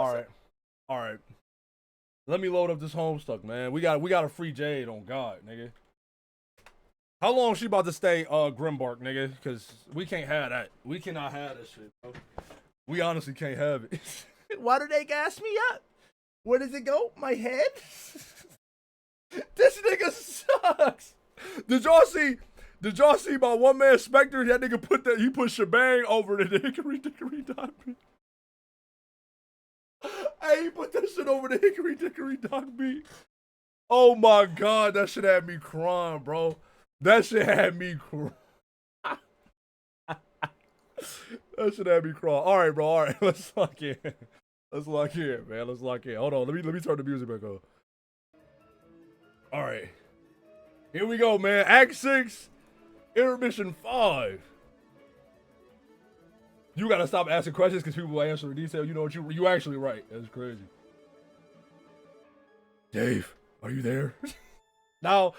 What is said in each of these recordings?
All right. All right. Let me load up this Homestuck, man. We got a free Jade on God, nigga. How long she about to stay Grimbark, nigga? Cause we can't have that. We cannot have that shit, bro. We honestly can't have it. Why did they gas me up? Where does it go? My head? This nigga sucks. Did y'all see my one man Spectre? That nigga put shebang over the hickory dickory dock beat. Hey, he put that shit over the hickory dickory dock beat. Oh my god, that shit had me crying, bro. That shit had me crying. That shit had me crying. All right, bro. All right, let's lock in. Let's lock in, man. Let's lock in. Hold on. Let me turn the music back on. All right. Here we go, man. Act 6, intermission 5. You gotta stop asking questions because people will answer in detail. You know what? You actually right. That's crazy. Dave, are you there? now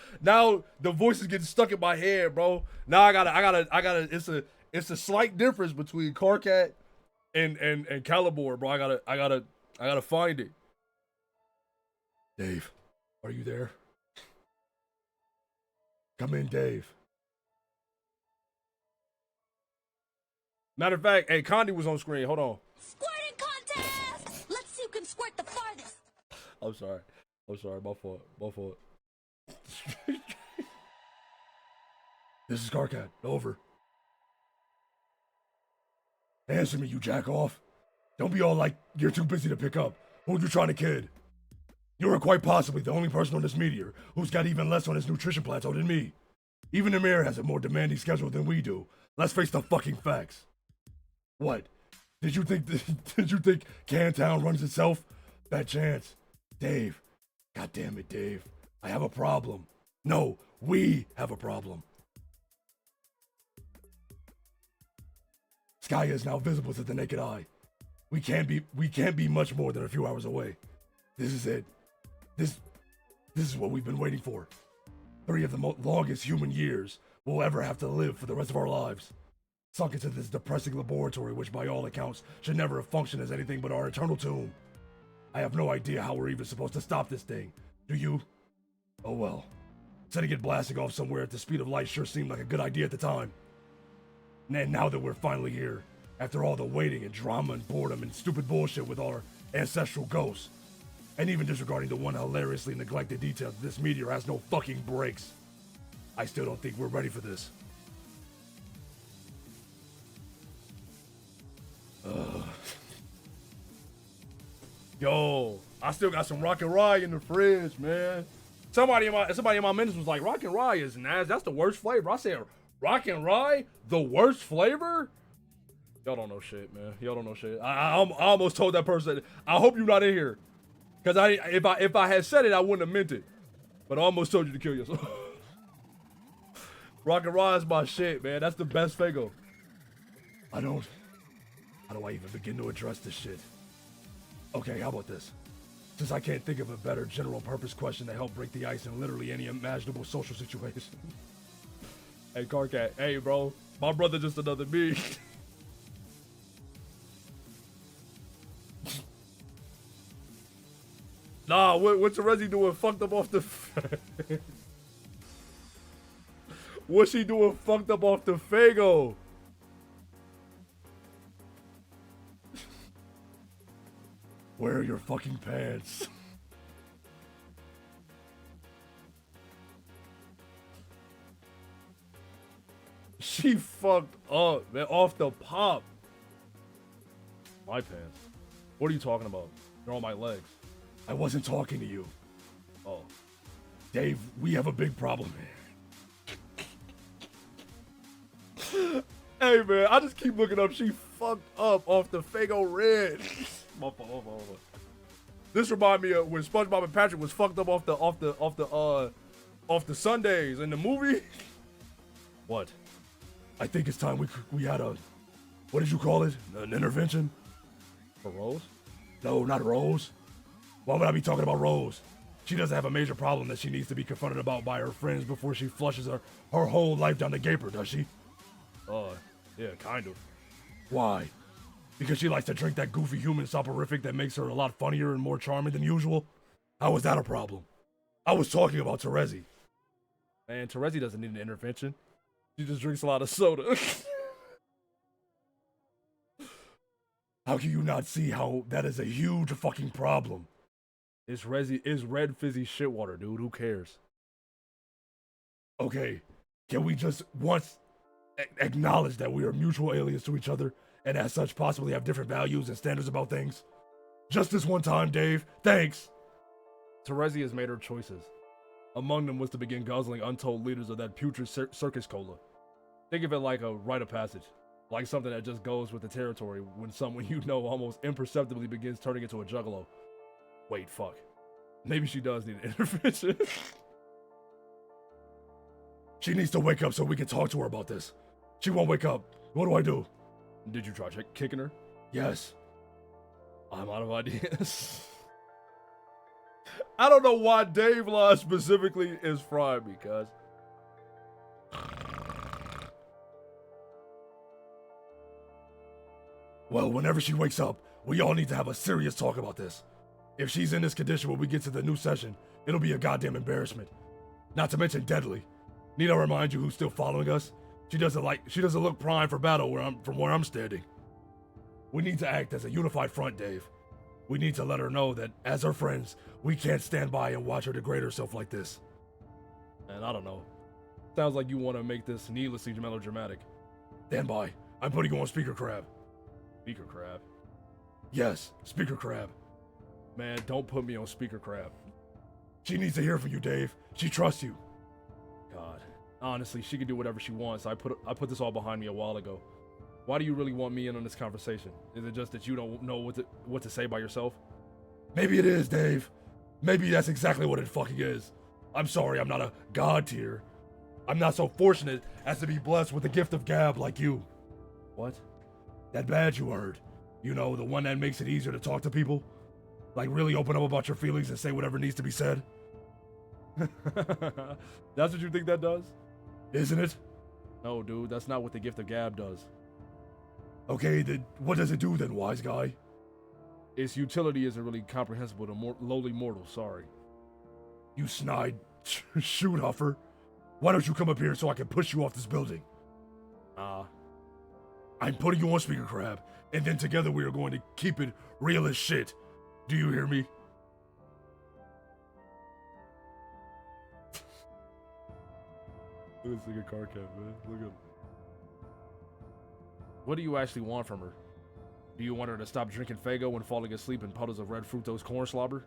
the voice is getting stuck in my head, bro. Now I gotta. It's a slight difference between Carcat and Calibor, bro. I gotta find it. Dave, are you there? Come in, Dave. Matter of fact, hey, Condi was on screen. Hold on. Squirting contest! Let's see who can squirt the farthest. I'm sorry. My fault. This is Carcat. Over. Answer me, you jack off. Don't be all like you're too busy to pick up. Who you trying to kid? You are quite possibly the only person on this meteor who's got even less on his nutrition plateau than me. Even the mayor has a more demanding schedule than we do. Let's face the fucking facts. What? Did you think Cantown runs itself? Bad chance. Dave. God damn it, Dave. I have a problem. No, we have a problem. Skya is now visible to the naked eye. We can't be much more than a few hours away. This is it. This is what we've been waiting for. 3 of the longest human years we'll ever have to live for the rest of our lives. Sunk into this depressing laboratory which by all accounts should never have functioned as anything but our eternal tomb. I have no idea how we're even supposed to stop this thing. Do you? Oh well. Setting it blasting off somewhere at the speed of light sure seemed like a good idea at the time. And now that we're finally here, after all the waiting and drama and boredom and stupid bullshit with our ancestral ghosts, and even disregarding the one hilariously neglected detail that this meteor has no fucking brakes, I still don't think we're ready for this. Yo, I still got some Rock and Rye in the fridge, man. Somebody in my minutes was like, Rock and Rye is nasty. That's the worst flavor. I said, Rock and Rye, the worst flavor? Y'all don't know shit, man. Y'all don't know shit. I almost told that person, I hope you're not in here. Because if I had said it, I wouldn't have meant it. But I almost told you to kill yourself. Rock and Rye is my shit, man. That's the best Fago. How do I even begin to address this shit? Okay, how about this? Since I can't think of a better general purpose question to help break the ice in literally any imaginable social situation. Hey, Carcat. Hey, bro. My brother just another me. Nah, what's Terezi doing fucked up off the... What's she doing fucked up off the Fago? Where are your fucking pants? She fucked up, man, off the pop. My pants? What are you talking about? They're on my legs. I wasn't talking to you. Oh. Dave, we have a big problem here. Hey, man, I just keep looking up. She fucked up off the Fago Red. My fault. This remind me of when SpongeBob and Patrick was fucked up off the Sundays in the movie. What? I think it's time we had a, what did you call it? An intervention? For Rose? No, not Rose. Why would I be talking about Rose? She doesn't have a major problem that she needs to be confronted about by her friends before she flushes her whole life down the gaper, does she? Yeah, kind of. Why? Because she likes to drink that goofy human soporific that makes her a lot funnier and more charming than usual? How is that a problem? I was talking about Terezi. Man, Terezi doesn't need an intervention. She just drinks a lot of soda. How can you not see how that is a huge fucking problem? It's red fizzy shit water, dude. Who cares? Okay, can we just once acknowledge that we are mutual aliens to each other and as such possibly have different values and standards about things? Just this one time, Dave. Thanks. Terezi has made her choices. Among them was to begin guzzling untold liters of that putrid circus cola. Think of it like a rite of passage. Like something that just goes with the territory when someone you know almost imperceptibly begins turning into a juggalo. Wait, fuck. Maybe she does need an intervention. She needs to wake up so we can talk to her about this. She won't wake up. What do I do? Did you try kicking her? Yes. I'm out of ideas. I don't know why Dave line specifically is frying me, cuz. Well, whenever she wakes up, we all need to have a serious talk about this. If she's in this condition when we get to the new session, it'll be a goddamn embarrassment. Not to mention deadly. Need I remind you who's still following us? She doesn't look primed for battle from where I'm standing. We need to act as a unified front, Dave. We need to let her know that, as her friends, we can't stand by and watch her degrade herself like this. And I don't know. Sounds like you want to make this needlessly melodramatic. Stand by. I'm putting you on speaker crab. Speaker crab? Yes, speaker crab. Man, don't put me on speaker crab. She needs to hear from you, Dave. She trusts you. God. Honestly, she can do whatever she wants. I put this all behind me a while ago. Why do you really want me in on this conversation? Is it just that you don't know what to say by yourself? Maybe it is, Dave. Maybe that's exactly what it fucking is. I'm sorry, I'm not a god tier. I'm not so fortunate as to be blessed with the gift of gab like you. What? That badge you earned. You know, the one that makes it easier to talk to people. Like really open up about your feelings and say whatever needs to be said. That's what you think that does? Isn't it? No, dude, that's not what the gift of gab does. Okay, then what does it do then, wise guy? Its utility isn't really comprehensible to lowly mortals, sorry. You snide shoot huffer. Why don't you come up here so I can push you off this building? I'm putting you on speaker crab, and then together we are going to keep it real as shit. Do you hear me? Look at this nigga car cap, man. Look at him. What do you actually want from her? Do you want her to stop drinking Faygo and falling asleep in puddles of red fructose corn slobber?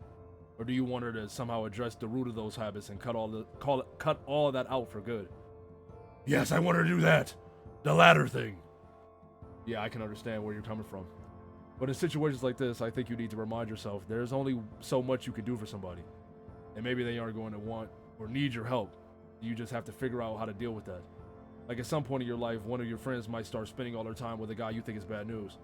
Or do you want her to somehow address the root of those habits and cut all of that out for good? Yes, I want her to do that. The latter thing. Yeah, I can understand where you're coming from. But in situations like this, I think you need to remind yourself there's only so much you can do for somebody. And maybe they aren't going to want or need your help. You just have to figure out how to deal with that. Like at some point in your life, one of your friends might start spending all their time with a guy you think is bad news.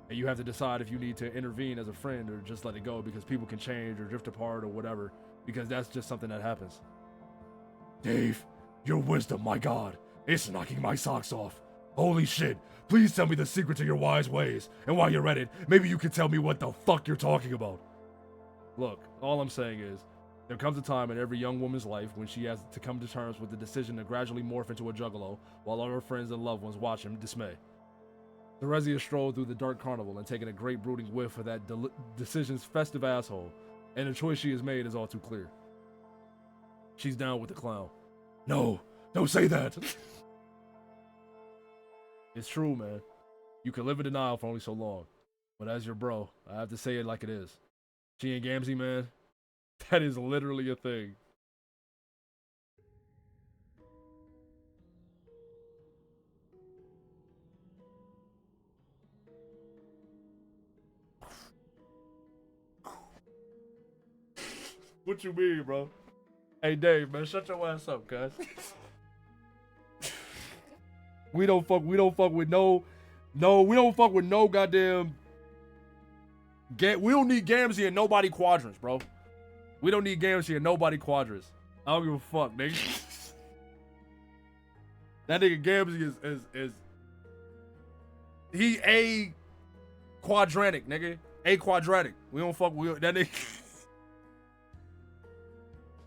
And you have to decide if you need to intervene as a friend or just let it go because people can change or drift apart or whatever, because that's just something that happens. Dave, your wisdom, my god, it's knocking my socks off. Holy shit, please tell me the secret to your wise ways. And while you're at it, maybe you can tell me what the fuck you're talking about. Look, all I'm saying is, there comes a time in every young woman's life when she has to come to terms with the decision to gradually morph into a juggalo while all her friends and loved ones watch in dismay. Terezi strolled through the dark carnival and taken a great brooding whiff of that decision's festive asshole, and the choice she has made is all too clear. She's down with the clown. No, don't say that. It's true, man. You can live in denial for only so long. But as your bro, I have to say it like it is. She and Gamzee, man, that is literally a thing. What you mean, bro? Hey, Dave, man, shut your ass up, cuz. We don't fuck with no goddamn. We don't need Gamzee in nobody quadrants, bro. We don't need Gamzee in nobody quadrants. I don't give a fuck, nigga. That nigga Gamzee is he quadratic, nigga. A quadratic. We don't fuck with that nigga.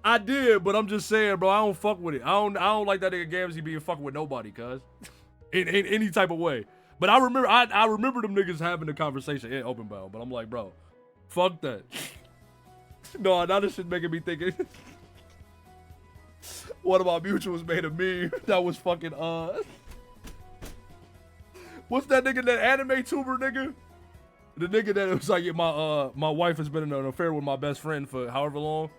I did, but I'm just saying, bro. I don't fuck with it. I don't like that nigga Gamzee being fucking with nobody, cuz. In any type of way. But I remember them niggas having the conversation in open bound. But I'm like, bro, fuck that. No, now this shit making me thinking. One of my mutuals made a meme that was fucking what's that nigga, that anime tuber nigga? The nigga that was like, my wife has been in an affair with my best friend for however long.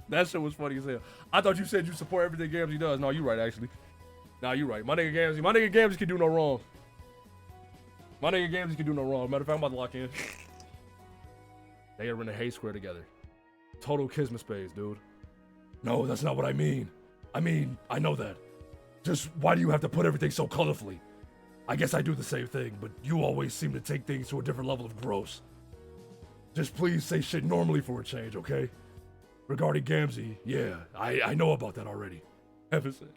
That shit was funny as hell. I thought you said you support everything Gamzee does. No, you right, actually. Nah, you right. My nigga Gamzee can do no wrong. My nigga Gamzee can do no wrong. Matter of fact, I'm about to lock in. They are in a hate square together. Total kismet space, dude. No, that's not what I mean. I mean, I know that. Just why do you have to put everything so colorfully? I guess I do the same thing, but you always seem to take things to a different level of gross. Just please say shit normally for a change, okay? Regarding Gamzee, yeah, I know about that already. Episode.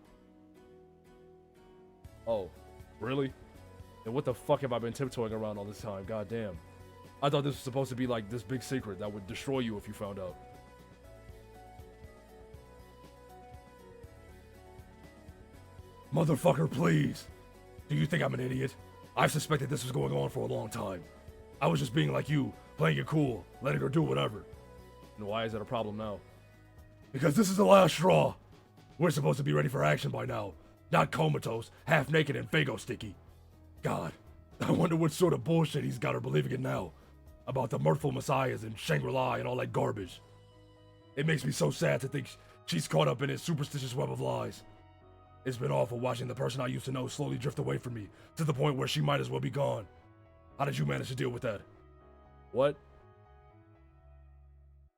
Oh, really? And what the fuck have I been tiptoeing around all this time? God damn. I thought this was supposed to be like this big secret that would destroy you if you found out. Motherfucker, please. Do you think I'm an idiot? I've suspected this was going on for a long time. I was just being like you, playing it cool, letting her do whatever. And why is that a problem now? Because this is the last straw. We're supposed to be ready for action by now. Not comatose, half naked, and Fago sticky. God, I wonder what sort of bullshit he's got her believing in now. About the mirthful messiahs and Shangri-La and all that garbage. It makes me so sad to think she's caught up in his superstitious web of lies. It's been awful watching the person I used to know slowly drift away from me, to the point where she might as well be gone. How did you manage to deal with that? What?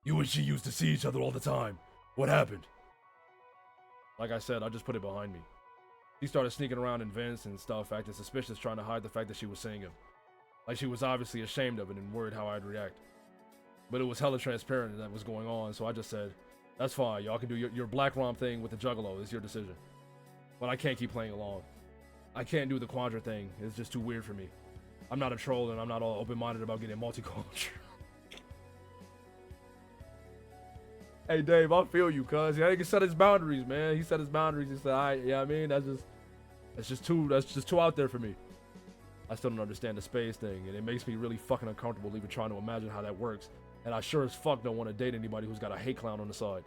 You and she used to see each other all the time. What happened? Like I said, I just put it behind me. She started sneaking around in vents and stuff, acting suspicious, trying to hide the fact that she was seeing him. Like she was obviously ashamed of it and worried how I'd react. But it was hella transparent that was going on, so I just said, that's fine, y'all can do your black rom thing with the juggalo, it's your decision. But I can't keep playing along. I can't do the quadra thing, it's just too weird for me. I'm not a troll and I'm not all open-minded about getting multicultural. Hey Dave, I feel you, cuz. Yeah, he can set his boundaries, man. He set his boundaries. He said, alright, yeah, I mean, that's just too out there for me. I still don't understand the space thing, and it makes me really fucking uncomfortable even trying to imagine how that works. And I sure as fuck don't want to date anybody who's got a hate clown on the side.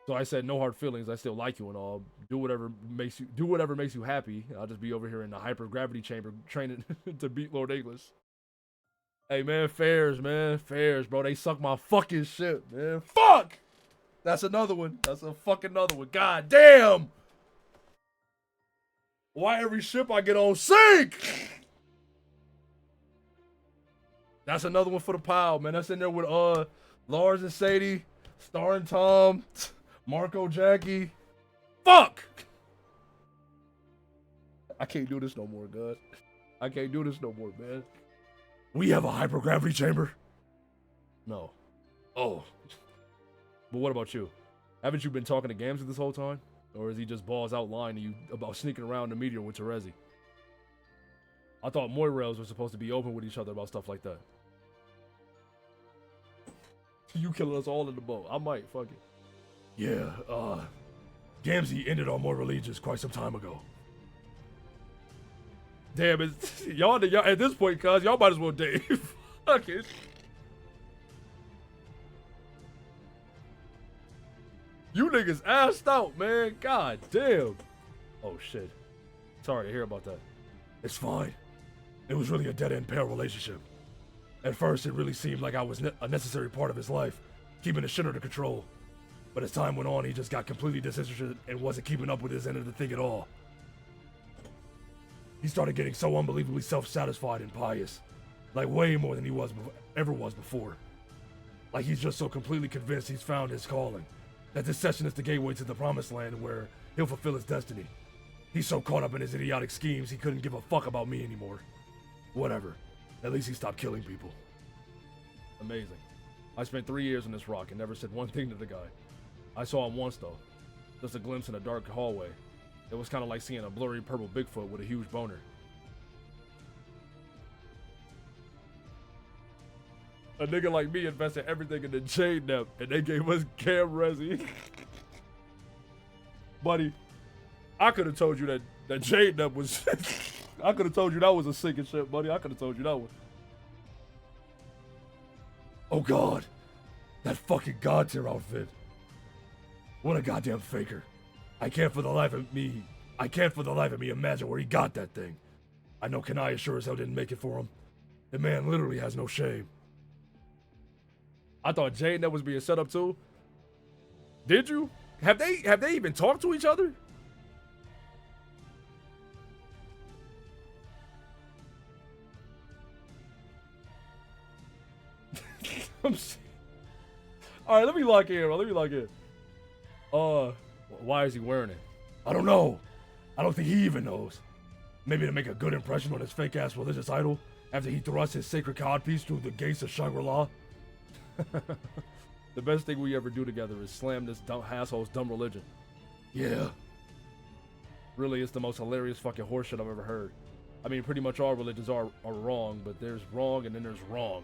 So I said, no hard feelings. I still like you and all. Do whatever makes you happy. I'll just be over here in the hypergravity chamber training to beat Lord English. Hey man, fairs, bro. They suck my fucking shit, man. Fuck! That's another one. That's a fucking another one. God damn! Why every ship I get on sink? That's another one for the pile, man. That's in there with Lars and Sadie, Star and Tom, Marco, Jackie. Fuck! I can't do this no more, God. I can't do this no more, man. We have a hypergravity chamber? No. Oh. But what about you? Haven't you been talking to Gamzee this whole time? Or is he just balls out lying to you about sneaking around the meteor with Terezi? I thought Moirails were supposed to be open with each other about stuff like that. You killing us all in the boat. I might, fuck it. Yeah, Gamzee ended our moral allegiance quite some time ago. Damn, it's, y'all at this point, cuz, y'all might as well date. Fuck it. You niggas assed out, man. God damn. Oh, shit. Sorry to hear about that. It's fine. It was really a dead-end pale relationship. At first, it really seemed like I was a necessary part of his life, keeping his shit under control. But as time went on, he just got completely disinterested and wasn't keeping up with his end of the thing at all. He started getting so unbelievably self-satisfied and pious. Like way more than he ever was before. Like he's just so completely convinced he's found his calling. That this session is the gateway to the promised land where he'll fulfill his destiny. He's so caught up in his idiotic schemes he couldn't give a fuck about me anymore. Whatever. At least he stopped killing people. Amazing. I spent 3 years on this rock and never said one thing to the guy. I saw him once though. Just a glimpse in a dark hallway. It was kind of like seeing a blurry purple Bigfoot with a huge boner. A nigga like me invested everything in the Jade Nep, and they gave us Cam Resi. Buddy, I could have told you that Jade Nep was. I could have told you that was a sinking ship, buddy. I could have told you that one. Oh God, that fucking God tier outfit. What a goddamn faker. I can't for the life of me imagine where he got that thing. I know Kanaya sure as hell didn't make it for him. The man literally has no shame. I thought Jade Nep was being set up too. Did you? Have they even talked to each other? All right, let me lock in, bro. Let me lock in. Why is he wearing it? I don't know. I don't think he even knows. Maybe to make a good impression on his fake-ass religious idol after he thrusts his sacred codpiece through the gates of Shangri-La. The best thing we ever do together is slam this asshole's dumb religion. Yeah. Really, it's the most hilarious fucking horseshit I've ever heard. I mean, pretty much all religions are wrong, but there's wrong and then there's wrong.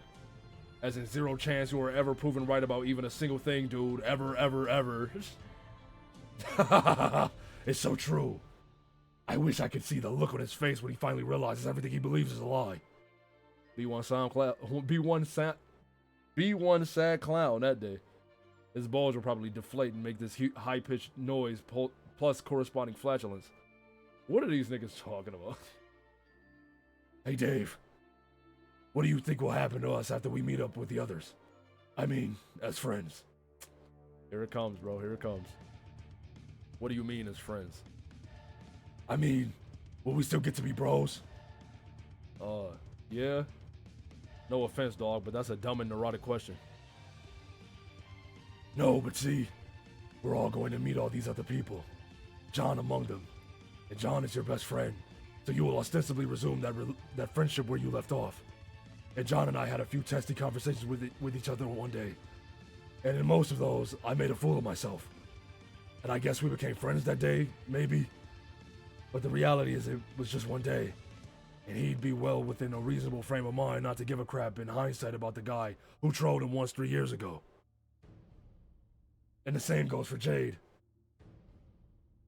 As in zero chance you were ever proven right about even a single thing, dude. Ever, ever, ever. It's so true. I wish I could see the look on his face when he finally realizes everything he believes is a lie. Be one sad clown that day. His balls will probably deflate and make this high-pitched noise plus corresponding flatulence. What are these niggas talking about? Hey, Dave. What do you think will happen to us after we meet up with the others? I mean, as friends. Here it comes, bro. Here it comes. What do you mean as friends? I mean, will we still get to be bros? Yeah. No offense, dog, but that's a dumb and neurotic question. No, but see, we're all going to meet all these other people. John among them. And John is your best friend, so you will ostensibly resume that friendship where you left off. And John and I had a few testy conversations with each other one day. And in most of those, I made a fool of myself. And I guess we became friends that day, maybe. But the reality is it was just one day. And he'd be well within a reasonable frame of mind not to give a crap in hindsight about the guy who trolled him once 3 years ago. And the same goes for Jade.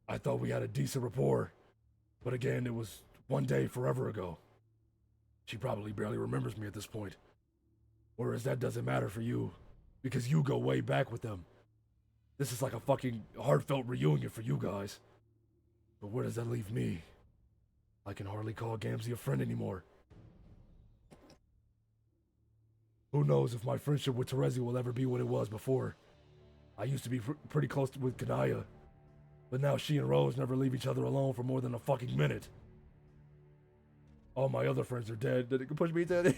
I thought we had a decent rapport. But again, it was one day forever ago. She probably barely remembers me at this point. Whereas that doesn't matter for you, because you go way back with them. This is like a fucking heartfelt reunion for you guys. But where does that leave me? I can hardly call Gamzee a friend anymore. Who knows if my friendship with Terezi will ever be what it was before. I used to be pretty close with Kanaya. But now she and Rose never leave each other alone for more than a fucking minute. All my other friends are dead. That nigga push me to the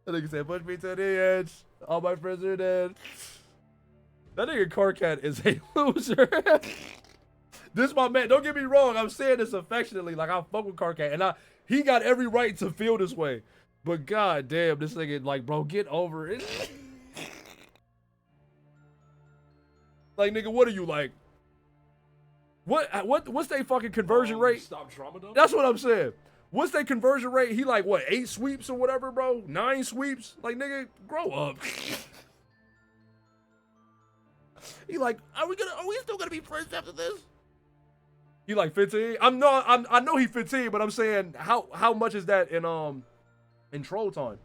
That nigga said, push me to the edge. All my friends are dead. That nigga Carcat is a loser. This my man. Don't get me wrong. I'm saying this affectionately. Like, I fuck with Carcat. And he got every right to feel this way. But god damn, this nigga, like, bro, get over it. Like, nigga, what are you, like? What's their fucking conversion rate? Stop trauma dump? That's what I'm saying. What's their conversion rate? He like, what, 8 sweeps or whatever, bro? 9 sweeps? Like, nigga, grow up. He like, are we still gonna be friends after this? He like 15? I know he 15, but I'm saying how much is that in troll time?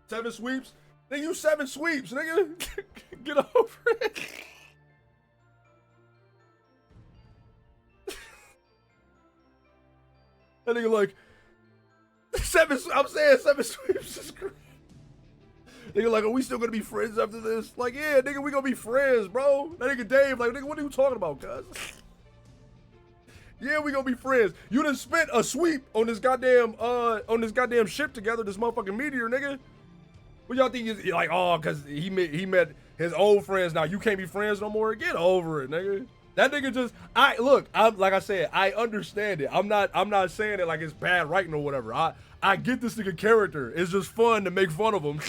Seven sweeps? Nigga, you 7 sweeps, nigga. Get over it. That nigga like, I'm saying 7 sweeps is great. Nigga like, are we still gonna be friends after this? Like, yeah, nigga, we gonna be friends, bro. That nigga Dave, like, nigga, what are you talking about, cuz? Yeah, we gonna be friends. You done spent a sweep on this goddamn ship together, this motherfucking meteor, nigga. What y'all think is like, oh, cause he met his old friends. Now you can't be friends no more. Get over it, nigga. That nigga just, I'm like I said, I understand it. I'm not saying it like it's bad writing or whatever. I get this nigga character. It's just fun to make fun of him.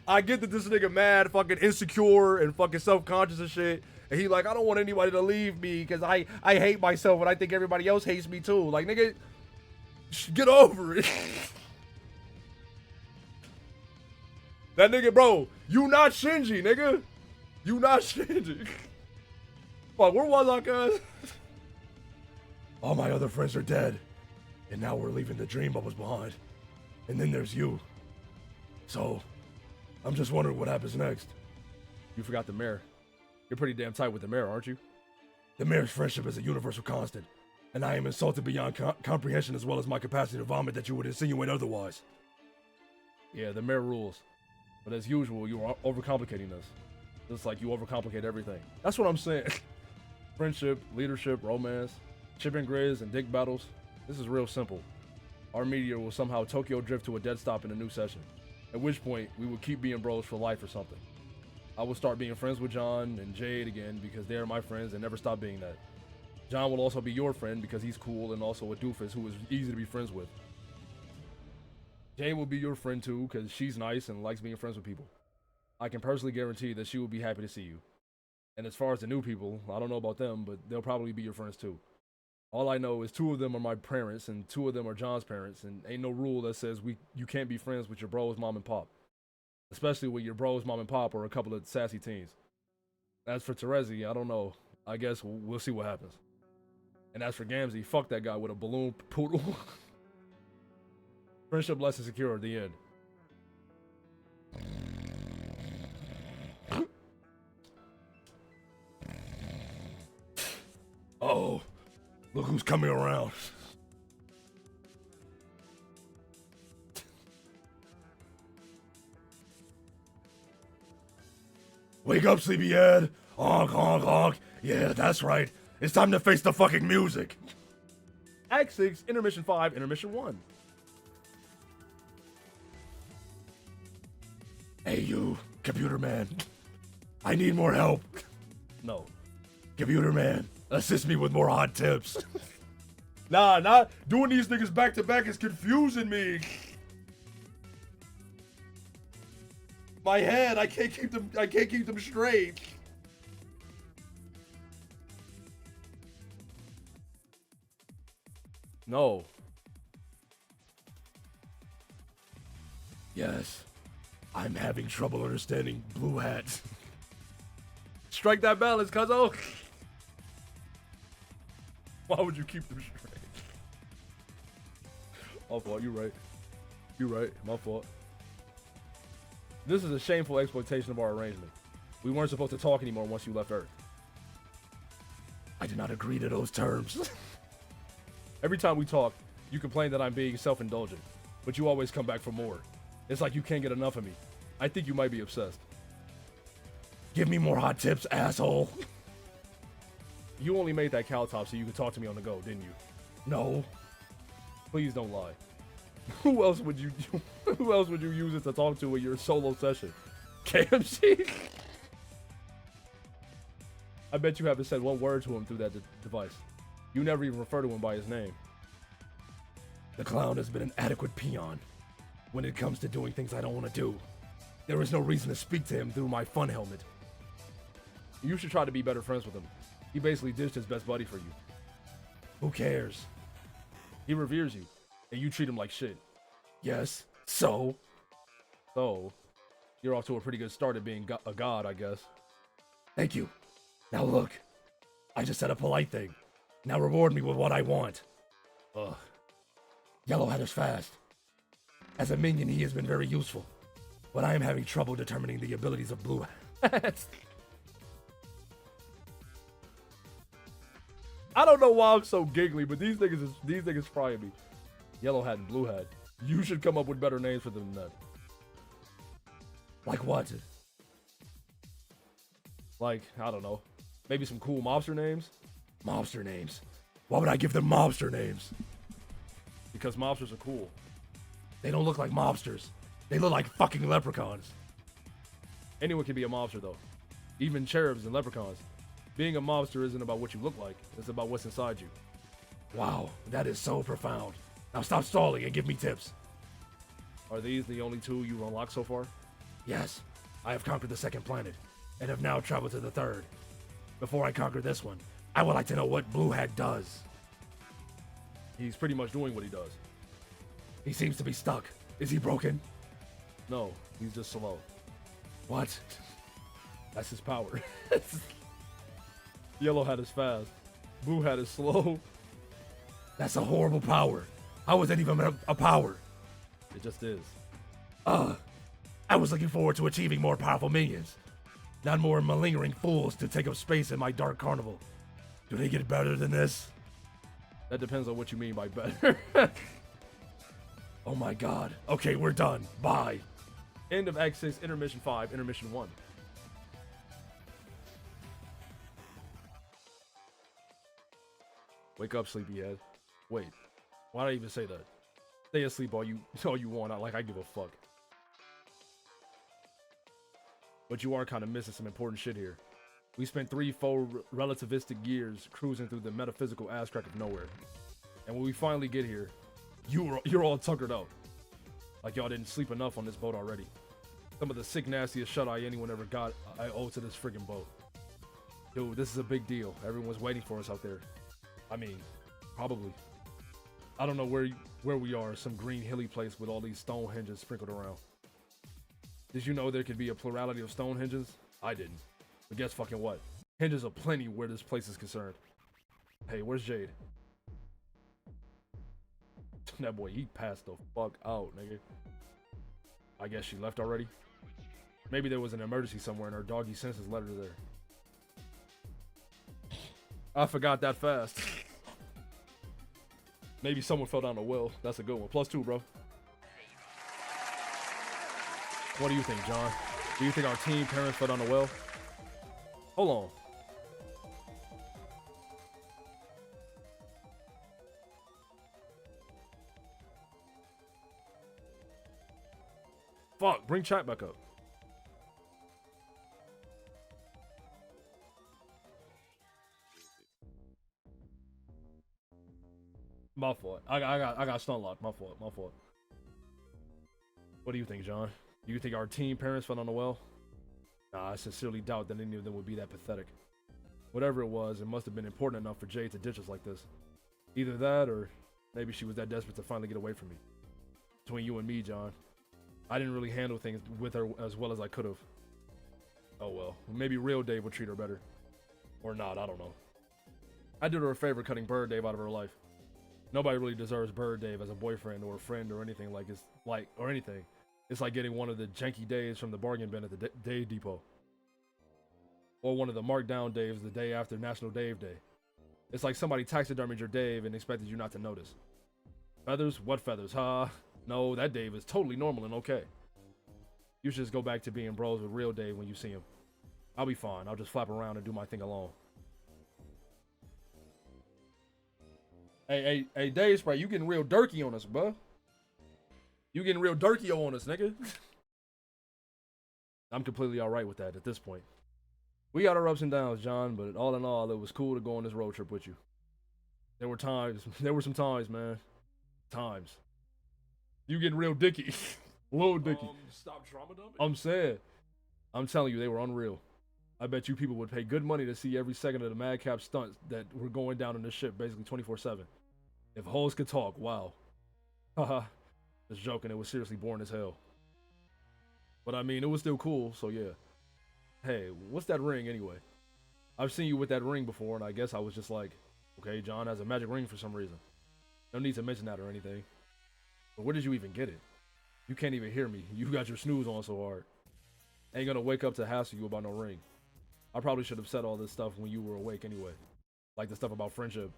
I get that this nigga mad, fucking insecure and fucking self-conscious and shit. And he like, I don't want anybody to leave me because I hate myself and I think everybody else hates me too. Like, nigga, get over it. That nigga, bro, you not Shinji, nigga. You not Shinji. Fuck, where was I, cuz? All my other friends are dead. And now we're leaving the dream bubbles behind. And then there's you. So, I'm just wondering what happens next. You forgot the mayor. You're pretty damn tight with the mayor, aren't you? The mayor's friendship is a universal constant. And I am insulted beyond comprehension as well as my capacity to vomit that you would insinuate otherwise. Yeah, the mayor rules. But as usual, you are overcomplicating this. Just like you overcomplicate everything. That's what I'm saying. Friendship, leadership, romance, chip and grizz, and dick battles. This is real simple. Our meteor will somehow Tokyo drift to a dead stop in a new session. At which point, we will keep being bros for life or something. I will start being friends with John and Jade again because they are my friends and never stop being that. John will also be your friend because he's cool and also a doofus who is easy to be friends with. Jade will be your friend too because she's nice and likes being friends with people. I can personally guarantee that she will be happy to see you. And as far as the new people, I don't know about them, but they'll probably be your friends too. All I know is 2 of them are my parents and 2 of them are John's parents, and ain't no rule that says you can't be friends with your bros, mom and pop. Especially with your bros, mom and pop, or a couple of sassy teens. As for Terezi, I don't know. I guess we'll see what happens. And as for Gamzee, fuck that guy with a balloon poodle. Friendship less secure at the end. Oh, look who's coming around. Wake up, sleepyhead. Honk, honk, honk. Yeah, that's right. It's time to face the fucking music. Act 6, Intermission 5, Intermission 1. Hey, you, computer man. I need more help. No. Computer man, assist me with more hot tips. Nah, not doing these niggas back to back is confusing me. My head, I can't keep them straight. No. Yes, I'm having trouble understanding Blue Hat. Strike that balance, cuzzo. Why would you keep them straight? My fault, you right. You right, my fault. This is a shameful exploitation of our arrangement. We weren't supposed to talk anymore once you left Earth. I did not agree to those terms. Every time we talk, you complain that I'm being self-indulgent, but you always come back for more. It's like you can't get enough of me. I think you might be obsessed. Give me more hot tips, asshole. You only made that cow top so you could talk to me on the go, didn't you? No. Please don't lie. Who else would you use it to talk to in your solo session? KMC? I bet you haven't said one word to him through that device. You never even refer to him by his name. The clown has been an adequate peon. When it comes to doing things I don't want to do, there is no reason to speak to him through my fun helmet. You should try to be better friends with him. He basically ditched his best buddy for you. Who cares? He reveres you, and you treat him like shit. Yes, so? So, you're off to a pretty good start at being a god, I guess. Thank you. Now look, I just said a polite thing. Now reward me with what I want. Ugh. Yellowhead is fast. As a minion, he has been very useful. But I am having trouble determining the abilities of Blue Hat. I don't know why I'm so giggly, but these niggas frying me. Yellow Hat and Blue Hat. You should come up with better names for them than that. Like what? Like, I don't know. Maybe some cool mobster names? Mobster names. Why would I give them mobster names? Because mobsters are cool. They don't look like mobsters. They look like fucking leprechauns. Anyone can be a mobster, though. Even cherubs and leprechauns. Being a mobster isn't about what you look like. It's about what's inside you. Wow, that is so profound. Now stop stalling and give me tips. Are these the only 2 you unlocked so far? Yes, I have conquered the second planet, and have now traveled to the third. Before I conquer this one, I would like to know what Blue Hat does. He's pretty much doing what he does. He seems to be stuck. Is he broken? No, he's just slow. What? That's his power. Yellow Hat is fast. Blue Hat is slow. That's a horrible power. How is that even a power? It just is. I was looking forward to achieving more powerful minions. Not more malingering fools to take up space in my dark carnival. Do they get better than this? That depends on what you mean by better. Oh my god. Okay, we're done. Bye. End of Act 6, Intermission 5, Intermission 1. Wake up, sleepyhead. Wait, why did I even say that? Stay asleep all you want, not like I give a fuck. But you are kind of missing some important shit here. We spent 3-4 relativistic years cruising through the metaphysical ass crack of nowhere. And when we finally get here, you're all tuckered out. Like y'all didn't sleep enough on this boat already. Some of the sick, nastiest shut-eye anyone ever got, I owe to this friggin' boat. Dude, this is a big deal. Everyone's waiting for us out there. I mean, probably. I don't know where we are, some green hilly place with all these stone hinges sprinkled around. Did you know there could be a plurality of stone hinges? I didn't. But guess fucking what? Hinges are plenty where this place is concerned. Hey, where's Jade? That boy, he passed the fuck out, nigga. I guess she left already. Maybe there was an emergency somewhere and her doggy senses led her there. I forgot that fast. Maybe someone fell down a well. That's a good one. +2, bro. What do you think, John? Do you think our team parents fell down a well? Hold on. Fuck, bring chat back up. My fault. I got stun locked. My fault. What do you think, John? Do you think our team parents fell on the well? Nah, I sincerely doubt that any of them would be that pathetic. Whatever it was, it must have been important enough for Jade to ditch us like this. Either that, or maybe she was that desperate to finally get away from me. Between you and me, John, I didn't really handle things with her as well as I could have. Oh well, maybe real Dave would treat her better. Or not, I don't know. I did her a favor cutting Bird Dave out of her life. Nobody really deserves Bird Dave as a boyfriend or a friend or anything anything. It's like getting one of the janky Daves from the bargain bin at the Dave Depot. Or one of the marked down Daves the day after National Dave Day. It's like somebody taxidermied your Dave and expected you not to notice. Feathers? What feathers, huh? No, that Dave is totally normal and okay. You should just go back to being bros with real Dave when you see him. I'll be fine. I'll just flap around and do my thing alone. Hey, Dave Spray, you getting real dirky on us, bro. You getting real dirky on us, nigga. I'm completely alright with that at this point. We got our ups and downs, John, but all in all, it was cool to go on this road trip with you. There were some times, man. Times. You getting real dicky. Little dicky. Stop trauma dumping? I'm saying. I'm telling you, they were unreal. I bet you people would pay good money to see every second of the madcap stunts that were going down on this ship basically 24/7. If hoes could talk, wow. Haha. Just joking, it was seriously boring as hell. But I mean, it was still cool, so yeah. Hey, what's that ring anyway? I've seen you with that ring before, and I guess I was just like, okay, John has a magic ring for some reason. No need to mention that or anything. But where did you even get it? You can't even hear me. You got your snooze on so hard. Ain't gonna wake up to hassle you about no ring. I probably should have said all this stuff when you were awake anyway. Like the stuff about friendship.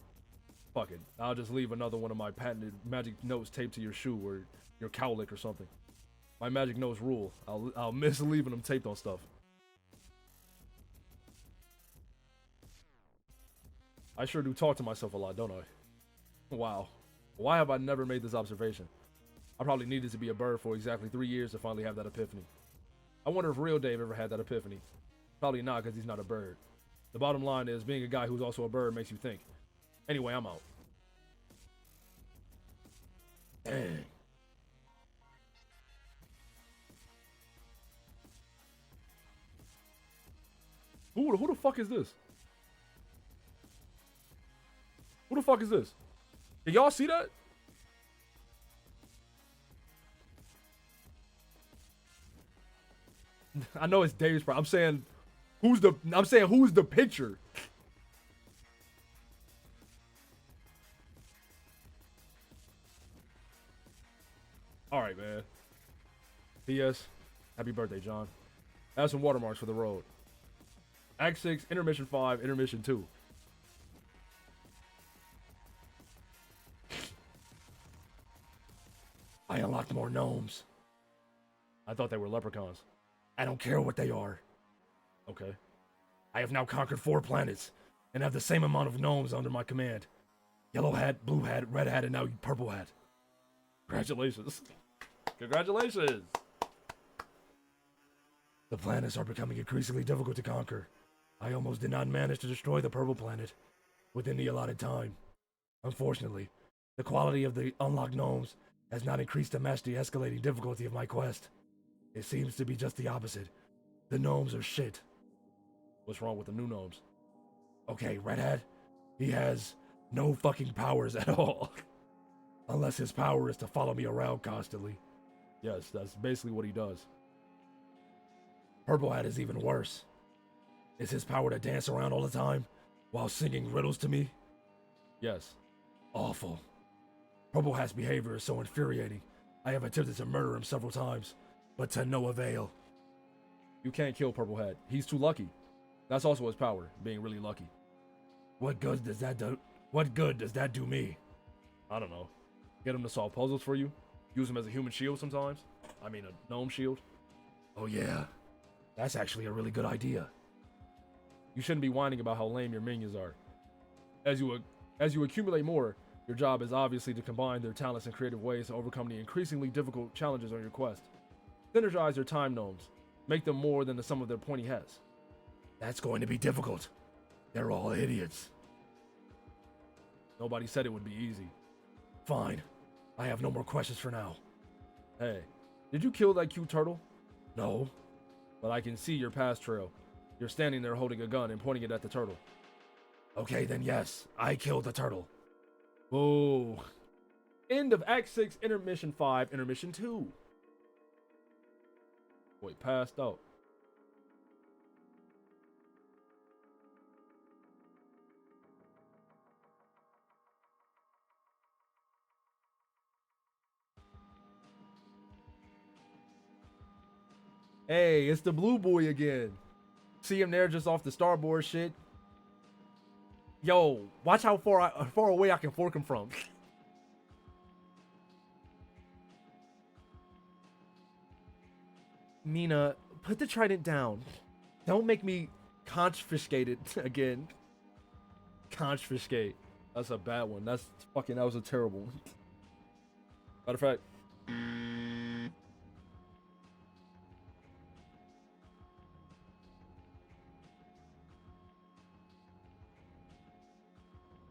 Fuck it. I'll just leave another one of my patented magic notes taped to your shoe or your cowlick or something. My magic notes rule. I'll miss leaving them taped on stuff. I sure do talk to myself a lot, don't I? Wow. Why have I never made this observation? I probably needed to be a bird for exactly 3 years to finally have that epiphany. I wonder if real Dave ever had that epiphany. Probably not, because he's not a bird. The bottom line is, being a guy who's also a bird makes you think. Anyway, I'm out. Dang. Who the fuck is this? Who the fuck is this? Can y'all see that? I know it's Dave's problem. I'm saying who's the picture? All right, man. P.S. Happy birthday, John. Add some watermarks for the road. Act 6, Intermission 5, Intermission 2. I unlocked more gnomes. I thought they were leprechauns. I don't care what they are. Okay. I have now conquered 4 planets and have the same amount of gnomes under my command. Yellow hat, blue hat, red hat, and now purple hat. Congratulations. Congratulations. The planets are becoming increasingly difficult to conquer. I almost did not manage to destroy the purple planet within the allotted time. Unfortunately, the quality of the unlocked gnomes has not increased to match the escalating difficulty of my quest. It seems to be just the opposite. The gnomes are shit. What's wrong with the new gnomes? Okay, Red Hat, he has no fucking powers at all. Unless his power is to follow me around constantly. Yes, that's basically what he does. Purple Hat is even worse. Is his power to dance around all the time while singing riddles to me? Yes. Awful. Purple Hat's behavior is so infuriating. I have attempted to murder him several times, but to no avail. You can't kill Purple Hat. He's too lucky. That's also his power, being really lucky. What good does that do? What good does that do me? I don't know. Get him to solve puzzles for you. Use him as a human shield sometimes. I mean, a gnome shield. Oh yeah, that's actually a really good idea. You shouldn't be whining about how lame your minions are. As you accumulate more, your job is obviously to combine their talents in creative ways to overcome the increasingly difficult challenges on your quest. Synergize your time gnomes. Make them more than the sum of their pointy heads. That's going to be difficult. They're all idiots. Nobody said it would be easy. Fine. I have no more questions for now. Hey, did you kill that cute turtle? No. But I can see your past trail. You're standing there holding a gun and pointing it at the turtle. Okay, then yes, I killed the turtle. Whoa. End of Act 6, Intermission 5, Intermission 2. Boy, passed out. Hey, it's the blue boy again. See him there just off the starboard shit. Yo, watch how far away I can fork him from. Mina, put the trident down. Don't make me confiscate it again. Confiscate. That's a bad one. That was a terrible one. Matter of fact.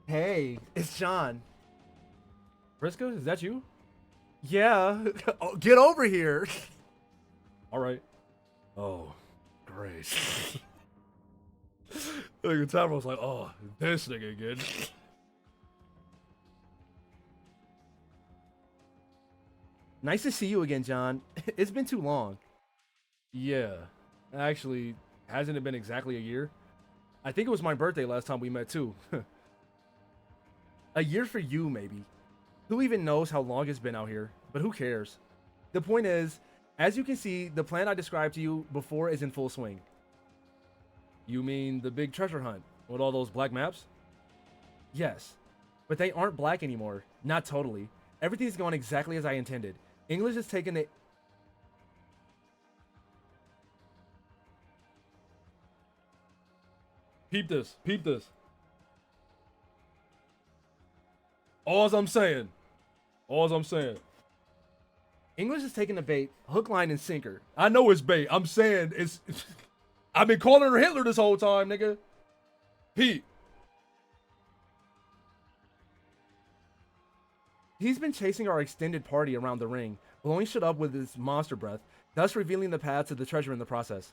Hey, it's John. Vriska, is that you? Yeah. Oh, get over here. All right. Oh, great. The timer was like, oh, this nigga again. Nice to see you again, John. It's been too long. Yeah. Actually, hasn't it been exactly a year? I think it was my birthday last time we met, too. A year for you, maybe. Who even knows how long it's been out here? But who cares? The point is, as you can see, the plan I described to you before is in full swing. You mean the big treasure hunt with all those black maps? Yes, but they aren't black anymore. Not totally. Everything's gone exactly as I intended. English has taken it. Peep this. Peep this. All's I'm saying. English is taking the bait, hook, line, and sinker. I know it's bait. I'm saying it's. I've been calling her Hitler this whole time, nigga. Pete. He's been chasing our extended party around the ring, blowing shit up with his monster breath, thus revealing the path to the treasure in the process.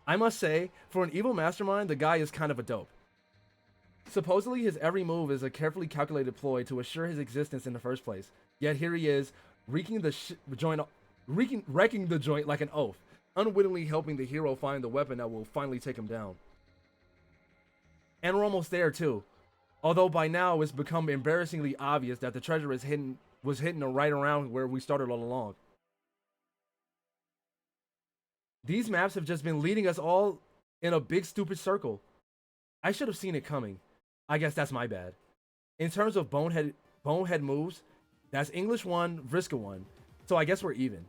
I must say, for an evil mastermind, the guy is kind of a dope. Supposedly, his every move is a carefully calculated ploy to assure his existence in the first place. Yet here he is, wrecking the joint like an oaf, unwittingly helping the hero find the weapon that will finally take him down. And we're almost there too. Although by now it's become embarrassingly obvious that the treasure was hidden right around where we started all along. These maps have just been leading us all in a big stupid circle. I should have seen it coming. I guess that's my bad. In terms of bonehead moves, that's English 1, Vriska 1. So I guess we're even.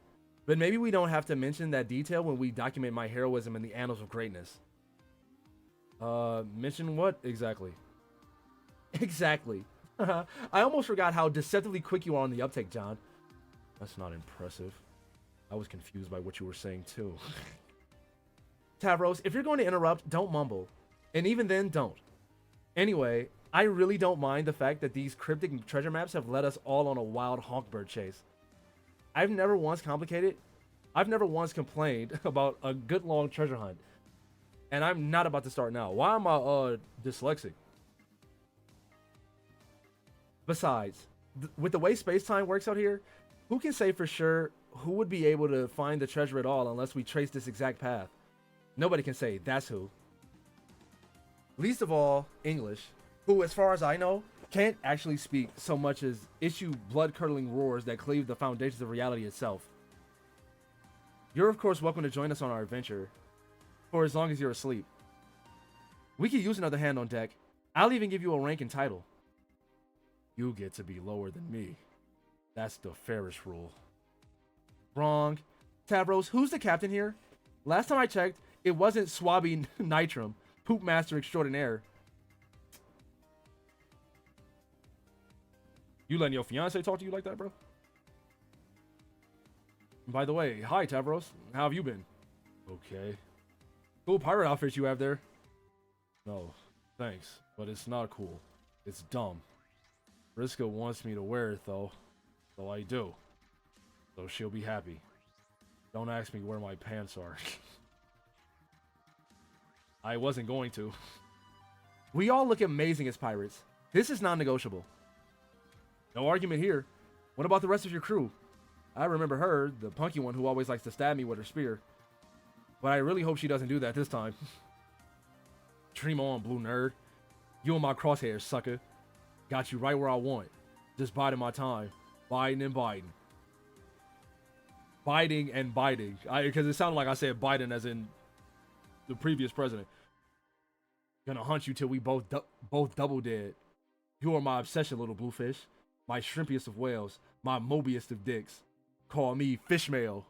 But maybe we don't have to mention that detail when we document my heroism in the annals of greatness. Mention what exactly? Exactly. I almost forgot how deceptively quick you are on the uptake, John. That's not impressive. I was confused by what you were saying too. Tavros, if you're going to interrupt, don't mumble. And even then, don't. Anyway, I really don't mind the fact that these cryptic treasure maps have led us all on a wild honk-bird chase. I've never once complained about a good long treasure hunt. And I'm not about to start now. Why am I dyslexic? Besides, with the way space-time works out here, who can say for sure who would be able to find the treasure at all unless we trace this exact path? Nobody can say, that's who. Least of all, English, who, as far as I know, can't actually speak so much as issue blood-curdling roars that cleave the foundations of reality itself. You're of course welcome to join us on our adventure, for as long as you're asleep. We could use another hand on deck. I'll even give you a rank and title. You get to be lower than me. That's the fairest rule. Wrong. Tavros, who's the captain here? Last time I checked, it wasn't Swabby Nitrum, Poop Master Extraordinaire. You letting your fiance talk to you like that, bro? By the way, hi Tavros. How have you been? Okay. Cool pirate outfit you have there. No, thanks, but it's not cool. It's dumb. Vriska wants me to wear it though, so I do. So she'll be happy. Don't ask me where my pants are. I wasn't going to. We all look amazing as pirates. This is non-negotiable. No argument here. What about the rest of your crew? I remember her, the punky one who always likes to stab me with her spear. But I really hope she doesn't do that this time. Dream on, blue nerd. You and my crosshairs, sucker. Got you right where I want. Just biding my time. Biding and biding. Biting and biting. Because it sounded like I said Biden as in the previous president. Gonna hunt you till we both double dead. You are my obsession, little bluefish. My shrimpiest of whales. My mobiest of dicks. Call me fishmail.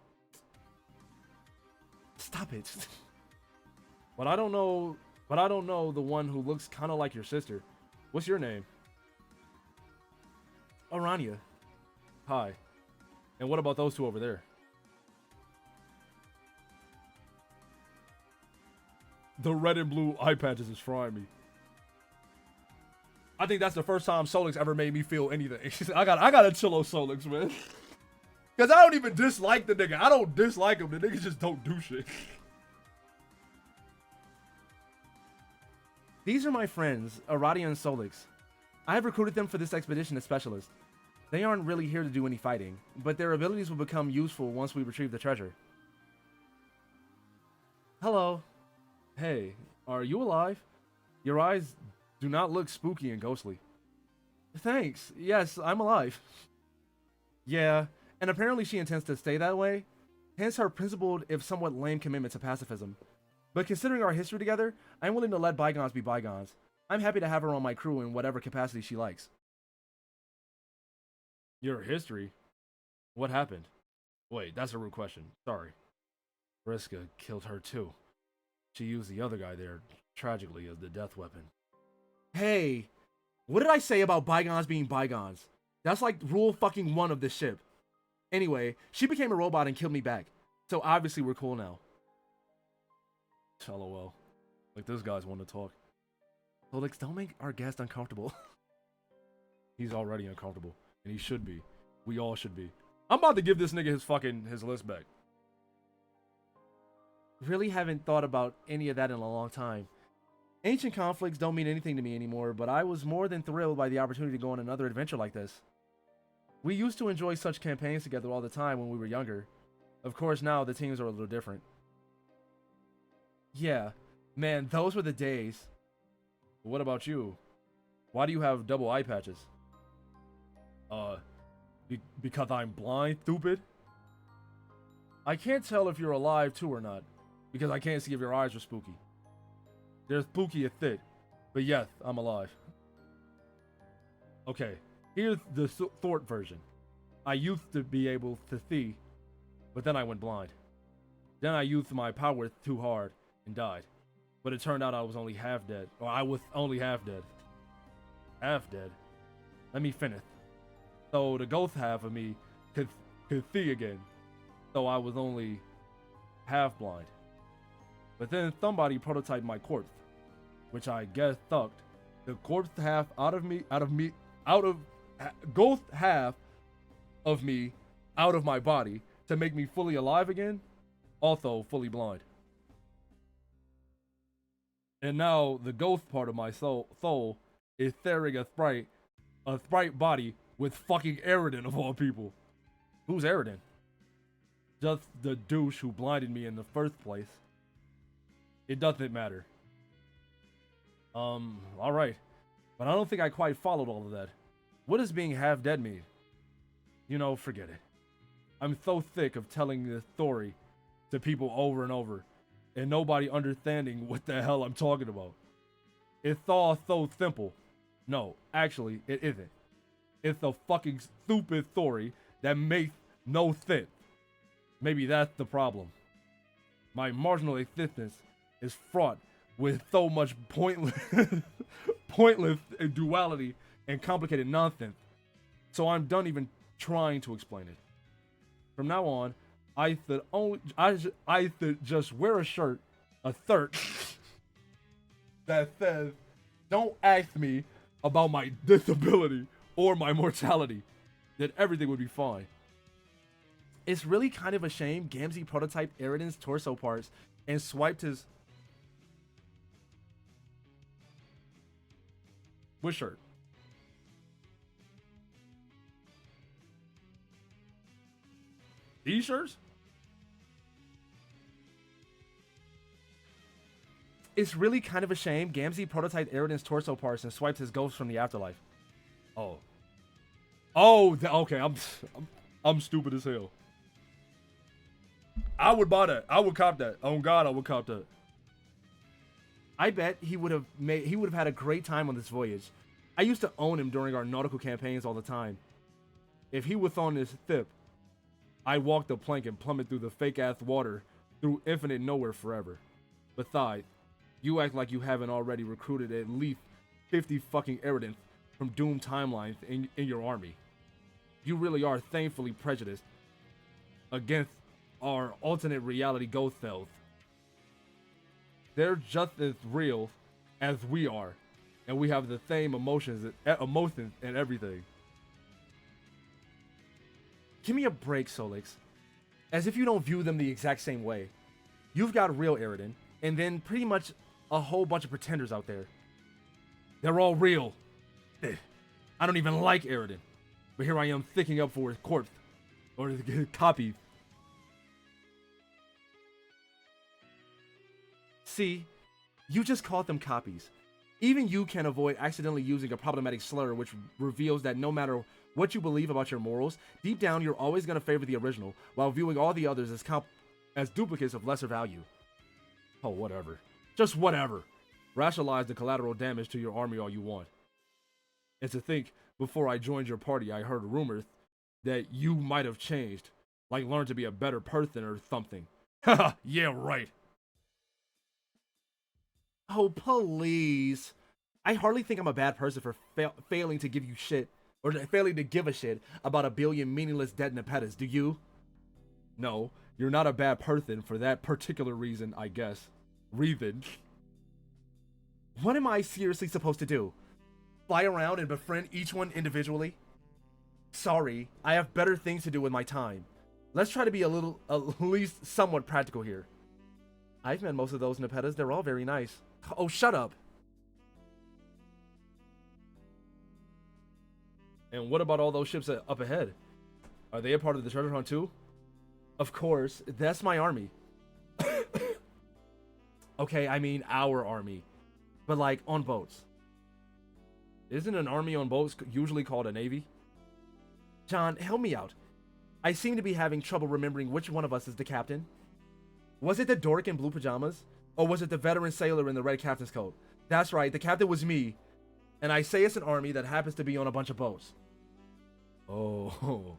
Stop it. But I don't know the one who looks kind of like your sister. What's your name? Aranya. Hi. And what about those two over there? The red and blue eye patches is frying me. I think that's the first time Solix ever made me feel anything. I gotta chill on Solix, man. Cause I don't even dislike the nigga. I don't dislike him. The niggas just don't do shit. These are my friends, Aradia and Solix. I have recruited them for this expedition as specialists. They aren't really here to do any fighting, but their abilities will become useful once we retrieve the treasure. Hello. Hey, are you alive? Your eyes do not look spooky and ghostly. Thanks. Yes, I'm alive. Yeah, and apparently she intends to stay that way. Hence her principled, if somewhat lame commitment to pacifism. But considering our history together, I'm willing to let bygones be bygones. I'm happy to have her on my crew in whatever capacity she likes. Your history? What happened? Wait, that's a rude question. Sorry. Vriska killed her too. She used the other guy there, tragically, as the death weapon. Hey, what did I say about bygones being bygones? That's like rule fucking 1 of this ship. Anyway, she became a robot and killed me back. So obviously we're cool now. LOL. Like this guy's one to talk. Solix, don't make our guest uncomfortable. He's already uncomfortable. And he should be. We all should be. I'm about to give this nigga his list back. Really haven't thought about any of that in a long time. Ancient conflicts don't mean anything to me anymore, but I was more than thrilled by the opportunity to go on another adventure like this. We used to enjoy such campaigns together all the time when we were younger. Of course, now the teams are a little different. Yeah, man, those were the days. What about you? Why do you have double eye patches? Because I'm blind, stupid? I can't tell if you're alive too or not, because I can't see if your eyes are spooky. They're spooky as shit, but yes, I'm alive. Okay, here's the short version. I used to be able to see, but then I went blind. Then I used my power too hard and died. But it turned out I was only half dead. Or I was only half dead. Half dead? Let me finish. So the ghost half of me could see again. So I was only half blind. But then somebody prototyped my corpse, which I guess sucked. The corpse half ghost half of me out of my body to make me fully alive again, also fully blind. And now the ghost part of my soul is staring a sprite body with fucking Aridin of all people. Who's Aridin? Just the douche who blinded me in the first place. It doesn't matter. Alright. But I don't think I quite followed all of that. What does being half dead mean? You know, forget it. I'm so sick of telling this story to people over and over, and nobody understanding what the hell I'm talking about. It's all so simple. No, actually, it isn't. It's a fucking stupid story that makes no sense. Maybe that's the problem. My marginal existence is fraught with so much pointless duality and complicated nonsense. So I'm done even trying to explain it. From now on, I should just wear a shirt that says, "Don't ask me about my disability or my mortality," then everything would be fine. It's really kind of a shame Gamzee prototyped Aridin's torso parts and swiped his... Which shirt? These shirts? It's really kind of a shame Gamzee prototyped Aridin's torso parts and swiped his ghost from the afterlife. Oh. Oh, okay, I'm stupid as hell. I would buy that. I would cop that. Oh God, I would cop that. I bet he would have had a great time on this voyage. I used to own him during our nautical campaigns all the time. If he was on this ship, I'd walk the plank and plummet through the fake-ass water through infinite nowhere forever. Besides, you act like you haven't already recruited at least 50 fucking Aridins from doomed timelines in your army. You really are thankfully prejudiced against our alternate reality ghost selves. They're just as real as we are, and we have the same emotions and everything. Give me a break, Solix. As if you don't view them the exact same way. You've got real Aridin, and then pretty much a whole bunch of pretenders out there. They're all real. I don't even like Aridin, but here I am sticking up for his corpse, or his copies. See, you just called them copies. Even you can't avoid accidentally using a problematic slur which reveals that no matter what you believe about your morals, deep down you're always going to favor the original, while viewing all the others as duplicates of lesser value. Oh, whatever. Just whatever. Rationalize the collateral damage to your army all you want. And to think, before I joined your party, I heard rumors that you might have changed, like learned to be a better person or something. Haha, yeah, right. Oh, please. I hardly think I'm a bad person for failing to give you shit, or failing to give a shit about a billion meaningless dead Nepetas, do you? No, you're not a bad person for that particular reason, I guess. Reason. What am I seriously supposed to do? Fly around and befriend each one individually? Sorry, I have better things to do with my time. Let's try to be at least somewhat practical here. I've met most of those Nepetas. They're all very nice. Oh, shut up. And what about all those ships up ahead? Are they a part of the treasure hunt too? Of course. That's my army. Okay, I mean our army. But like, on boats. Isn't an army on boats usually called a navy? John, help me out. I seem to be having trouble remembering which one of us is the captain. Was it the dork in blue pajamas? Or was it the veteran sailor in the red captain's coat? That's right, the captain was me. And I say it's an army that happens to be on a bunch of boats. Oh.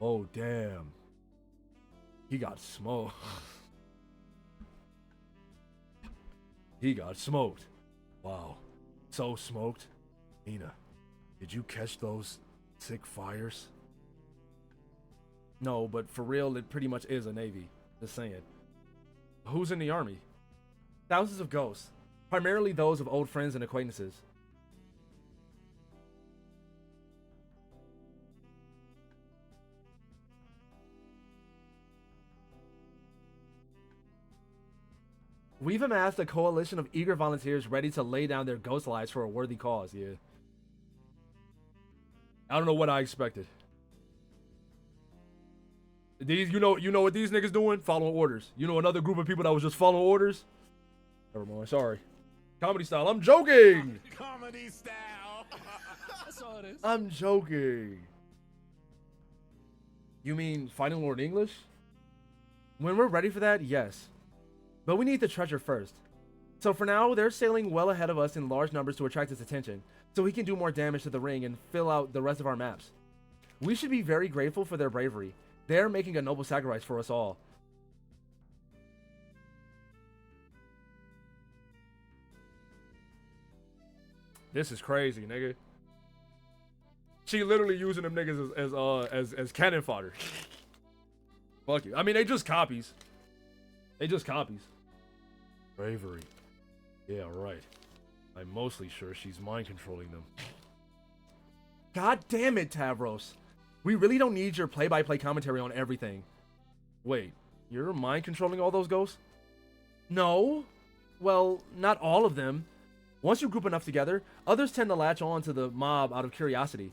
Oh, damn. He got smoked. He got smoked. Wow. So smoked. Nina, did you catch those sick fires? No, but for real, it pretty much is a navy. Just saying. Who's in the army? Thousands of ghosts. Primarily those of old friends and acquaintances. We've amassed a coalition of eager volunteers ready to lay down their ghost lives for a worthy cause, yeah. I don't know what I expected. These, you know what these niggas doing? Following orders. You know another group of people that was just following orders? Never mind, sorry. Comedy style, I'm joking! Comedy style! That's all it is. I'm joking. You mean Fighting Lord English? When we're ready for that, yes. But we need the treasure first. So for now, they're sailing well ahead of us in large numbers to attract its attention, so he can do more damage to the ring and fill out the rest of our maps. We should be very grateful for their bravery. They're making a noble sacrifice for us all. This is crazy, nigga. She literally using them niggas as cannon fodder. Fuck you. I mean, they just copies. They just copies. Bravery. Yeah, right. I'm mostly sure she's mind controlling them. God damn it, Tavros. We really don't need your play-by-play commentary on everything. Wait, you're mind controlling all those ghosts? No. Well, not all of them. Once you group enough together, others tend to latch on to the mob out of curiosity.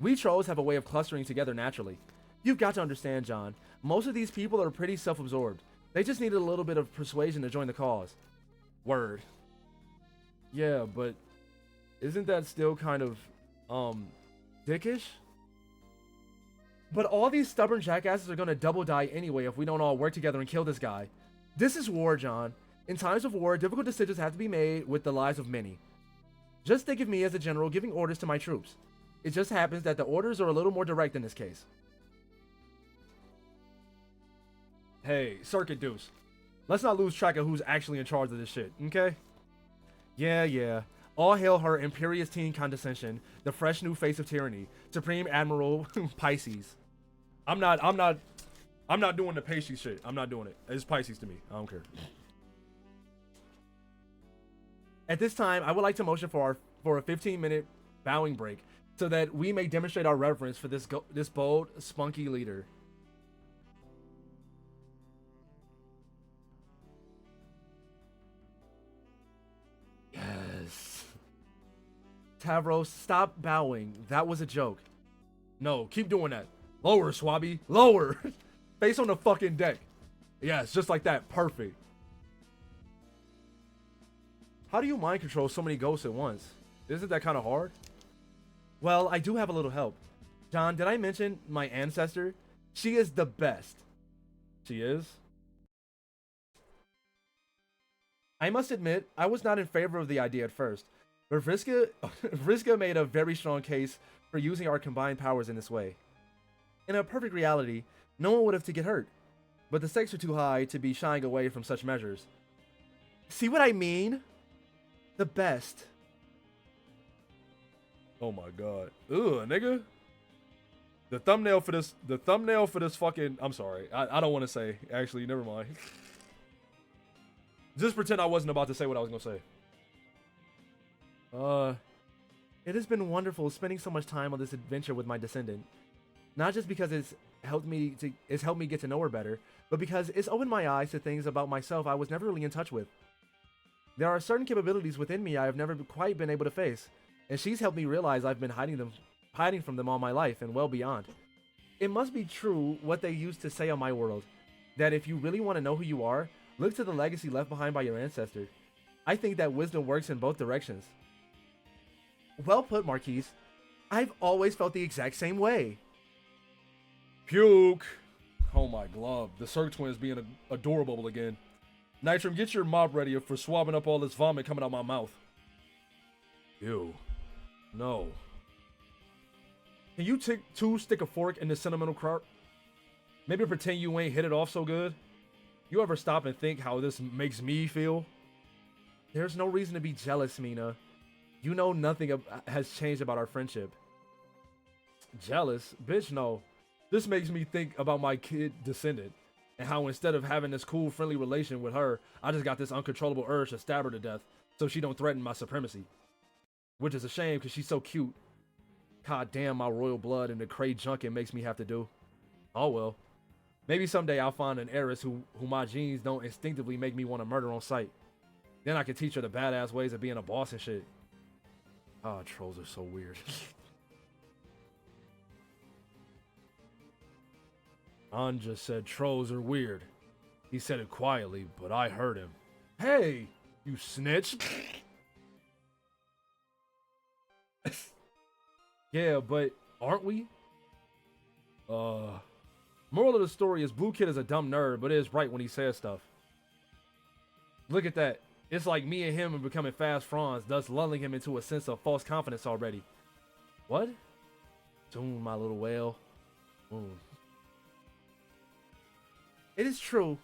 We trolls have a way of clustering together naturally. You've got to understand, John. Most of these people are pretty self-absorbed. They just needed a little bit of persuasion to join the cause. Word. Yeah, but isn't that still kind of, dickish? But all these stubborn jackasses are gonna double die anyway if we don't all work together and kill this guy. This is war, John. In times of war, difficult decisions have to be made with the lives of many. Just think of me as a general giving orders to my troops. It just happens that the orders are a little more direct in this case. Hey, Circuit Deuce. Let's not lose track of who's actually in charge of this shit, okay? Yeah. All hail her imperious teen condescension, the fresh new face of tyranny, Supreme Admiral Pisces. I'm not doing the Pisces shit. I'm not doing it. It's Pisces to me. I don't care. At this time, I would like to motion for a 15-minute bowing break so that we may demonstrate our reverence for this bold, spunky leader. Yes. Tavros, stop bowing. That was a joke. No, keep doing that. Lower, Swabby. Lower. Face on the fucking deck. Yes, just like that. Perfect. How do you mind control so many ghosts at once? Isn't that kind of hard? Well, I do have a little help. John, did I mention my ancestor? She is the best. She is? I must admit, I was not in favor of the idea at first, but Vriska made a very strong case for using our combined powers in this way. In a perfect reality, no one would have to get hurt, but the stakes are too high to be shying away from such measures. See what I mean? The best. Oh my god. Ugh, nigga. The thumbnail for this fucking, I'm sorry. I don't want to say. Actually, never mind. Just pretend I wasn't about to say what I was going to say. It has been wonderful spending so much time on this adventure with my descendant. Not just because it's helped me get to know her better, but because it's opened my eyes to things about myself I was never really in touch with. There are certain capabilities within me I have never quite been able to face, and she's helped me realize I've been hiding from them all my life and well beyond. It must be true what they used to say on my world, that if you really want to know who you are, look to the legacy left behind by your ancestor. I think that wisdom works in both directions. Well put, Marquise. I've always felt the exact same way. Puke. Oh my glove. The Cirque twins being adorable again. Nitram, get your mop ready for swabbing up all this vomit coming out my mouth. Ew. No. Can you stick a fork in the sentimental crop? Maybe pretend you ain't hit it off so good? You ever stop and think how this makes me feel? There's no reason to be jealous, Mina. You know nothing has changed about our friendship. Jealous? Bitch, no. This makes me think about my kid descendant, and how instead of having this cool, friendly relation with her, I just got this uncontrollable urge to stab her to death, so she don't threaten my supremacy. Which is a shame, because she's so cute. God damn, my royal blood and the cray junkin makes me have to do. Oh well. Maybe someday I'll find an heiress who my genes don't instinctively make me want to murder on sight. Then I can teach her the badass ways of being a boss and shit. Ah, trolls are so weird. An just said trolls are weird. He said it quietly, but I heard him. Hey, you snitch. Yeah, but aren't we? Moral of the story is Blue Kid is a dumb nerd, but is right when he says stuff. Look at that. It's like me and him are becoming fast fronds, thus lulling him into a sense of false confidence already. What? Soon, my little whale. Soon. It is true.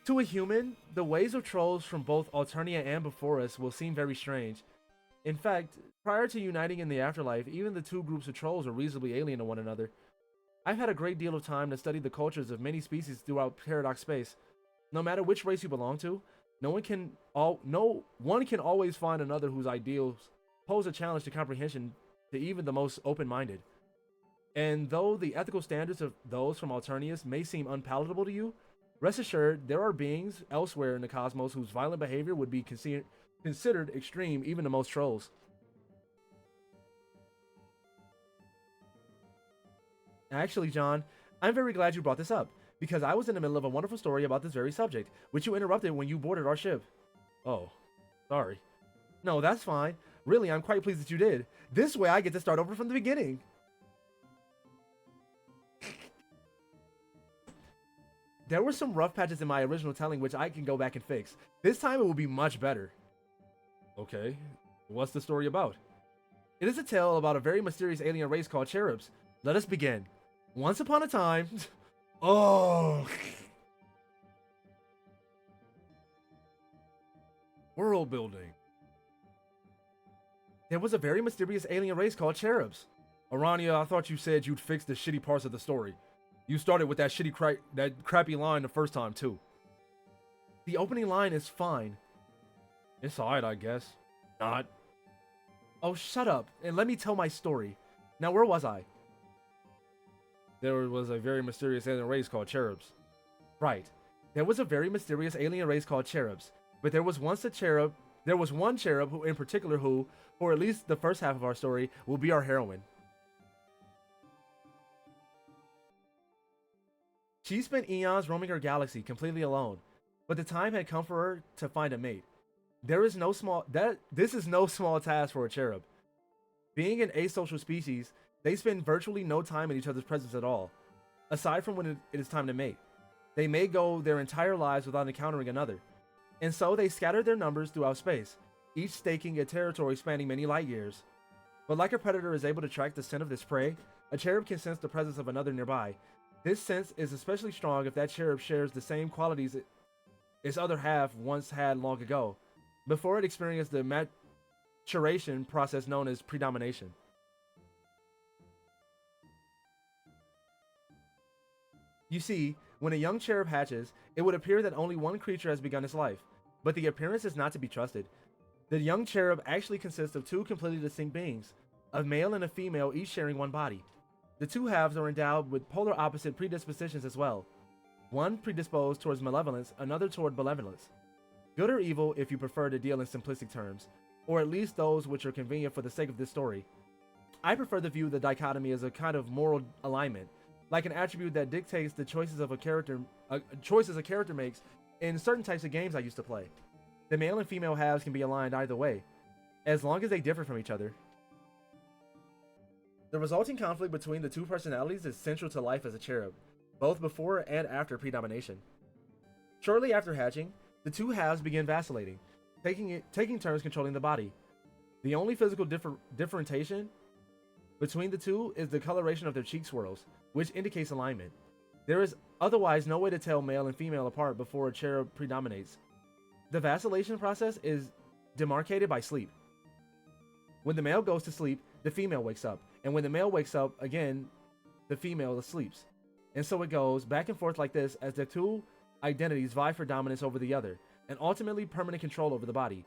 To a human, the ways of trolls from both Alternia and before us will seem very strange. In fact, prior to uniting in the afterlife, even the two groups of trolls were reasonably alien to one another. I've had a great deal of time to study the cultures of many species throughout Paradox Space. No matter which race you belong to, no one can always find another whose ideals pose a challenge to comprehension to even the most open-minded. And though the ethical standards of those from Alternius may seem unpalatable to you, rest assured there are beings elsewhere in the cosmos whose violent behavior would be considered extreme even to most trolls. Actually, John, I'm very glad you brought this up, because I was in the middle of a wonderful story about this very subject, which you interrupted when you boarded our ship. Oh, sorry. No, that's fine. Really, I'm quite pleased that you did. This way I get to start over from the beginning. There were some rough patches in my original telling which I can go back and fix. This time it will be much better. Okay, what's the story about? It is a tale about a very mysterious alien race called cherubs. Let us begin. Once upon a time... Oh! World building. There was a very mysterious alien race called cherubs. Arania, I thought you said you'd fix the shitty parts of the story. You started with that crappy line the first time, too. The opening line is fine. It's alright, I guess. Not. Oh, shut up, and let me tell my story. Now, where was I? There was a very mysterious alien race called cherubs. Right. There was a very mysterious alien race called cherubs. But there was one cherub who, in particular, who, for at least the first half of our story, will be our heroine. She spent eons roaming her galaxy completely alone, but the time had come for her to find a mate. This is no small task for a cherub. Being an asocial species, they spend virtually no time in each other's presence at all, aside from when it is time to mate. They may go their entire lives without encountering another, and so they scatter their numbers throughout space, each staking a territory spanning many light years. But like a predator is able to track the scent of its prey, a cherub can sense the presence of another nearby. This sense is especially strong if that cherub shares the same qualities its other half once had long ago, before it experienced the maturation process known as predomination. You see, when a young cherub hatches, it would appear that only one creature has begun its life, but the appearance is not to be trusted. The young cherub actually consists of two completely distinct beings, a male and a female each sharing one body. The two halves are endowed with polar opposite predispositions as well. One predisposed towards malevolence, another toward benevolence. Good or evil, if you prefer to deal in simplistic terms, or at least those which are convenient for the sake of this story. I prefer to view the dichotomy as a kind of moral alignment, like an attribute that dictates the choices of a character makes in certain types of games I used to play. The male and female halves can be aligned either way, as long as they differ from each other. The resulting conflict between the two personalities is central to life as a cherub, both before and after predomination. Shortly after hatching, the two halves begin vacillating, taking turns controlling the body. The only physical differentiation between the two is the coloration of their cheek swirls, which indicates alignment. There is otherwise no way to tell male and female apart before a cherub predominates. The vacillation process is demarcated by sleep. When the male goes to sleep, the female wakes up, and when the male wakes up again, the female sleeps. And so it goes back and forth like this as the two identities vie for dominance over the other, and ultimately permanent control over the body.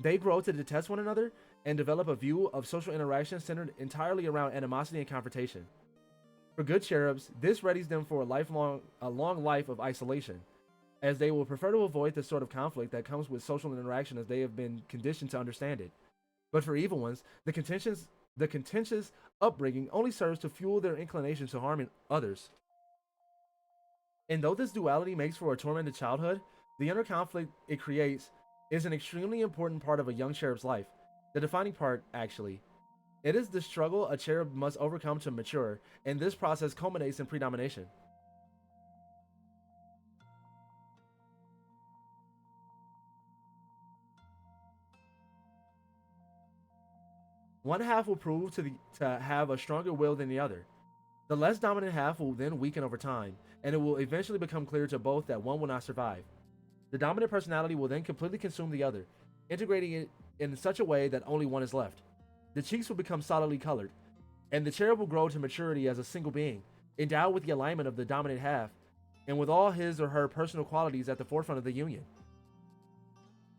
They grow to detest one another and develop a view of social interaction centered entirely around animosity and confrontation. For good cherubs, this readies them for a long life of isolation, as they will prefer to avoid the sort of conflict that comes with social interaction as they have been conditioned to understand it. But for evil ones, the contentious upbringing only serves to fuel their inclination to harm others. And though this duality makes for a tormented childhood, the inner conflict it creates is an extremely important part of a young cherub's life. The defining part, actually. It is the struggle a cherub must overcome to mature, and this process culminates in predomination. One half will prove to have a stronger will than the other. The less dominant half will then weaken over time, and it will eventually become clear to both that one will not survive. The dominant personality will then completely consume the other, integrating it in such a way that only one is left. The cheeks will become solidly colored, and the cherub will grow to maturity as a single being, endowed with the alignment of the dominant half, and with all his or her personal qualities at the forefront of the union.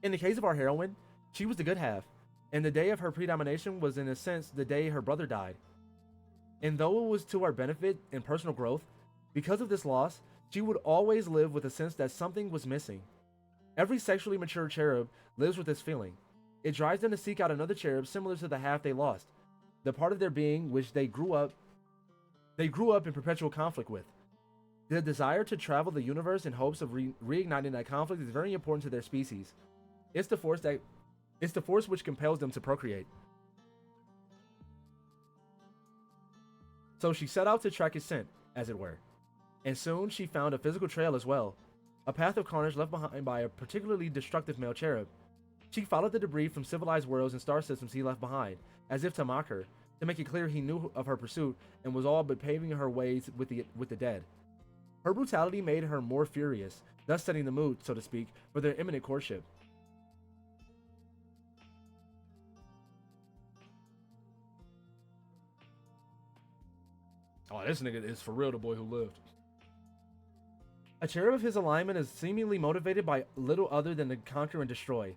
In the case of our heroine, she was the good half, and the day of her predomination was in a sense the day her brother died. And though it was to our benefit and personal growth, because of this loss, she would always live with a sense that something was missing. Every sexually mature cherub lives with this feeling. It drives them to seek out another cherub similar to the half they lost, the part of their being which they grew up in perpetual conflict with. The desire to travel the universe in hopes of reigniting that conflict is very important to their species. It's the force which compels them to procreate. So she set out to track his scent, as it were, and soon she found a physical trail as well, a path of carnage left behind by a particularly destructive male cherub. She followed the debris from civilized worlds and star systems he left behind, as if to mock her, to make it clear he knew of her pursuit and was all but paving her ways with the dead. Her brutality made her more furious, thus setting the mood, so to speak, for their imminent courtship. Oh, this nigga is for real the boy who lived. A cherub of his alignment is seemingly motivated by little other than to conquer and destroy.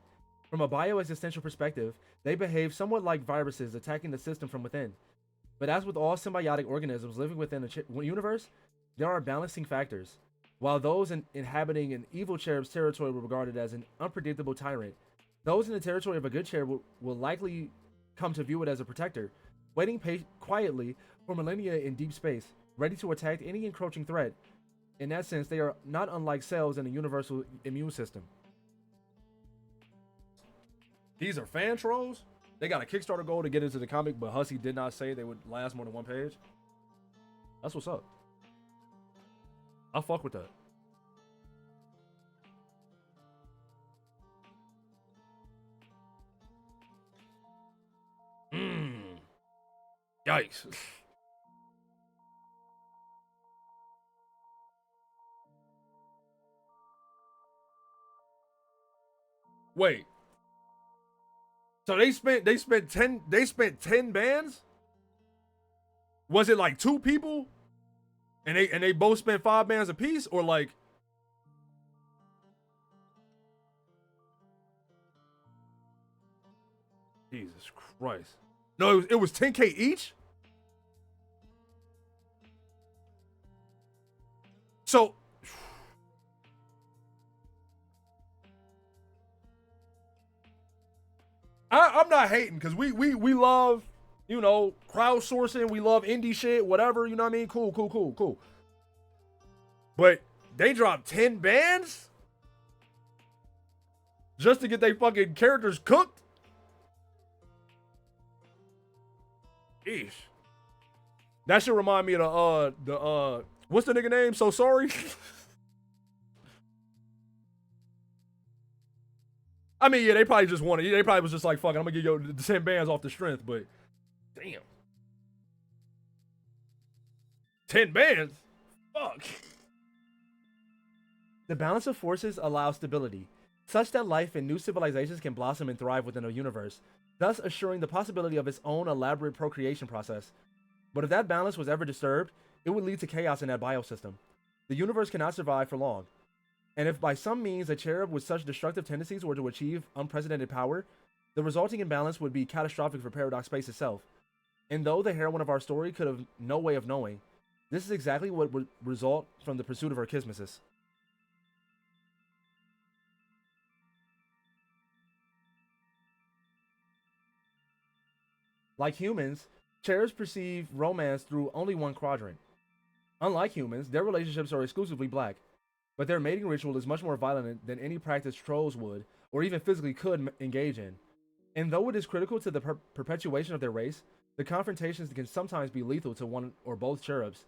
From a bioexistential perspective, they behave somewhat like viruses attacking the system from within. But as with all symbiotic organisms living within a universe, there are balancing factors. While those inhabiting an evil cherub's territory were regarded as an unpredictable tyrant, those in the territory of a good cherub will likely come to view it as a protector, waiting quietly for millennia in deep space, ready to attack any encroaching threat. In that sense, they are not unlike cells in a universal immune system. These are fan trolls? They got a Kickstarter goal to get into the comic, but Hussey did not say they would last more than one page. That's what's up. I'll fuck with that. Yikes. Wait. So they spent 10 bands? Was it like 2 people? And they both spent 5 bands apiece, or like Jesus Christ. No, it was 10K each? So I'm not hating because we love, you know, crowdsourcing. We love indie shit, whatever. You know what I mean? Cool. But they dropped 10 bands just to get their fucking characters cooked. Eesh. That should remind me of the what's the nigga name? So sorry. I mean, yeah, they probably just wanted. They probably was just like, fuck it, I'm gonna give you the 10 bands off the strength, but damn. 10 bands? Fuck. The balance of forces allows stability, such that life and new civilizations can blossom and thrive within a universe, thus assuring the possibility of its own elaborate procreation process. But if that balance was ever disturbed, it would lead to chaos in that biosystem. The universe cannot survive for long. And if by some means a cherub with such destructive tendencies were to achieve unprecedented power, the resulting imbalance would be catastrophic for Paradox Space itself. And though the heroine of our story could have no way of knowing, this is exactly what would result from the pursuit of her kismesis. Like humans, cherubs perceive romance through only one quadrant. Unlike humans, their relationships are exclusively black, but their mating ritual is much more violent than any practice trolls would, or even physically could, engage in. And though it is critical to the perpetuation of their race, the confrontations can sometimes be lethal to one or both cherubs.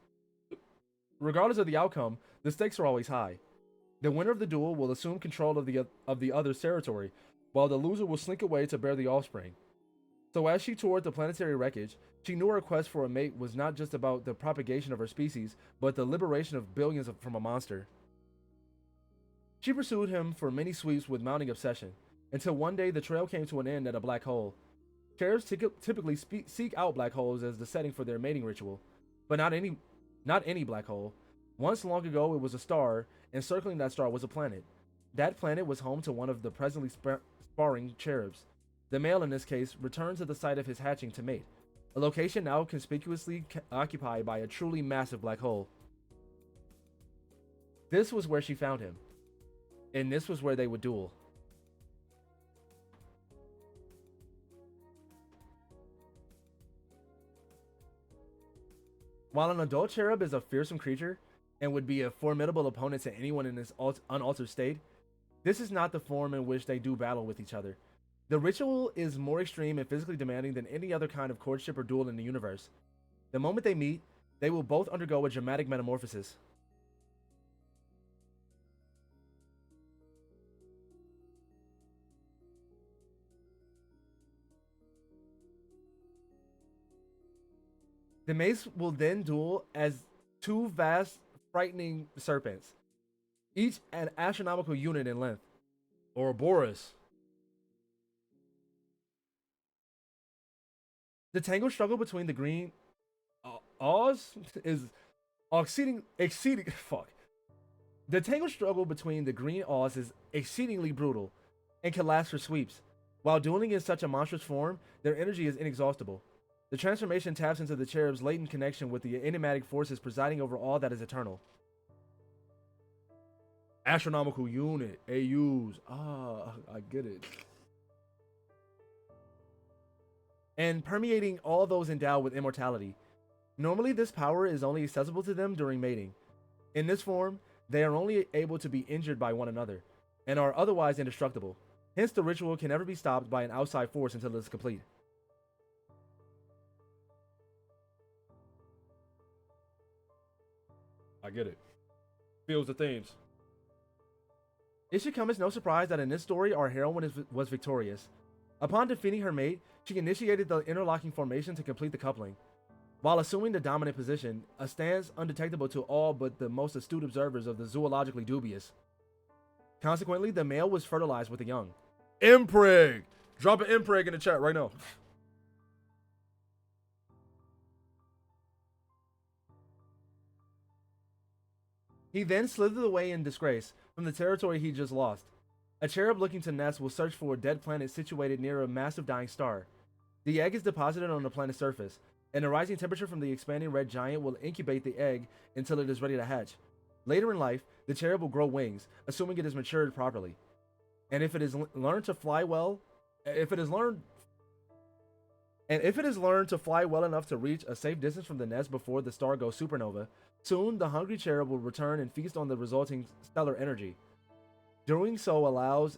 Regardless of the outcome, the stakes are always high. The winner of the duel will assume control of the other's territory, while the loser will slink away to bear the offspring. So as she toured the planetary wreckage, she knew her quest for a mate was not just about the propagation of her species, but the liberation of billions from a monster. She pursued him for many sweeps with mounting obsession, until one day the trail came to an end at a black hole. Cherubs typically seek out black holes as the setting for their mating ritual, but not any black hole. Once long ago it was a star, and circling that star was a planet. That planet was home to one of the presently sparring cherubs. The male in this case returned to the site of his hatching to mate, a location now conspicuously occupied by a truly massive black hole. This was where she found him, and this was where they would duel. While an adult cherub is a fearsome creature and would be a formidable opponent to anyone in this unaltered state, this is not the form in which they do battle with each other. The ritual is more extreme and physically demanding than any other kind of courtship or duel in the universe. The moment they meet, they will both undergo a dramatic metamorphosis. The mates will then duel as two vast, frightening serpents, each an astronomical unit in length. Ouroboros. The tangled struggle between the green Oz is exceeding fuck. The tangled struggle between the green Oz is exceedingly brutal and can last for sweeps. While dueling in such a monstrous form, their energy is inexhaustible. The transformation taps into the cherub's latent connection with the enigmatic forces presiding over all that is eternal. Astronomical unit. AUs. Ah, I get it. And permeating all those endowed with immortality. Normally, this power is only accessible to them during mating. In this form, they are only able to be injured by one another, and are otherwise indestructible. Hence, the ritual can never be stopped by an outside force until it is complete. I get it. Feels the themes. It should come as no surprise that in this story, our heroine was victorious. Upon defeating her mate, she initiated the interlocking formation to complete the coupling. While assuming the dominant position, a stance undetectable to all but the most astute observers of the zoologically dubious. Consequently, the male was fertilized with the young. Impreg. Drop an impreg in the chat right now. He then slithered away in disgrace from the territory he just lost. A cherub looking to nest will search for a dead planet situated near a massive dying star. The egg is deposited on the planet's surface, and the rising temperature from the expanding red giant will incubate the egg until it is ready to hatch. Later in life, the cherub will grow wings, assuming it is matured properly. And if it is learned to fly well, If it is learned And if it is learned to fly well enough to reach a safe distance from the nest before the star goes supernova, soon the hungry cherub will return and feast on the resulting stellar energy. Doing so allows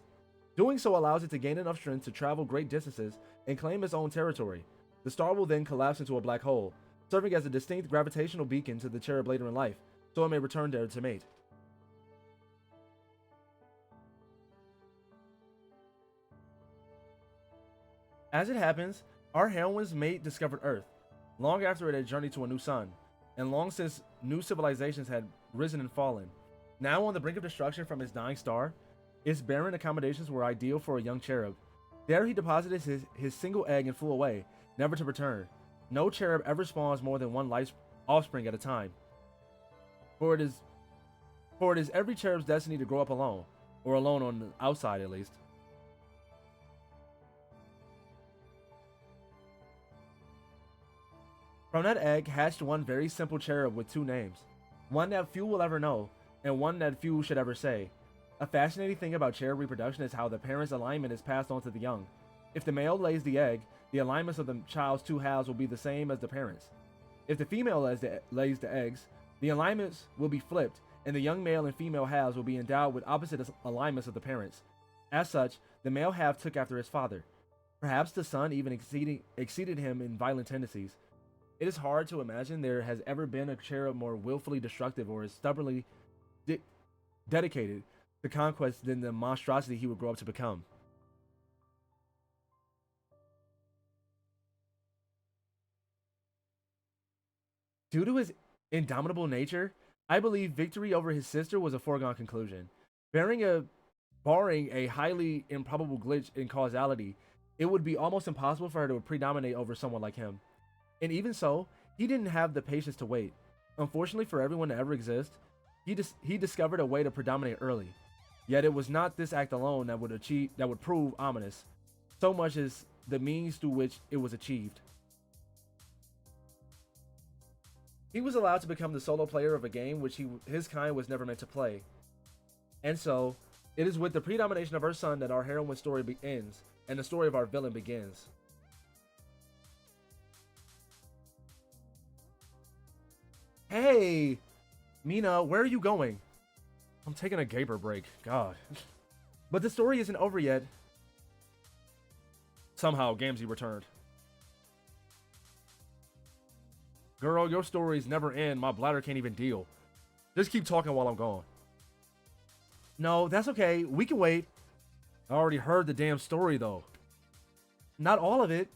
it to gain enough strength to travel great distances and claim its own territory. The star will then collapse into a black hole, serving as a distinct gravitational beacon to the cherub later in life, so it may return there to mate. As it happens, our heroine's mate discovered Earth, long after it had journeyed to a new sun, and long since new civilizations had risen and fallen. Now on the brink of destruction from his dying star, its barren accommodations were ideal for a young cherub. There he deposited his single egg and flew away, never to return. No cherub ever spawns more than one life offspring at a time. For it is every cherub's destiny to grow up alone, or alone on the outside at least. From that egg hatched one very simple cherub with two names, one that few will ever know, and one that few should ever say. A fascinating thing about cherub reproduction is how the parent's alignment is passed on to the young. If the male lays the egg, the alignments of the child's two halves will be the same as the parents'. If the female lays the eggs, the alignments will be flipped, and the young male and female halves will be endowed with opposite alignments of the parents. As such, the male half took after his father. Perhaps the son even exceeded him in violent tendencies. It is hard to imagine there has ever been a cherub more willfully destructive or as stubbornly dedicated to conquest than the monstrosity he would grow up to become. Due to his indomitable nature, I believe victory over his sister was a foregone conclusion. Barring a highly improbable glitch in causality, it would be almost impossible for her to predominate over someone like him. And even so, he didn't have the patience to wait. Unfortunately for everyone to ever exist, he discovered a way to predominate early. Yet it was not this act alone that would prove ominous, so much as the means through which it was achieved. He was allowed to become the solo player of a game which his kind was never meant to play. And so, it is with the predomination of her son that our heroine's story ends, and the story of our villain begins. Hey, Mina, where are you going? I'm taking a gaper break. God. But the story isn't over yet. Somehow, Gamzee returned. Girl, your stories never end. My bladder can't even deal. Just keep talking while I'm gone. No, that's okay. We can wait. I already heard the damn story, though. Not all of it.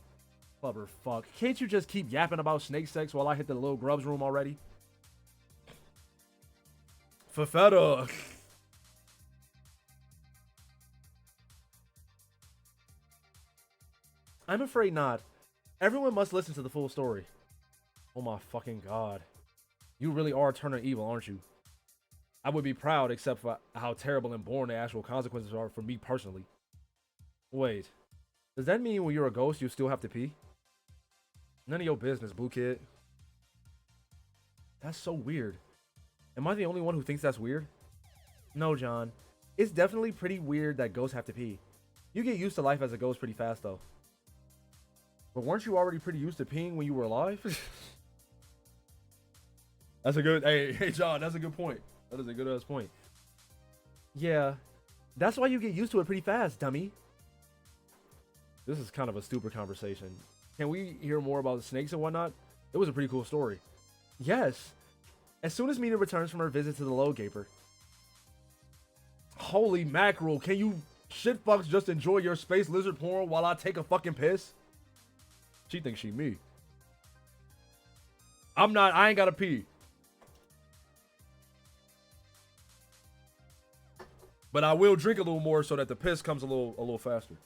Clever fuck. Can't you just keep yapping about snake sex while I hit the little grubs room already? Fafetta. I'm afraid not. Everyone must listen to the full story. Oh my fucking god. You really are turning evil, aren't you? I would be proud except for how terrible and boring the actual consequences are for me personally. Wait. Does that mean when you're a ghost you still have to pee? None of your business, boo kid. That's so weird. Am I the only one who thinks that's weird? No, John. It's definitely pretty weird that ghosts have to pee. You get used to life as a ghost pretty fast, though. But weren't you already pretty used to peeing when you were alive? That's a good... Hey, John, that's a good point. That is a good-ass point. Yeah. That's why you get used to it pretty fast, dummy. This is kind of a stupid conversation. Can we hear more about the snakes and whatnot? It was a pretty cool story. Yes. As soon as Mina returns from her visit to the Low Gaper. Holy mackerel, can you shitfucks just enjoy your space lizard porn while I take a fucking piss? She thinks she me. I'm not, I ain't gotta pee. But I will drink a little more so that the piss comes a little faster.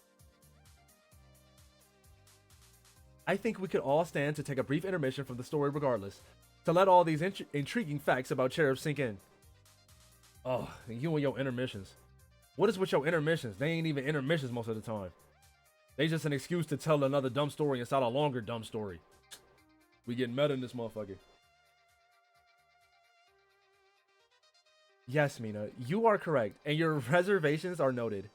I think we could all stand to take a brief intermission from the story regardless, to let all these intriguing facts about cherubs sink in. Oh, you and your intermissions. What is with your intermissions? They ain't even intermissions most of the time. They just an excuse to tell another dumb story inside a longer dumb story. We getting meta in this motherfucker. Yes, Mina, you are correct, and your reservations are noted.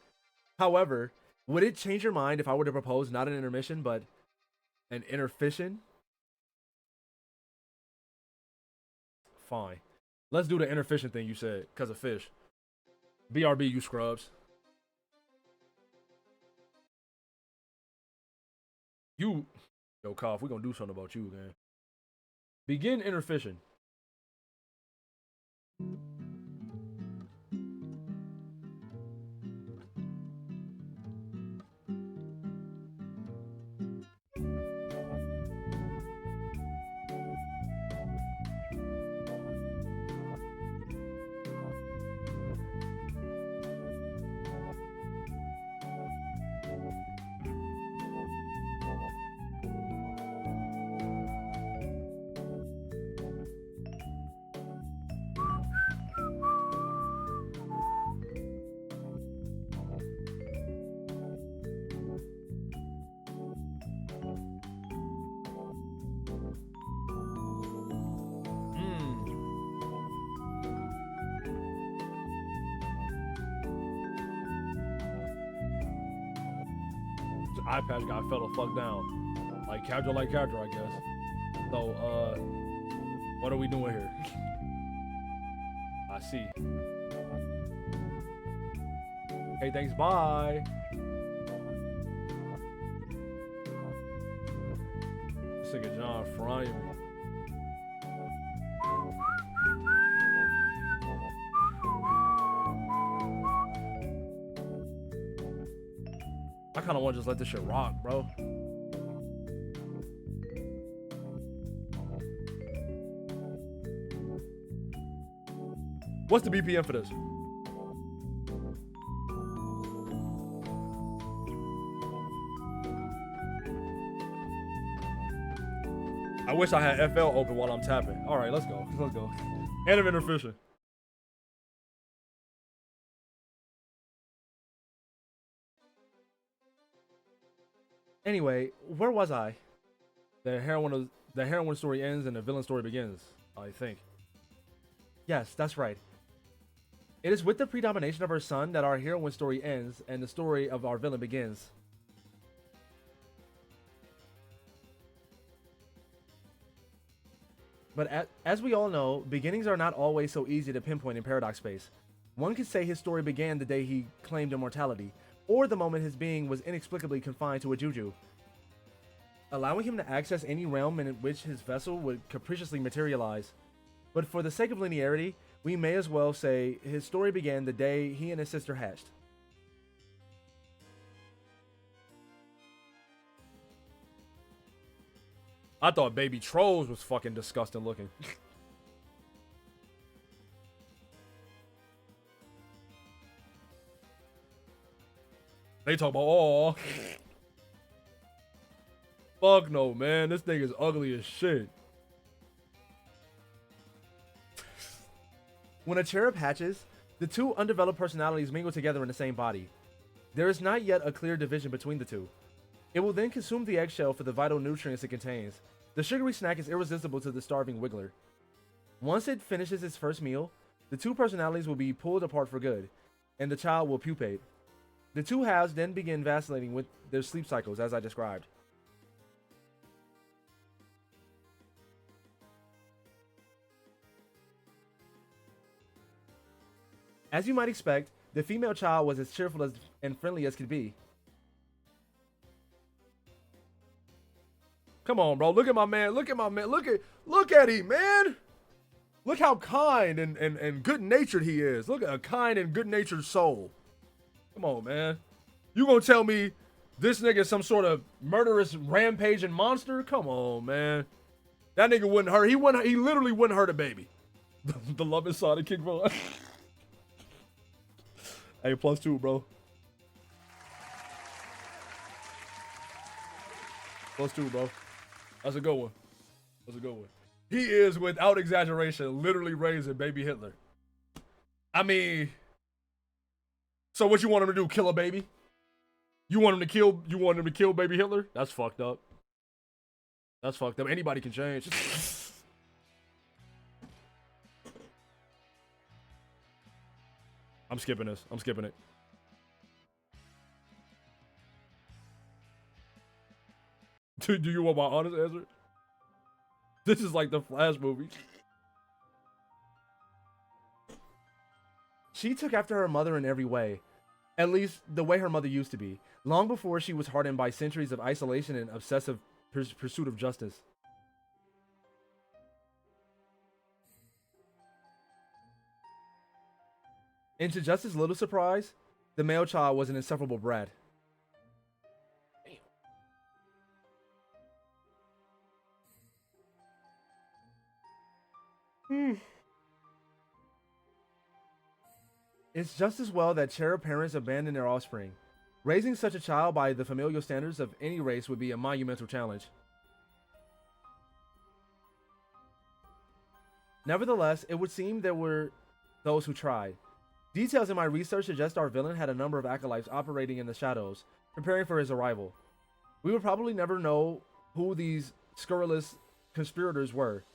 However, Would it change your mind if I were to propose not an intermission, but an interfission? Fine. Let's do the interfission thing you said, because of fish. BRB, you scrubs. You, yo, Cough, we gonna do something about you, man. Begin interfission. iPad guy fell the fuck down. Like character, I guess. So, what are we doing here? I see. Okay, thanks, bye. This nigga John frying me. I kind of want to just let this shit rock, bro. What's the BPM for this? I wish I had FL open while I'm tapping. All right, let's go. Let's go. End of interfission. Anyway, where was I? The heroine story ends and the villain story begins, I think. Yes, that's right. It is with the predomination of our son that our heroine story ends and the story of our villain begins. But as we all know, beginnings are not always so easy to pinpoint in Paradox Space. One could say his story began the day he claimed immortality, or the moment his being was inexplicably confined to a juju, allowing him to access any realm in which his vessel would capriciously materialize. But for the sake of linearity, we may as well say his story began the day he and his sister hatched. I thought baby trolls was fucking disgusting looking. They talk about, oh, fuck no, man. This thing is ugly as shit. When a cherub hatches, the two undeveloped personalities mingle together in the same body. There is not yet a clear division between the two. It will then consume the eggshell for the vital nutrients it contains. The sugary snack is irresistible to the starving wiggler. Once it finishes its first meal, the two personalities will be pulled apart for good, and the child will pupate. The two halves then begin vacillating with their sleep cycles, as I described. As you might expect, the female child was as cheerful and friendly as could be. Come on, bro. Look at my man. Look at my man. Look at him, man. Look how kind and good-natured he is. Look at a kind and good-natured soul. Come on, man. You gonna tell me this nigga is some sort of murderous rampaging monster? Come on, man. That nigga wouldn't hurt. He literally wouldn't hurt a baby. The love inside of King Von. Hey, +2, bro. +2, bro. That's a good one. That's a good one. He is, without exaggeration, literally raising baby Hitler. I mean, so what you want him to do? Kill a baby? You want him to kill baby Hitler? That's fucked up. That's fucked up. Anybody can change. I'm skipping this. I'm skipping it. Do you want my honest answer? This is like the Flash movie. She took after her mother in every way, at least the way her mother used to be, long before she was hardened by centuries of isolation and obsessive pursuit of justice. And to Justice's little surprise, the male child was an insufferable brat. It's just as well that cherub parents abandon their offspring. Raising such a child by the familial standards of any race would be a monumental challenge. Nevertheless, it would seem there were those who tried. Details in my research suggest our villain had a number of acolytes operating in the shadows, preparing for his arrival. We would probably never know who these scurrilous conspirators were,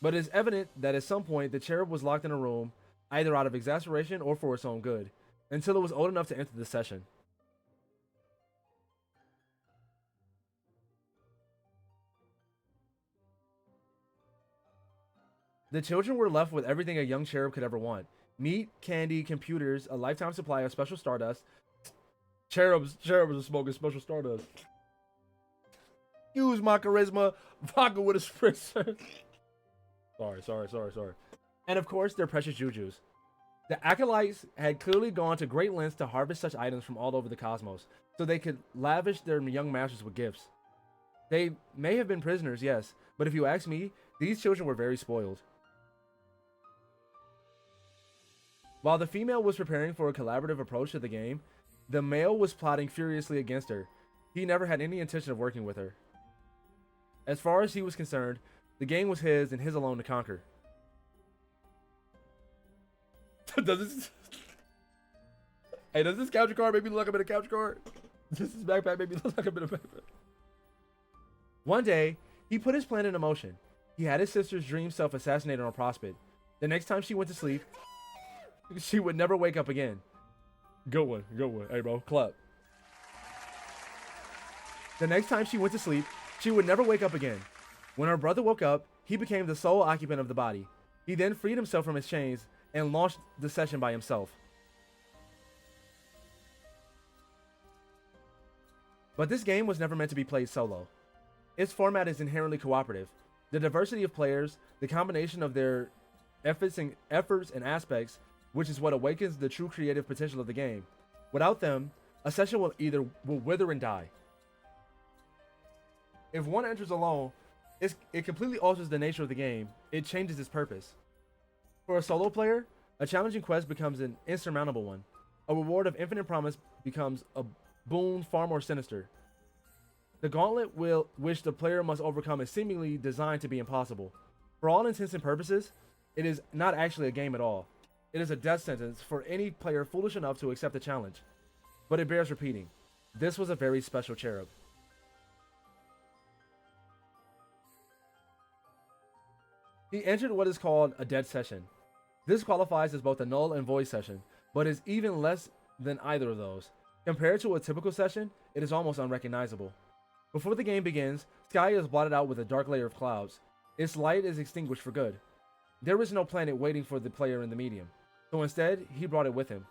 but it is evident that at some point the cherub was locked in a room, either out of exasperation or for its own good, until it was old enough to enter the session. The children were left with everything a young cherub could ever want: meat, candy, computers, a lifetime supply of special stardust. Cherubs are smoking special stardust. Use my charisma, vodka with a spritzer. Sorry. And of course, their precious jujus. The acolytes had clearly gone to great lengths to harvest such items from all over the cosmos, so they could lavish their young masters with gifts. They may have been prisoners, yes, but if you ask me, these children were very spoiled. While the female was preparing for a collaborative approach to the game, the male was plotting furiously against her. He never had any intention of working with her. As far as he was concerned, the game was his and his alone to conquer. Does this couch card make me look like I'm in a couch card? Does this backpack make me look like I'm in a backpack? One day, he put his plan into motion. He had his sister's dream self assassinated on Prospect. The next time she went to sleep, she would never wake up again. Good one. Hey, bro, clap. The next time she went to sleep, she would never wake up again. When her brother woke up, he became the sole occupant of the body. He then freed himself from his chains and launched the session by himself. But this game was never meant to be played solo. Its format is inherently cooperative. The diversity of players, the combination of their efforts and aspects, which is what awakens the true creative potential of the game. Without them, a session will wither and die. If one enters alone, it completely alters the nature of the game. It changes its purpose. For a solo player, a challenging quest becomes an insurmountable one. A reward of infinite promise becomes a boon far more sinister. The gauntlet which the player must overcome is seemingly designed to be impossible. For all intents and purposes, it is not actually a game at all. It is a death sentence for any player foolish enough to accept the challenge. But it bears repeating. This was a very special cherub. He entered what is called a dead session. This qualifies as both a null and void session, but is even less than either of those. Compared to a typical session, it is almost unrecognizable. Before the game begins, sky is blotted out with a dark layer of clouds. Its light is extinguished for good. There is no planet waiting for the player in the medium, so instead, he brought it with him.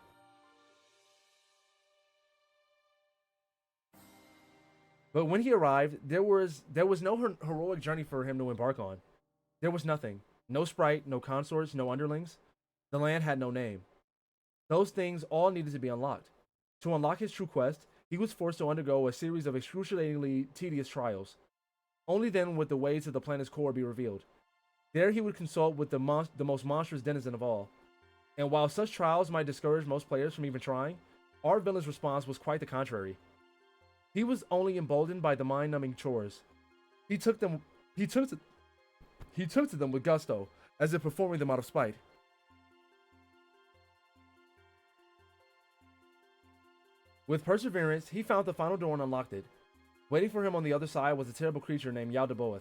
But when he arrived, there was no heroic journey for him to embark on. There was nothing. No sprite, no consorts, no underlings. The land had no name. Those things all needed to be unlocked. To unlock his true quest, he was forced to undergo a series of excruciatingly tedious trials. Only then would the ways of the planet's core be revealed. There he would consult with the most monstrous denizen of all. And while such trials might discourage most players from even trying, our villain's response was quite the contrary. He was only emboldened by the mind-numbing chores. He took to them with gusto, as if performing them out of spite. With perseverance, he found the final door and unlocked it. Waiting for him on the other side was a terrible creature named Yaldabaoth.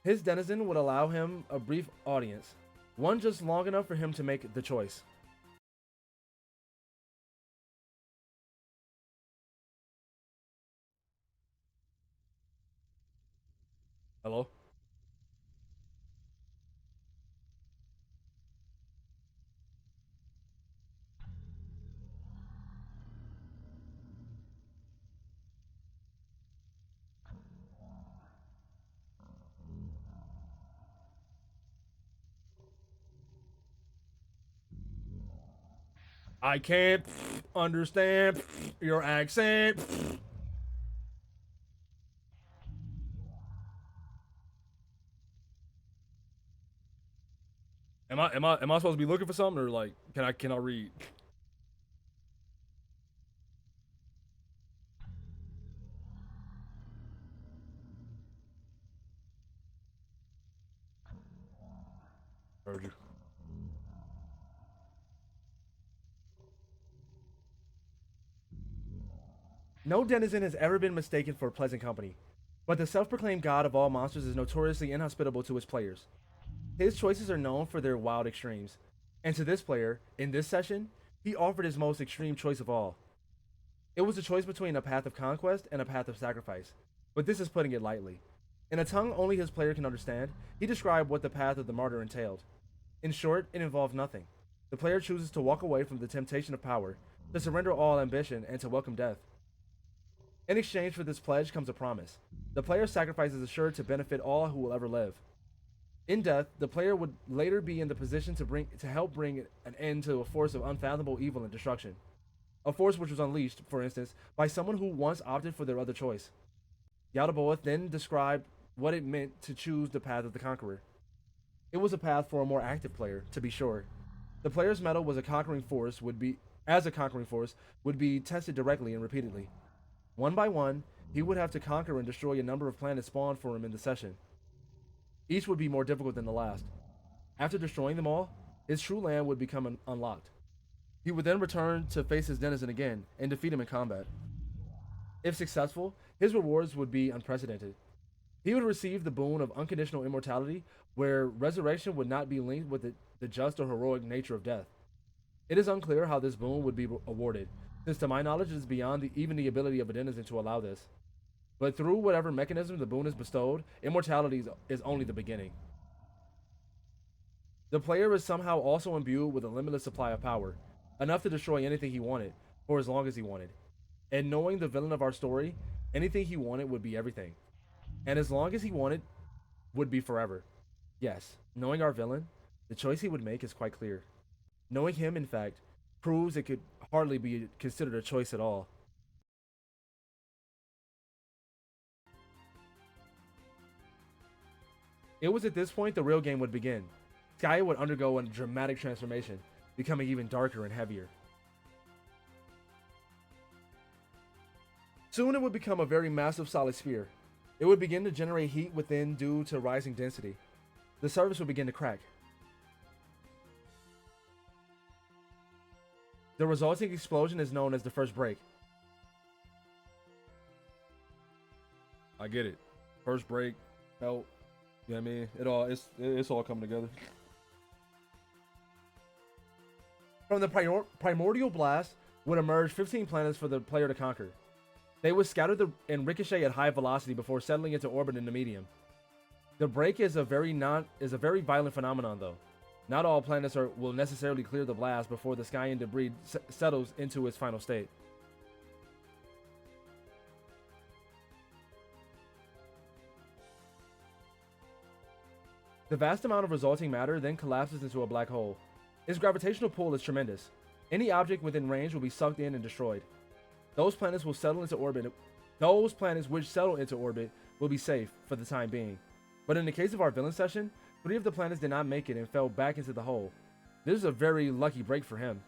His denizen would allow him a brief audience, one just long enough for him to make the choice. Hello? I can't understand your accent. Am I supposed to be looking for something, or like can I read? Heard you. No denizen has ever been mistaken for pleasant company, but the self-proclaimed god of all monsters is notoriously inhospitable to his players. His choices are known for their wild extremes, and to this player, in this session, he offered his most extreme choice of all. It was a choice between a path of conquest and a path of sacrifice, but this is putting it lightly. In a tongue only his player can understand, he described what the path of the martyr entailed. In short, it involved nothing. The player chooses to walk away from the temptation of power, to surrender all ambition, and to welcome death. In exchange for this pledge comes a promise. The player's sacrifice is assured to benefit all who will ever live. In death, the player would later be in the position to help bring an end to a force of unfathomable evil and destruction. A force which was unleashed, for instance, by someone who once opted for their other choice. Yaldabaoth then described what it meant to choose the path of the conqueror. It was a path for a more active player, to be sure. The player's mettle was a conquering force would be tested directly and repeatedly. One by one, he would have to conquer and destroy a number of planets spawned for him in the session. Each would be more difficult than the last. After destroying them all, his true land would become unlocked. He would then return to face his denizen again and defeat him in combat. If successful, his rewards would be unprecedented. He would receive the boon of unconditional immortality, where resurrection would not be linked with the just or heroic nature of death. It is unclear how this boon would be awarded, since to my knowledge it is beyond even the ability of a denizen to allow this. But through whatever mechanism the boon is bestowed, immortality is only the beginning. The player is somehow also imbued with a limitless supply of power, enough to destroy anything he wanted, for as long as he wanted. And knowing the villain of our story, anything he wanted would be everything. And as long as he wanted, would be forever. Yes, knowing our villain, the choice he would make is quite clear. Knowing him, in fact, proves it could hardly be considered a choice at all. It was at this point the real game would begin. Sky would undergo a dramatic transformation, becoming even darker and heavier. Soon it would become a very massive solid sphere. It would begin to generate heat within due to rising density. The surface would begin to crack. The resulting explosion is known as the first break. I get it. First break, help. You know what I mean? It's all coming together. From the primordial blast would emerge 15 planets for the player to conquer. They would scatter and ricochet at high velocity before settling into orbit in the medium. The break is a very violent phenomenon, though. Not all planets will necessarily clear the blast before the sky and debris settles into its final state. The vast amount of resulting matter then collapses into a black hole. Its gravitational pull is tremendous. Any object within range will be sucked in and destroyed. Those planets which settle into orbit will be safe for the time being. But in the case of our villain session, 3 of the planets did not make it and fell back into the hole. This is a very lucky break for him.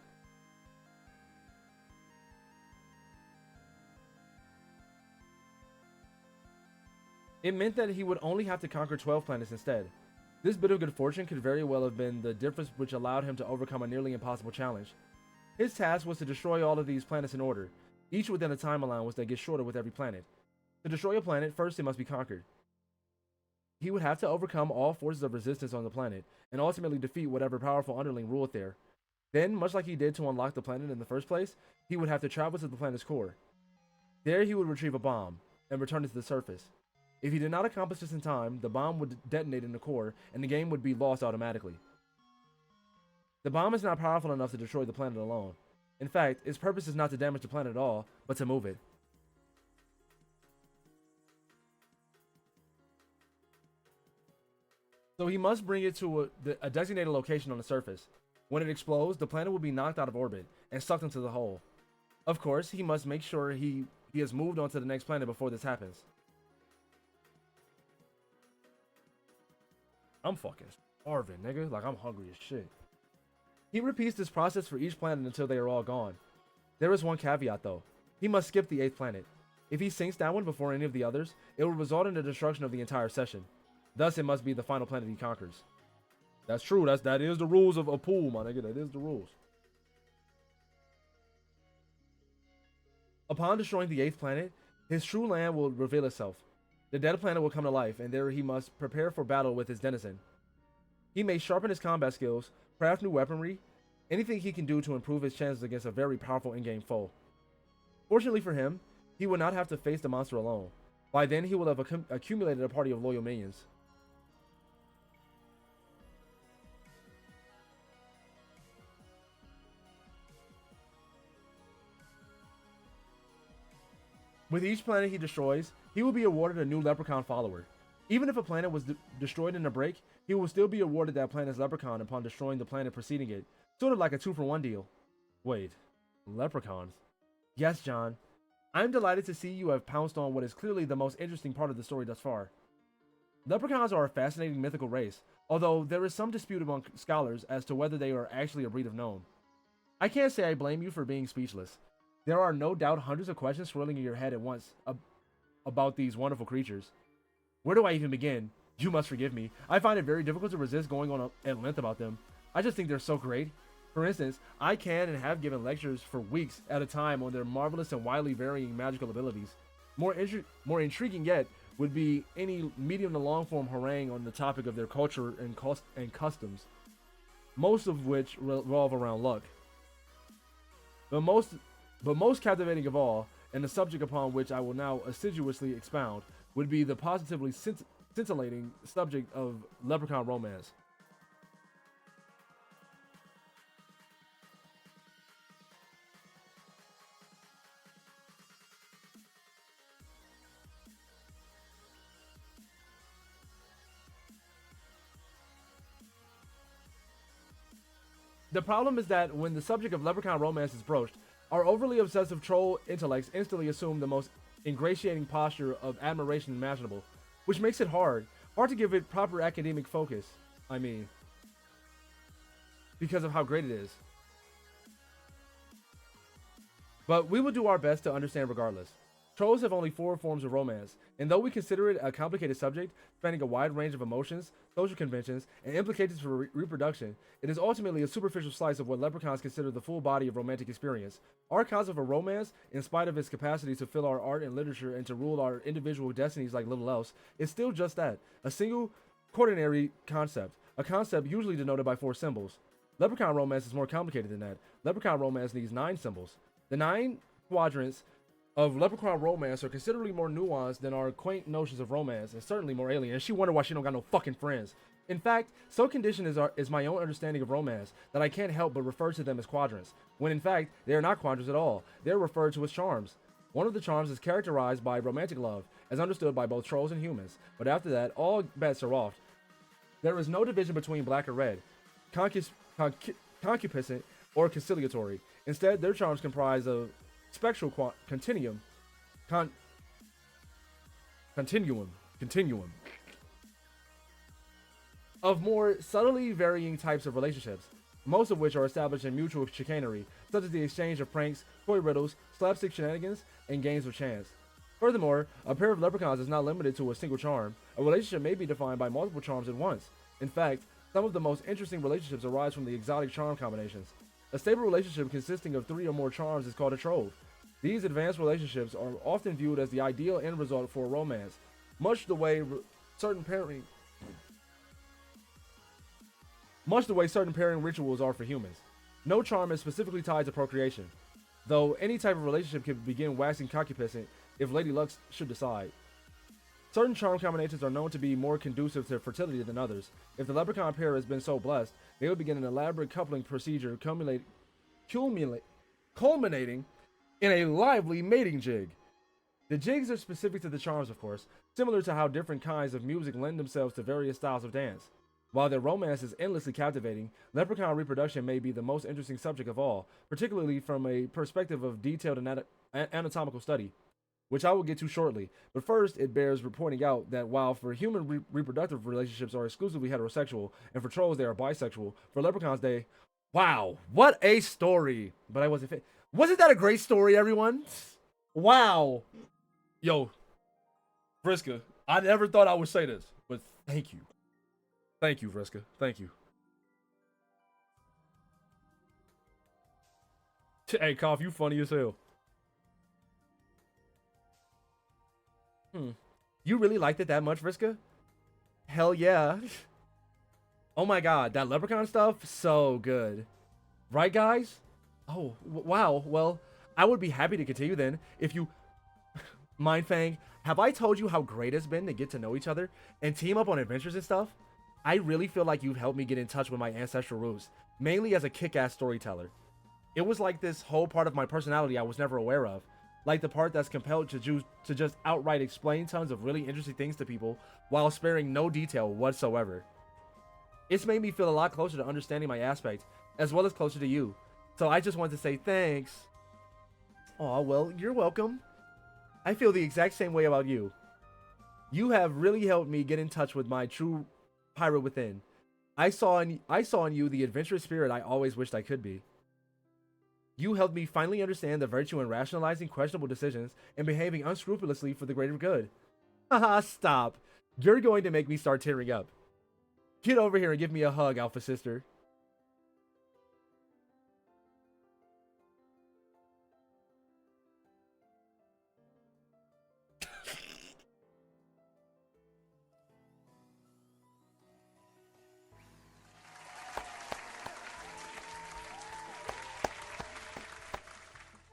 It meant that he would only have to conquer 12 planets instead. This bit of good fortune could very well have been the difference which allowed him to overcome a nearly impossible challenge. His task was to destroy all of these planets in order, each within a time allowance that gets shorter with every planet. To destroy a planet, first it must be conquered. He would have to overcome all forces of resistance on the planet, and ultimately defeat whatever powerful underling ruled there. Then, much like he did to unlock the planet in the first place, he would have to travel to the planet's core. There he would retrieve a bomb, and return it to the surface. If he did not accomplish this in time, the bomb would detonate in the core, and the game would be lost automatically. The bomb is not powerful enough to destroy the planet alone. In fact, its purpose is not to damage the planet at all, but to move it. So he must bring it to a designated location on the surface. When it explodes, the planet will be knocked out of orbit and sucked into the hole. Of course, he must make sure he has moved on to the next planet before this happens. I'm fucking starving, nigga. Like, I'm hungry as shit. He repeats this process for each planet until they are all gone. There is one caveat, though. He must skip the 8th planet. If he sinks that one before any of the others, it will result in the destruction of the entire session. Thus, it must be the final planet he conquers. That's true. That is the rules of a pool, my nigga. That is the rules. Upon destroying the 8th planet, his true land will reveal itself. The dead planet will come to life, and there he must prepare for battle with his denizen. He may sharpen his combat skills, craft new weaponry, anything he can do to improve his chances against a very powerful in-game foe. Fortunately for him, he will not have to face the monster alone. By then, he will have accumulated a party of loyal minions. With each planet he destroys, he will be awarded a new leprechaun follower. Even if a planet was destroyed in a break, he will still be awarded that planet's leprechaun upon destroying the planet preceding it. Sort of like a 2-for-1 deal. Wait, leprechauns? Yes, John. I'm delighted to see you have pounced on what is clearly the most interesting part of the story thus far. Leprechauns are a fascinating mythical race, although there is some dispute among scholars as to whether they are actually a breed of gnome. I can't say I blame you for being speechless. There are no doubt hundreds of questions swirling in your head at once about these wonderful creatures. Where do I even begin? You must forgive me. I find it very difficult to resist going on at length about them. I just think they're so great. For instance, I can and have given lectures for weeks at a time on their marvelous and widely varying magical abilities. More intriguing yet would be any medium to long form harangue on the topic of their culture and customs, most of which revolve around luck. But most captivating of all, and the subject upon which I will now assiduously expound, would be the positively scintillating subject of leprechaun romance. The problem is that when the subject of leprechaun romance is broached, our overly obsessive troll intellects instantly assume the most ingratiating posture of admiration imaginable, which makes it hard to give it proper academic focus. I mean, because of how great it is. But we will do our best to understand regardless. Trolls have only 4 forms of romance, and though we consider it a complicated subject, spanning a wide range of emotions, social conventions, and implications for reproduction, it is ultimately a superficial slice of what leprechauns consider the full body of romantic experience. Our concept of romance, in spite of its capacity to fill our art and literature and to rule our individual destinies like little else, is still just that, a single quaternary concept, a concept usually denoted by 4 symbols. Leprechaun romance is more complicated than that. Leprechaun romance needs 9 symbols. The 9 quadrants of leprechaun romance are considerably more nuanced than our quaint notions of romance, and certainly more alien. And she wonder why she don't got no fucking friends. In fact, so conditioned is my own understanding of romance that I can't help but refer to them as quadrants, when in fact they are not quadrants at all. They are referred to as charms. One of the charms is characterized by romantic love, as understood by both trolls and humans. But after that, all bets are off. There is no division between black or red, concupiscent or conciliatory. Instead, their charms comprise of spectral continuum of more subtly varying types of relationships, most of which are established in mutual chicanery, such as the exchange of pranks, toy riddles, slapstick shenanigans, and games of chance. Furthermore, a pair of leprechauns is not limited to a single charm. A relationship may be defined by multiple charms at once. In fact, some of the most interesting relationships arise from the exotic charm combinations. A stable relationship consisting of 3 or more charms is called a trove. These advanced relationships are often viewed as the ideal end result for a romance, much the way certain pairing rituals are for humans. No charm is specifically tied to procreation, though any type of relationship can begin waxing concupiscent if Lady Luck should decide. Certain charm combinations are known to be more conducive to fertility than others. If the leprechaun pair has been so blessed, they will begin an elaborate coupling procedure culminating in a lively mating jig. The jigs are specific to the charms, of course, similar to how different kinds of music lend themselves to various styles of dance. While their romance is endlessly captivating, leprechaun reproduction may be the most interesting subject of all, particularly from a perspective of detailed anatomical study, which I will get to shortly. But first, it bears pointing out that while for human reproductive relationships are exclusively heterosexual, and for trolls they are bisexual, for leprechauns they... Wow, what a story! But I wasn't... Wasn't that a great story, everyone? Wow! Yo, Vriska, I never thought I would say this, but thank you. Thank you, Vriska. Thank you. Hey, Koff, you funny as hell. You really liked it that much, Vriska? Hell yeah. Oh my god, that leprechaun stuff, so good. Right, guys? Oh, wow. Well, I would be happy to continue then if you... Mindfang, have I told you how great it's been to get to know each other and team up on adventures and stuff? I really feel like you've helped me get in touch with my ancestral roots, mainly as a kick-ass storyteller. It was like this whole part of my personality I was never aware of, like the part that's compelled to just outright explain tons of really interesting things to people while sparing no detail whatsoever. It's made me feel a lot closer to understanding my aspect, as well as closer to you. So I just want to say thanks. Aw, well, you're welcome. I feel the exact same way about you. You have really helped me get in touch with my true pirate within. I saw in you the adventurous spirit I always wished I could be. You helped me finally understand the virtue in rationalizing questionable decisions and behaving unscrupulously for the greater good. Haha, stop. You're going to make me start tearing up. Get over here and give me a hug, Alpha Sister.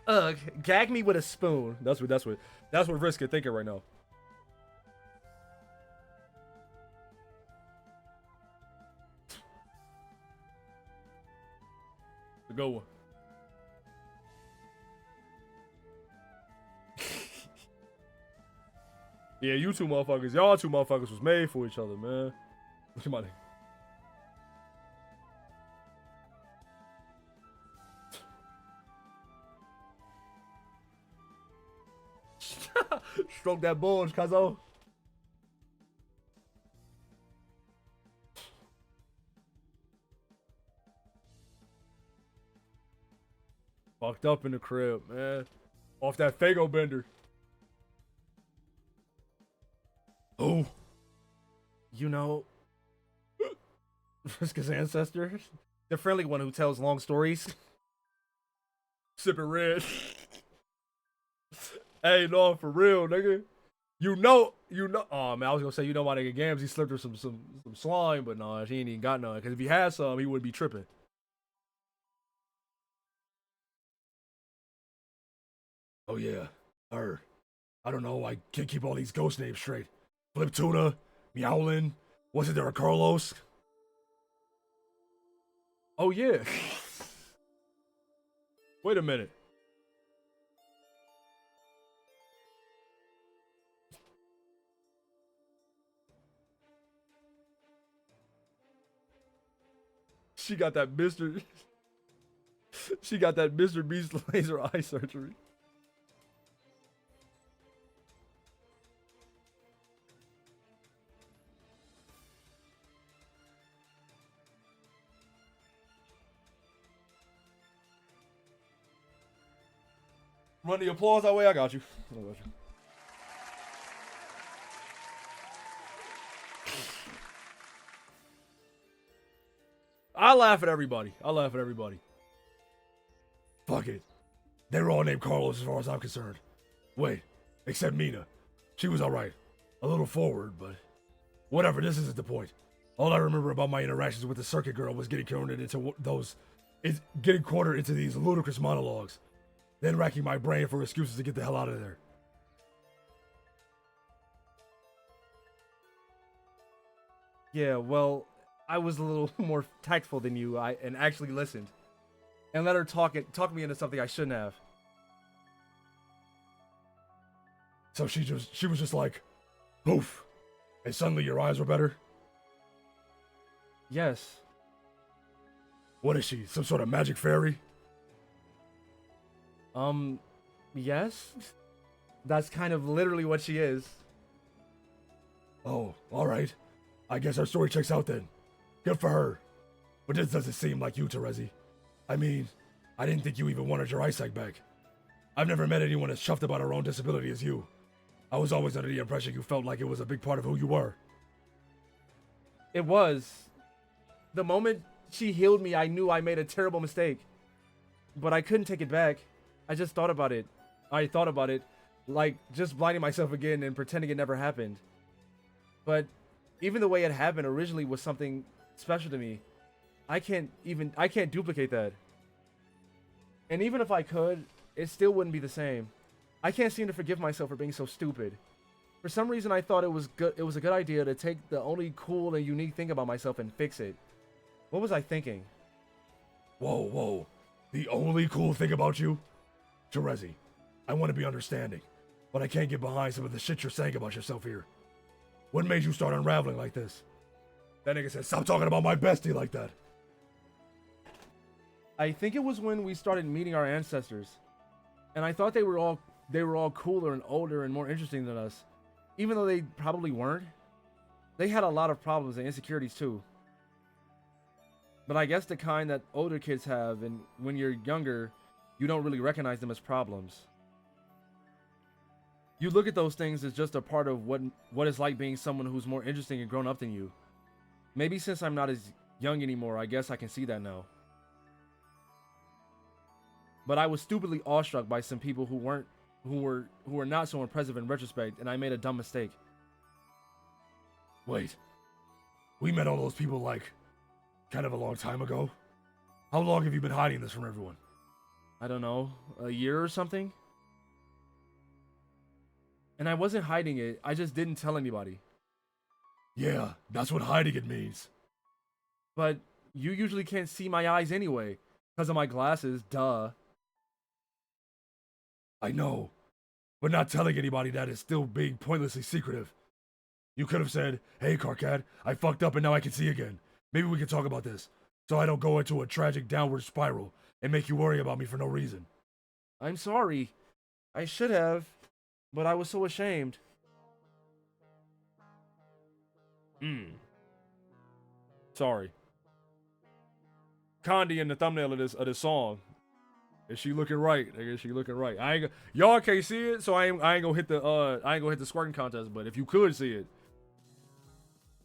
Ugh, gag me with a spoon. That's what Vriska thinking right now. The good one. Yeah, you two motherfuckers. Y'all two motherfuckers was made for each other, man. Look at my name. Stroke that bulge, cuzzo. Fucked up in the crib, man. Off that Fago bender. Oh. You know, Vriska's ancestor, the friendly one who tells long stories. Sipping red. Hey, no, for real, nigga. You know. Oh man, I was gonna say, you know, my nigga Gams, he slipped her some slime, but no, she ain't even got none. Cause if he had some, he wouldn't be tripping. Oh yeah, her. I don't know. I can't keep all these ghost names straight. Flip Tuna, Meowlin. Wasn't there a Carlos? Oh yeah. Wait a minute. She got that Mr. She got that Mr. Beast laser eye surgery. Run the applause that way. I got you. I got you. I laugh at everybody. I laugh at everybody. Fuck it. They were all named Carlos as far as I'm concerned. Wait, except Mina. She was alright. A little forward, but whatever, this isn't the point. All I remember about my interactions with the circuit girl was getting cornered into these ludicrous monologues, then racking my brain for excuses to get the hell out of there. Yeah, well, I was a little more tactful than you, and actually listened, and let her talk me into something I shouldn't have. So she was just like, poof, and suddenly your eyes were better? Yes. What is she, some sort of magic fairy? Yes. That's kind of literally what she is. Oh, alright. I guess our story checks out then. Good for her. But this doesn't seem like you, Terezi. I mean, I didn't think you even wanted your eyesight back. I've never met anyone as chuffed about her own disability as you. I was always under the impression you felt like it was a big part of who you were. It was. The moment she healed me, I knew I made a terrible mistake. But I couldn't take it back. I just thought about it. I thought about it, like just blinding myself again and pretending it never happened. But even the way it happened originally was something special to me. I can't duplicate that. And even if I could, it still wouldn't be the same. I can't seem to forgive myself for being so stupid. For some reason, I thought it was a good idea to take the only cool and unique thing about myself and fix it. What was I thinking? Whoa, whoa. The only cool thing about you? Terezi, I want to be understanding, but I can't get behind some of the shit you're saying about yourself here. What made you start unraveling like this? That nigga said, stop talking about my bestie like that. I think it was when we started meeting our ancestors, and I thought they were all cooler and older and more interesting than us, even though they probably weren't. They had a lot of problems and insecurities too. But I guess the kind that older kids have, and when you're younger, you don't really recognize them as problems. You look at those things as just a part of what it's like being someone who's more interesting and grown up than you. Maybe since I'm not as young anymore, I guess I can see that now. But I was stupidly awestruck by some people who were not so impressive in retrospect, and I made a dumb mistake. Wait. We met all those people like kind of a long time ago? How long have you been hiding this from everyone? I don't know, a year or something? And I wasn't hiding it, I just didn't tell anybody. Yeah, that's what hiding it means. But you usually can't see my eyes anyway, because of my glasses, duh. I know, but not telling anybody that is still being pointlessly secretive. You could have said, hey Carcat, I fucked up and now I can see again. Maybe we can talk about this, so I don't go into a tragic downward spiral and make you worry about me for no reason. I'm sorry. I should have, but I was so ashamed. Sorry. Condi in the thumbnail of this song. Is she looking right? Nigga, is she looking right? Y'all can't see it, so I ain't gonna hit the squirting contest, but if you could see it,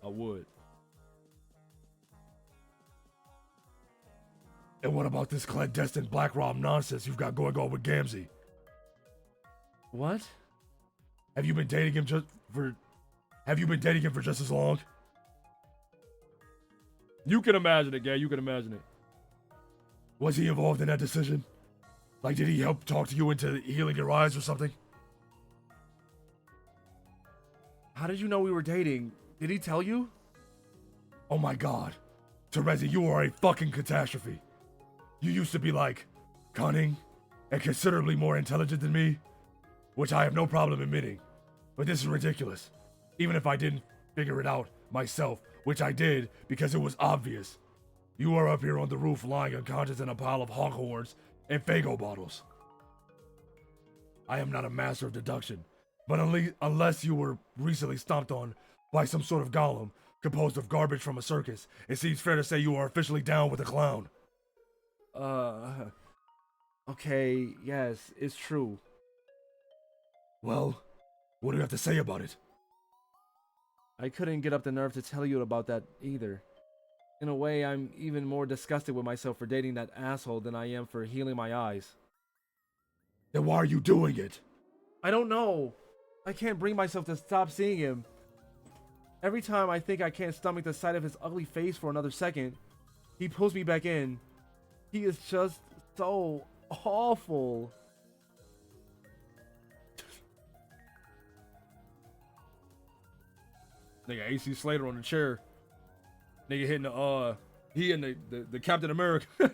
I would. And what about this clandestine Black Rom nonsense you've got going on with Gamzee? What? Have you been dating him for just as long? You can imagine it, Gay. You can imagine it. Was he involved in that decision? Like, did he help talk to you into healing your eyes or something? How did you know we were dating? Did he tell you? Oh my god. Terezi, you are a fucking catastrophe. You used to be like, cunning, and considerably more intelligent than me, which I have no problem admitting. But this is ridiculous. Even if I didn't figure it out myself, which I did because it was obvious. You are up here on the roof lying unconscious in a pile of honk horns and Faygo bottles. I am not a master of deduction, but unless you were recently stomped on by some sort of golem composed of garbage from a circus, it seems fair to say you are officially down with the clown. Okay, yes, it's true. Well, what do you have to say about it? I couldn't get up the nerve to tell you about that either. In a way, I'm even more disgusted with myself for dating that asshole than I am for healing my eyes. Then why are you doing it? I don't know. I can't bring myself to stop seeing him. Every time I think I can't stomach the sight of his ugly face for another second, he pulls me back in. He is just so awful. Nigga, AC Slater on the chair. Nigga hitting he and the Captain America.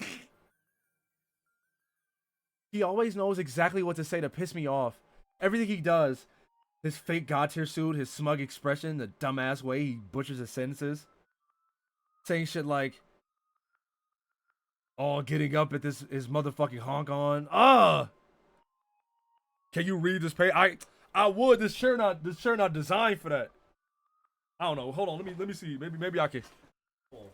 He always knows exactly what to say to piss me off. Everything he does, his fake god tier suit, his smug expression, the dumbass way he butchers his sentences, saying shit like, "Oh, getting up at this is motherfucking honk on." Can you read this page? I would. This chair not designed for that. I don't know. Hold on. Let me see. Maybe I can. Hold on.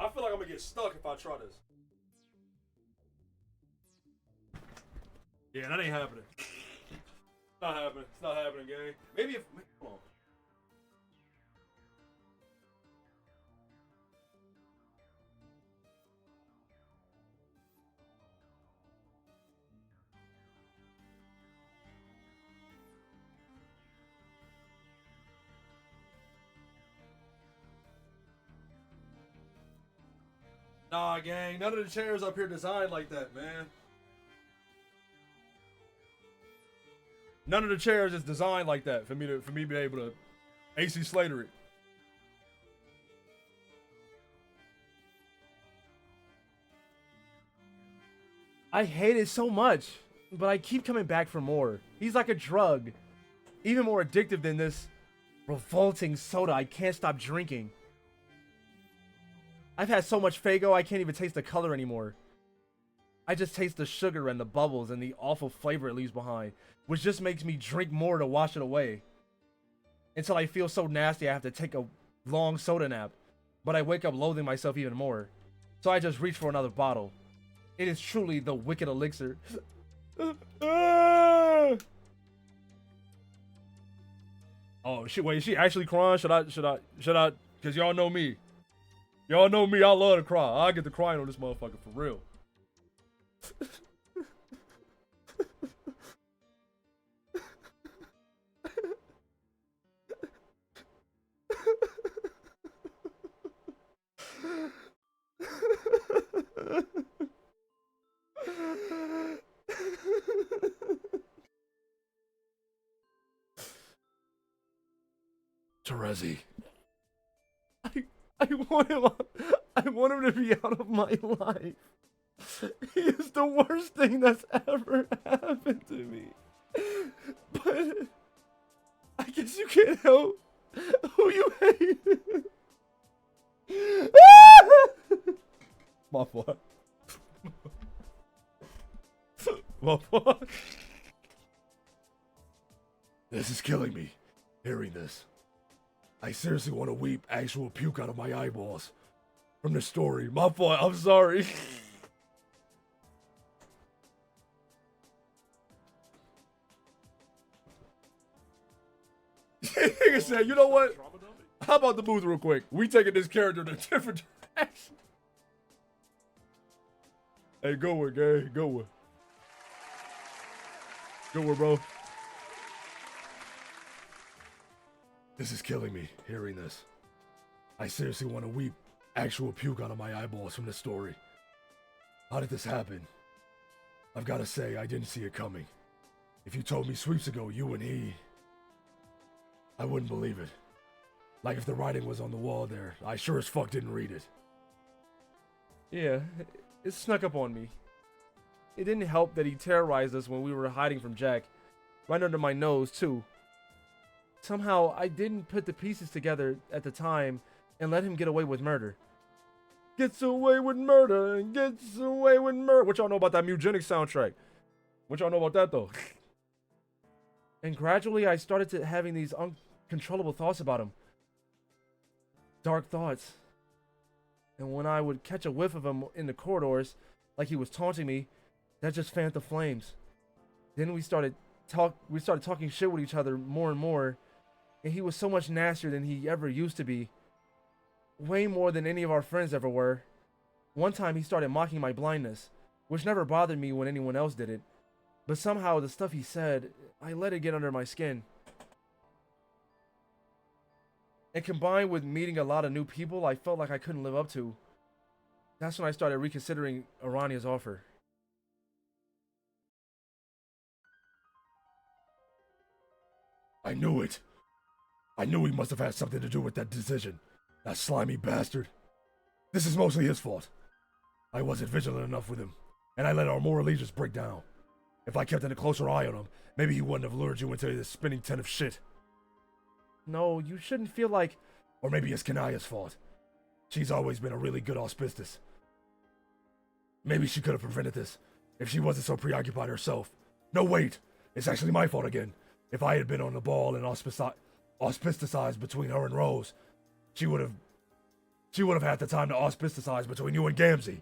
I feel like I'm gonna get stuck if I try this. Yeah, that ain't happening. It's not happening. It's not happening, gang. Maybe if. Hold on. Nah, gang. None of the chairs up here designed like that, man. None of the chairs is designed like that for me to be able to AC Slater it. I hate it so much, but I keep coming back for more. He's like a drug, even more addictive than this revolting soda I can't stop drinking. I've had so much Faygo I can't even taste the color anymore. I just taste the sugar and the bubbles and the awful flavor it leaves behind, which just makes me drink more to wash it away. Until I feel so nasty I have to take a long soda nap, but I wake up loathing myself even more. So I just reach for another bottle. It is truly the wicked elixir. Oh shit! Wait, is she actually crying? Should I? Cause y'all know me. Y'all know me. I love to cry. I get to crying on this motherfucker for real. Terezi. I want him to be out of my life. He is the worst thing that's ever happened to me. But I guess you can't help who you hate. My fault. My fault. This is killing me, hearing this. I seriously want to weep actual puke out of my eyeballs from the story. My fault. I'm sorry. Nigga said, you know what? How about the booth real quick? We taking this character in a different direction. Hey, go with, gang. Go with. Go with, bro. This is killing me, hearing this. I seriously want to weep actual puke out of my eyeballs from the story. How did this happen? I've got to say, I didn't see it coming. If you told me sweeps ago you and he... I wouldn't believe it. Like if the writing was on the wall there, I sure as fuck didn't read it. Yeah, it snuck up on me. It didn't help that he terrorized us when we were hiding from Jack. Right under my nose, too. Somehow, I didn't put the pieces together at the time and let him get away with murder. Gets away with murder and gets away with murder. What y'all know about that Mugenics soundtrack? What y'all know about that, though? And gradually, I started to having these uncontrollable thoughts about him. Dark thoughts. And when I would catch a whiff of him in the corridors, like he was taunting me, that just fanned the flames. Then we started talking shit with each other more and more, and he was so much nastier than he ever used to be. Way more than any of our friends ever were. One time he started mocking my blindness, which never bothered me when anyone else did it. But somehow the stuff he said, I let it get under my skin. And combined with meeting a lot of new people I felt like I couldn't live up to, that's when I started reconsidering Arania's offer. I knew it. I knew he must have had something to do with that decision. That slimy bastard. This is mostly his fault. I wasn't vigilant enough with him, and I let our moral allegiance break down. If I kept a closer eye on him, maybe he wouldn't have lured you into this spinning tent of shit. No, you shouldn't feel like... Or maybe it's Kanaya's fault. She's always been a really good auspicious. Maybe she could have prevented this, if she wasn't so preoccupied herself. No, wait! It's actually my fault again. If I had been on the ball and auspicized between her and Rose, she would have had the time to auspicize between you and Gamzee.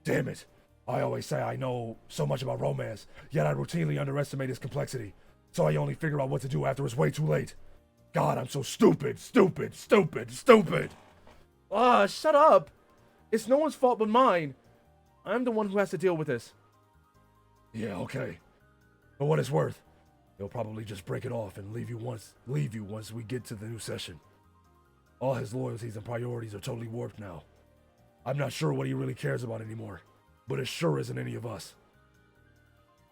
Damn it. I always say I know so much about romance, yet I routinely underestimate its complexity, so I only figure out what to do after it's way too late. God, I'm so stupid. Ah, shut up! It's no one's fault but mine. I'm the one who has to deal with this. Yeah, okay. For what it's worth, he'll probably just break it off and leave you once we get to the new session. All his loyalties and priorities are totally warped now. I'm not sure what he really cares about anymore, but it sure isn't any of us.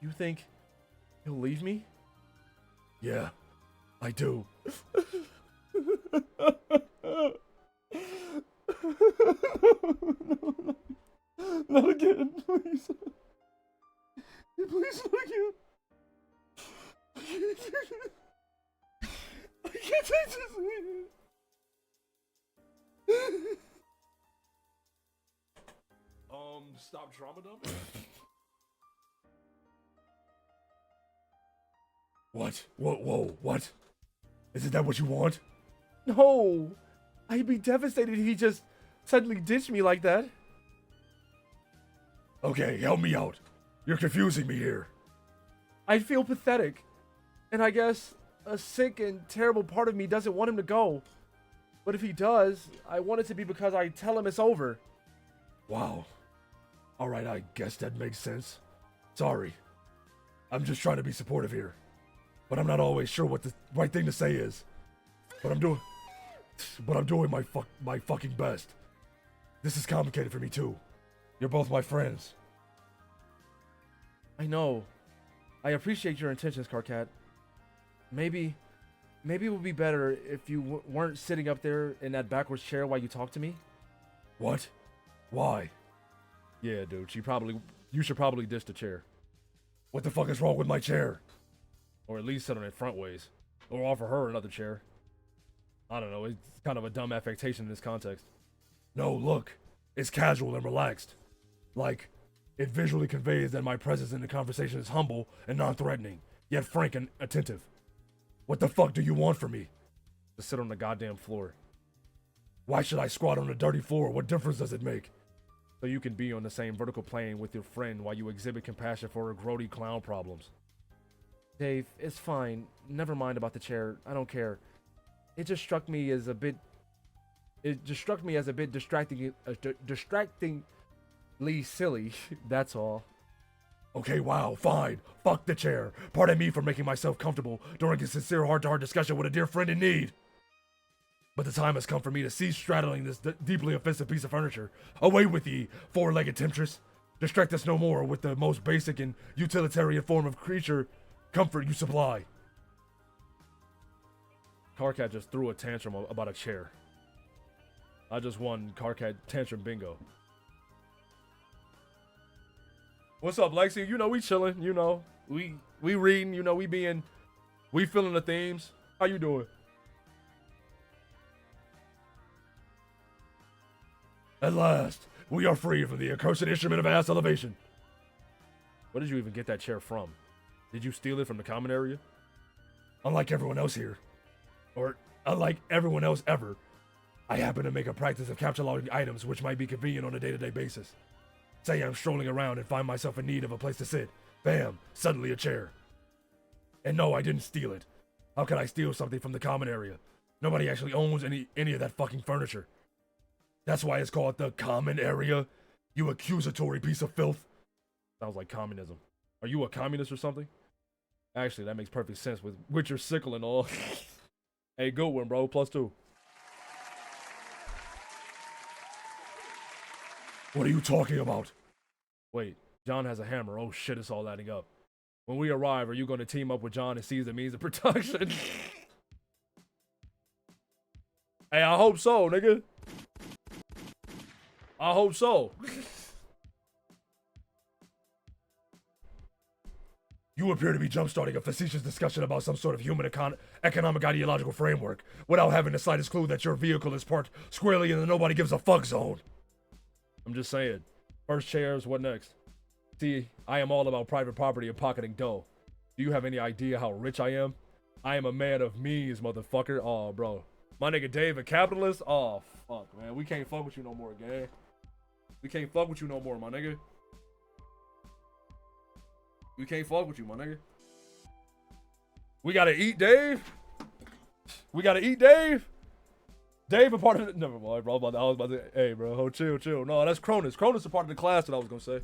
You think he'll leave me? Yeah, I do. No. Not again, please. Please, not again. I can't take this. Stop trauma dumping? What? Whoa, what? Isn't that what you want? No! I'd be devastated if he just suddenly ditched me like that. Okay, help me out. You're confusing me here. I'd feel pathetic. And I guess a sick and terrible part of me doesn't want him to go. But if he does, I want it to be because I tell him it's over. Wow. Alright, I guess that makes sense. Sorry. I'm just trying to be supportive here. But I'm not always sure what the right thing to say is. But I'm doing my fucking best. This is complicated for me too. You're both my friends. I know. I appreciate your intentions, Karkat. Maybe it would be better if you weren't sitting up there in that backwards chair while you talk to me. What? Why? Yeah, dude, you should probably ditch the chair. What the fuck is wrong with my chair? Or at least sit on it front ways. Or offer her another chair. I don't know, it's kind of a dumb affectation in this context. No, look. It's casual and relaxed. Like, it visually conveys that my presence in the conversation is humble and non-threatening, yet frank and attentive. What the fuck do you want from me? To sit on the goddamn floor. Why should I squat on a dirty floor? What difference does it make? So you can be on the same vertical plane with your friend while you exhibit compassion for her grody clown problems. Dave, it's fine. Never mind about the chair. I don't care. It just struck me as a bit distractingly silly. That's all. Okay, wow, fine. Fuck the chair. Pardon me for making myself comfortable during a sincere heart-to-heart discussion with a dear friend in need. But the time has come for me to cease straddling this deeply offensive piece of furniture. Away with ye, four-legged temptress. Distract us no more with the most basic and utilitarian form of creature comfort you supply. Karkat just threw a tantrum about a chair. I just won Karkat tantrum bingo. What's up, Lexi? You know, we chilling, you know. We reading, you know, we feeling the themes. How you doing? At last, we are free from the accursed instrument of ass elevation. Where did you even get that chair from? Did you steal it from the common area? Unlike everyone else here, or unlike everyone else ever, I happen to make a practice of cataloging items which might be convenient on a day-to-day basis. Say I'm strolling around and find myself in need of a place to sit. Bam, suddenly a chair. And no, I didn't steal it. How could I steal something from the common area? Nobody actually owns any of that fucking furniture. That's why it's called the common area, you accusatory piece of filth. Sounds like communism. Are you a communist or something? Actually, that makes perfect sense with your sickle and all. Hey, good one, bro. +2. What are you talking about? Wait, John has a hammer. Oh shit, it's all adding up. When we arrive, are you going to team up with John and seize the means of production? Hey, I hope so, nigga. I hope so. You appear to be jumpstarting a facetious discussion about some sort of human economic ideological framework without having the slightest clue that your vehicle is parked squarely in the nobody gives a fuck zone. I'm just saying. First chairs, what next? See, I am all about private property and pocketing dough. Do you have any idea how rich I am? I am a man of means, motherfucker. Oh, bro. My nigga Dave, a capitalist? Oh, fuck, man. We can't fuck with you no more, gang. We can't fuck with you no more, my nigga. We can't fuck with you, my nigga. We gotta eat, Dave. We gotta eat, Dave. Dave, a part of the... Never mind, bro. I was about to... Hey, bro. Chill. No, that's Cronus. Cronus a part of the class that I was gonna say.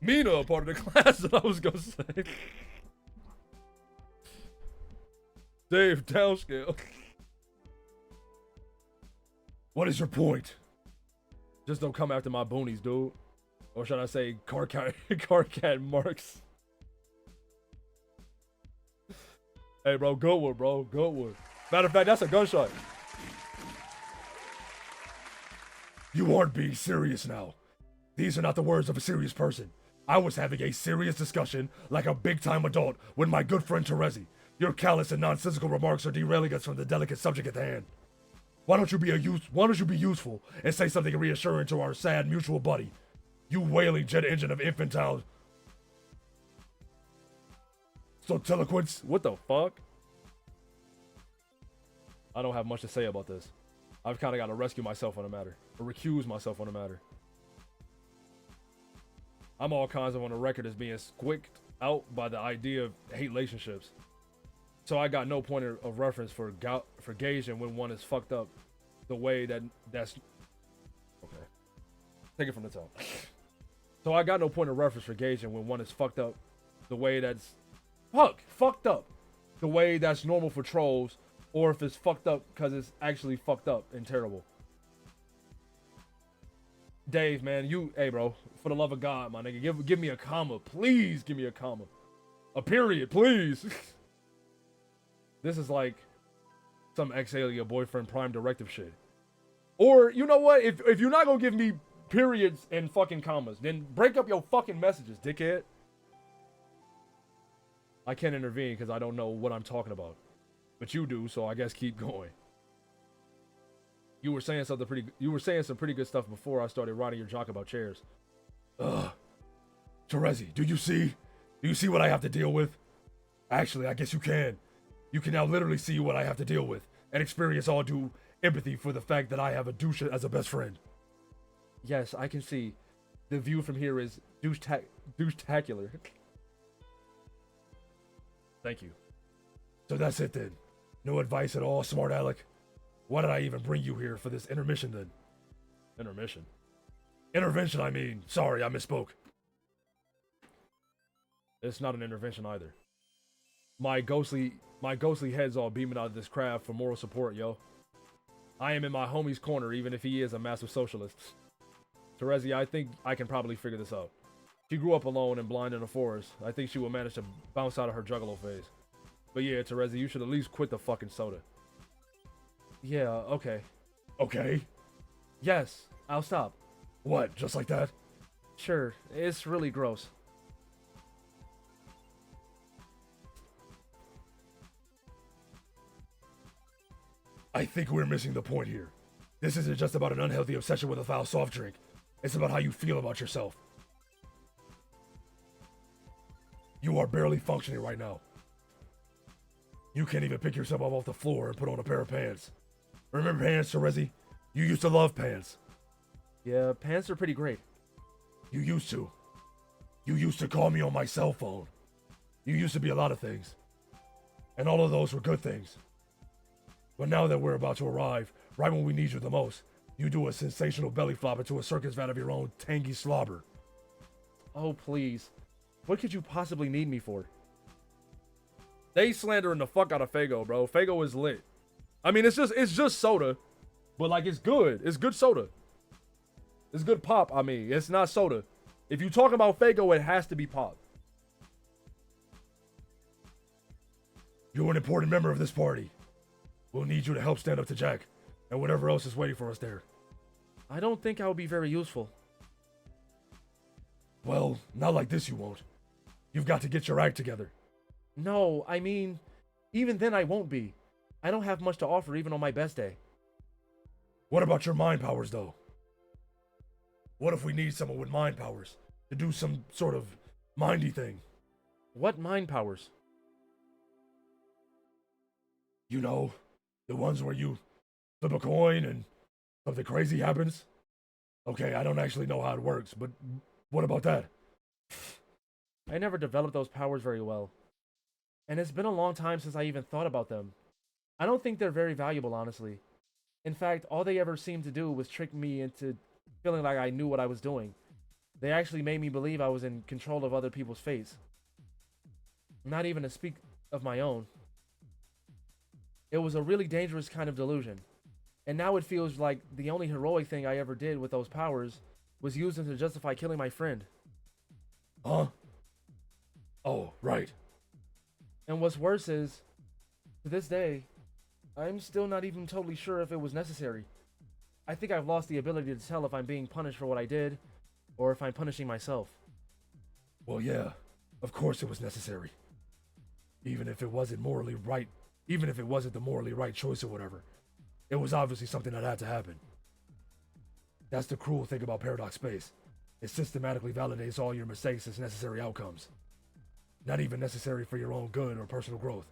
Mina a part of the class that I was gonna say. Dave, downscale. What is your point? Just don't come after my boonies, dude. Or should I say car cat marks? Hey, bro, good one, bro. Good one. Matter of fact, that's a gunshot. You aren't being serious now. These are not the words of a serious person. I was having a serious discussion like a big-time adult with my good friend Terezi. Your callous and nonsensical remarks are derailing us from the delicate subject at hand. Why don't you be useful and say something reassuring to our sad mutual buddy? You wailing jet engine of infantile soliloquence. What the fuck? I don't have much to say about this. I've kind of got to rescue myself on the matter, or recuse myself on the matter. I'm all kinds of on the record as being squicked out by the idea of hate relationships. So I got no point of reference for gauging when one is fucked up the way that's... Okay. Take it from the top. So I got no point of reference for gauging when one is fucked up the way that's... Fucked up. The way that's normal for trolls, or if it's fucked up because it's actually fucked up and terrible. Dave, man, hey, bro, for the love of God, my nigga, give me a comma. Please give me a comma. A period, please. This is like some ex-alien boyfriend prime directive shit. Or, you know what? If you're not gonna give me periods and fucking commas, then break up your fucking messages, dickhead. I can't intervene because I don't know what I'm talking about. But you do, so I guess keep going. You were saying some pretty good stuff before I started riding your jock about chairs. Terezi, do you see what I have to deal with? Actually, I guess you can. You can now literally see what I have to deal with and experience all due empathy for the fact that I have a douche as a best friend. Yes, I can see. The view from here is douche-tacular. Thank you. So that's it then. No advice at all, smart Alec? Why did I even bring you here for this intermission then? Intermission? Intervention, I mean. Sorry, I misspoke. It's not an intervention either. My ghostly head's all beaming out of this craft for moral support, yo. I am in my homie's corner, even if he is a massive socialist. Terezi, I think I can probably figure this out. She grew up alone and blind in a forest. I think she will manage to bounce out of her juggalo phase. But yeah, Terezi, you should at least quit the fucking soda. Yeah, okay. Okay? Yes, I'll stop. What, just like that? Sure, it's really gross. I think we're missing the point here. This isn't just about an unhealthy obsession with a foul soft drink. It's about how you feel about yourself. You are barely functioning right now. You can't even pick yourself up off the floor and put on a pair of pants. Remember pants, Terezi? You used to love pants. Yeah, pants are pretty great. You used to. You used to call me on my cell phone. You used to be a lot of things. And all of those were good things. But now that we're about to arrive, right when we need you the most, you do a sensational belly flop into a circus vat of your own tangy slobber. Oh, please. What could you possibly need me for? They slandering the fuck out of Fago, bro. Fago is lit. I mean, it's just soda. But, like, it's good. It's good soda. It's good pop, I mean. It's not soda. If you talk about Fago, it has to be pop. You're an important member of this party. We'll need you to help stand up to Jack and whatever else is waiting for us there. I don't think I would be very useful. Well, not like this you won't. You've got to get your act together. No, I mean, even then I won't be. I don't have much to offer even on my best day. What about your mind powers, though? What if we need someone with mind powers to do some sort of mindy thing? What mind powers? You know, the ones where you flip a coin and something crazy happens? Okay, I don't actually know how it works, but what about that? I never developed those powers very well. And it's been a long time since I even thought about them. I don't think they're very valuable, honestly. In fact, all they ever seemed to do was trick me into feeling like I knew what I was doing. They actually made me believe I was in control of other people's fates. Not even to speak of my own. It was a really dangerous kind of delusion. And now it feels like the only heroic thing I ever did with those powers was use them to justify killing my friend. Huh? Oh, right. And what's worse is, to this day, I'm still not even totally sure if it was necessary. I think I've lost the ability to tell if I'm being punished for what I did, or if I'm punishing myself. Well, yeah, of course it was necessary. Even if it wasn't morally right, even if it wasn't the morally right choice or whatever, it was obviously something that had to happen. That's the cruel thing about Paradox Space. It systematically validates all your mistakes as necessary outcomes. Not even necessary for your own good or personal growth.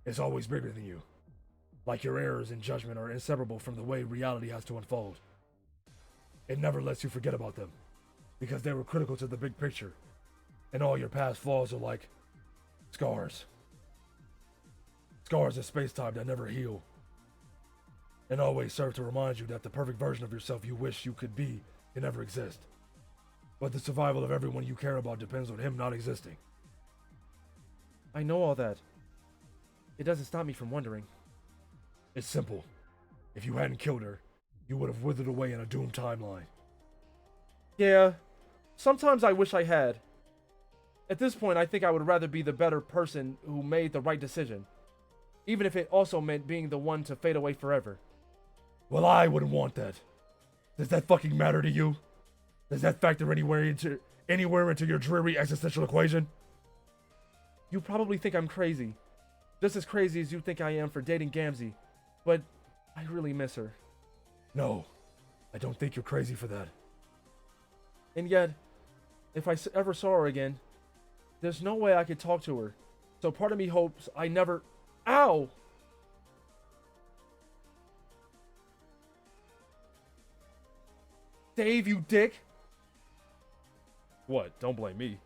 It's always bigger than you. Like your errors in judgment are inseparable from the way reality has to unfold. It never lets you forget about them, because they were critical to the big picture, and all your past flaws are like scars. Scars of space-time that never heal, and always serve to remind you that the perfect version of yourself you wish you could be can never exist. But the survival of everyone you care about depends on him not existing. I know all that. It doesn't stop me from wondering. It's simple. If you hadn't killed her, you would have withered away in a doomed timeline. Yeah, sometimes I wish I had. At this point, I think I would rather be the better person who made the right decision, even if it also meant being the one to fade away forever. Well, I wouldn't want that. Does that fucking matter to you? Does that factor anywhere into your dreary existential equation? You probably think I'm crazy. Just as crazy as you think I am for dating Gamzee. But I really miss her. No, I don't think you're crazy for that. And yet, if I ever saw her again, there's no way I could talk to her. So part of me hopes I never... Ow! Dave, you dick! What? Don't blame me.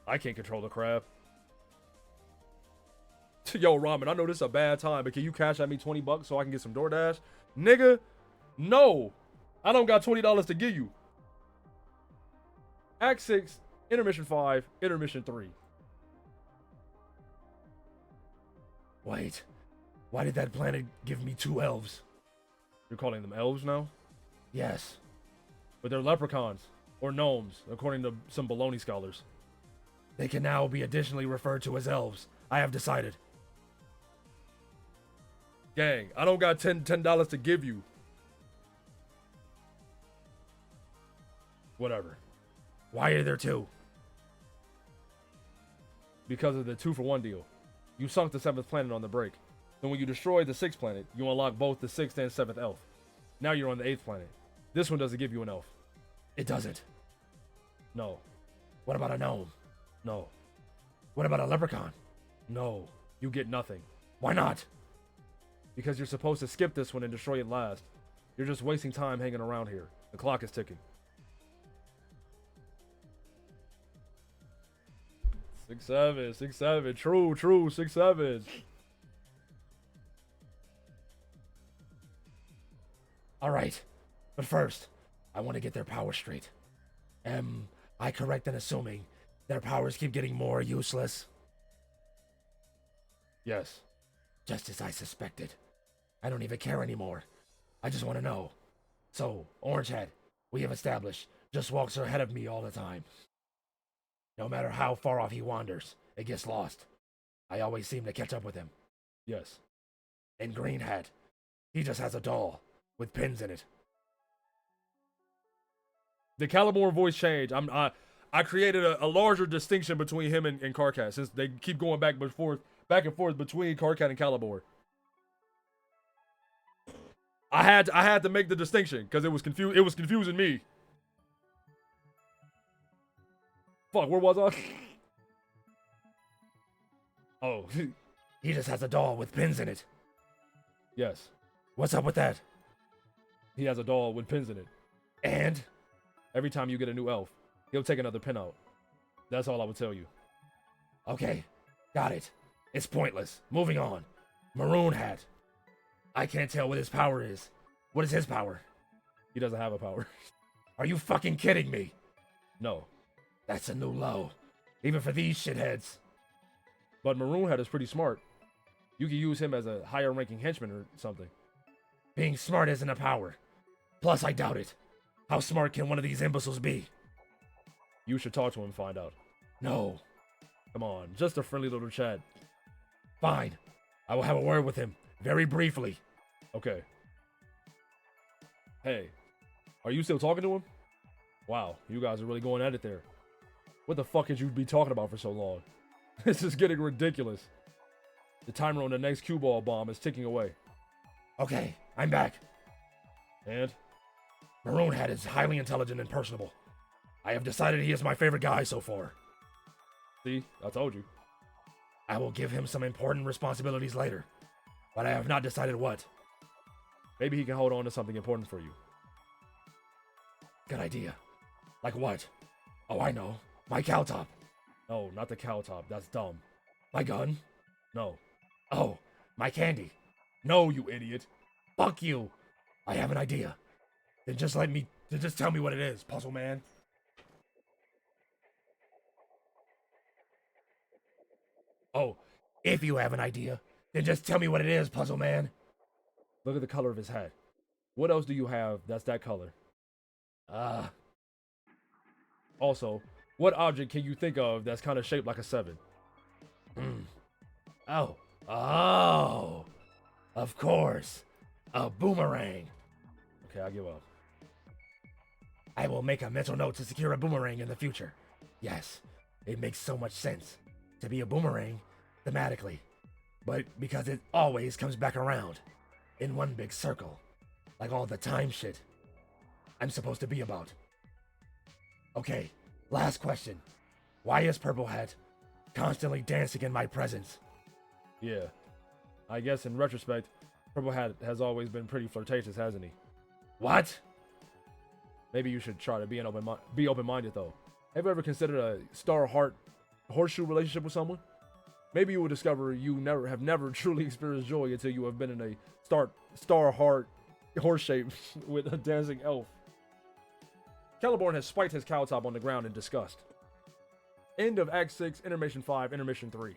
I can't control the crab. Yo, Ramen, I know this is a bad time, but can you cash at me $20 so I can get some DoorDash? Nigga, no. I don't got $20 to give you. Act 6, Intermission 5, Intermission 3. Wait, why did that planet give me 2 elves? You're calling them elves now? Yes. But they're leprechauns, or gnomes, according to some baloney scholars. They can now be additionally referred to as elves. I have decided. Gang, I don't got $10 to give you. Whatever. Why are there 2? Because of the 2-for-1 deal. You sunk the 7th planet on the break. Then when you destroy the 6th planet, you unlock both the 6th and 7th elf. Now you're on the 8th planet. This one doesn't give you an elf. It doesn't. No. What about a gnome? No. What about a leprechaun? No. You get nothing. Why not? Because you're supposed to skip this one and destroy it last. You're just wasting time hanging around here. The clock is ticking. 6-7, 6-7. True, 6-7. All right. But first, I want to get their power straight. Am I correct in assuming their powers keep getting more useless? Yes. Just as I suspected. I don't even care anymore. I just want to know. So, Orangehead, we have established, just walks ahead of me all the time. No matter how far off he wanders, it gets lost. I always seem to catch up with him. Yes. And Green Hat, he just has a doll with pins in it. The Caliborn voice change. I created a larger distinction between him and Karkat since they keep going back and forth between Karkat and Caliborn. I had to make the distinction because it was confusing me. Fuck, where was I? Oh, He just has a doll with pins in it. yes. What's up with that? He has a doll with pins in it. And Every time you get a new elf, he'll take another pin out. That's all I would tell you. okay, got it. It's pointless. Moving on. Maroon Hat. I can't tell what his power is. What is his power? He doesn't have a power. Are you fucking kidding me? No. That's a new low. Even for these shitheads. But Maroon Hat is pretty smart. You can use him as a higher ranking henchman or something. Being smart isn't a power. Plus, I doubt it. How smart can one of these imbeciles be? You should talk to him and find out. No. Come on, just a friendly little chat. Fine. I will have a word with him. Very briefly. Okay. Hey, are you still talking to him? Wow, you guys are really going at it there. What the fuck could you be talking about for so long? This is getting ridiculous. The timer on the next cue ball bomb is ticking away. Okay, I'm back. And? Maroon Hat is highly intelligent and personable. I have decided he is my favorite guy so far. See, I told you. I will give him some important responsibilities later, but I have not decided what. Maybe he can hold on to something important for you. Good idea. Like what? Oh, I know. My cow top. No, not the cow top. That's dumb. My gun. No. Oh, my candy. No, you idiot. Fuck you. I have an idea. Then just tell me what it is, puzzle man. Oh, if you have an idea, then just tell me what it is, puzzle man. Look at the color of his hat. What else do you have that's that color? Also, what object can you think of that's kind of shaped like a 7? Oh, of course. A boomerang. Okay, I give up. I will make a mental note to secure a boomerang in the future. Yes, it makes so much sense to be a boomerang thematically, but because it always comes back around in one big circle, like all the time shit I'm supposed to be about. Okay, last question. Why is Purple Hat constantly dancing in my presence? Yeah. I guess in retrospect, Purple Hat has always been pretty flirtatious, hasn't he? What? Maybe you should try to be open-minded though. Have you ever considered a star-heart horseshoe relationship with someone? Maybe you will discover you have never truly experienced joy until you have been in a star-heart horse shape with a dancing elf. Caliborn has spiked his cow top on the ground in disgust. End of Act 6, Intermission 5, Intermission 3.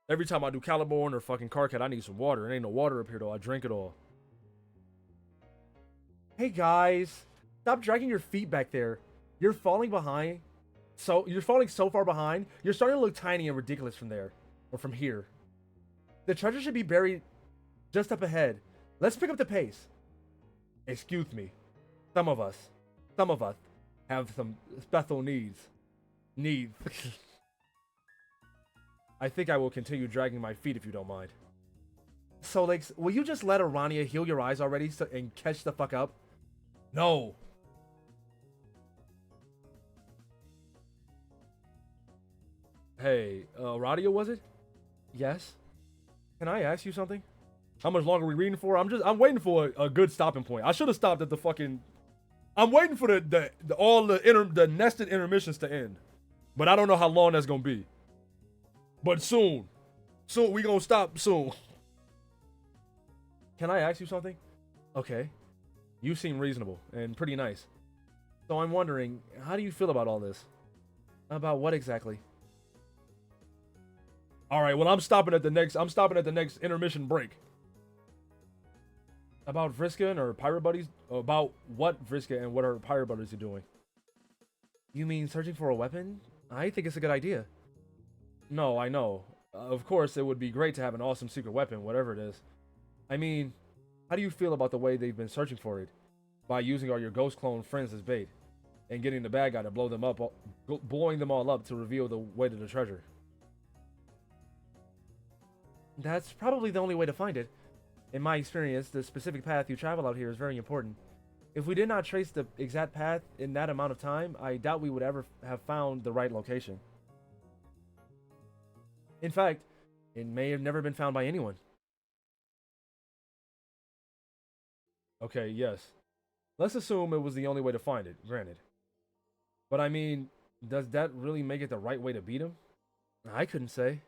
Every time I do Caliborn or fucking Karkat, I need some water. There ain't no water up here though. I drink it all. Hey guys, stop dragging your feet back there. You're falling behind. So you're falling so far behind. You're starting to look tiny and ridiculous from there, or from here. The treasure should be buried just up ahead. Let's pick up the pace. Excuse me. Some of us have some special needs. I think I will continue dragging my feet if you don't mind. Solix, will you just let Arania heal your eyes already and catch the fuck up? No. Hey, Radio was it? Yes. Can I ask you something? How much longer are we reading for? I'm waiting for a good stopping point. I should have stopped at the fucking. I'm waiting for the nested intermissions to end, but I don't know how long that's gonna be. But soon we gonna stop soon. Can I ask you something? Okay, you seem reasonable and pretty nice. So I'm wondering, how do you feel about all this? About what exactly? All right, well, I'm stopping at the next intermission break. About Vriska and her pirate buddies? About what Vriska and what her pirate buddies are doing? You mean searching for a weapon? I think it's a good idea. No, I know. Of course, it would be great to have an awesome secret weapon, whatever it is. I mean, how do you feel about the way they've been searching for it? By using all your ghost clone friends as bait, and getting the bad guy to blowing them all up to reveal the way to the treasure. That's probably the only way to find it. In my experience, the specific path you travel out here is very important. If we did not trace the exact path in that amount of time, I doubt we would ever have found the right location. In fact, it may have never been found by anyone. Okay, yes. Let's assume it was the only way to find it, granted. But I mean, does that really make it the right way to beat him? I couldn't say.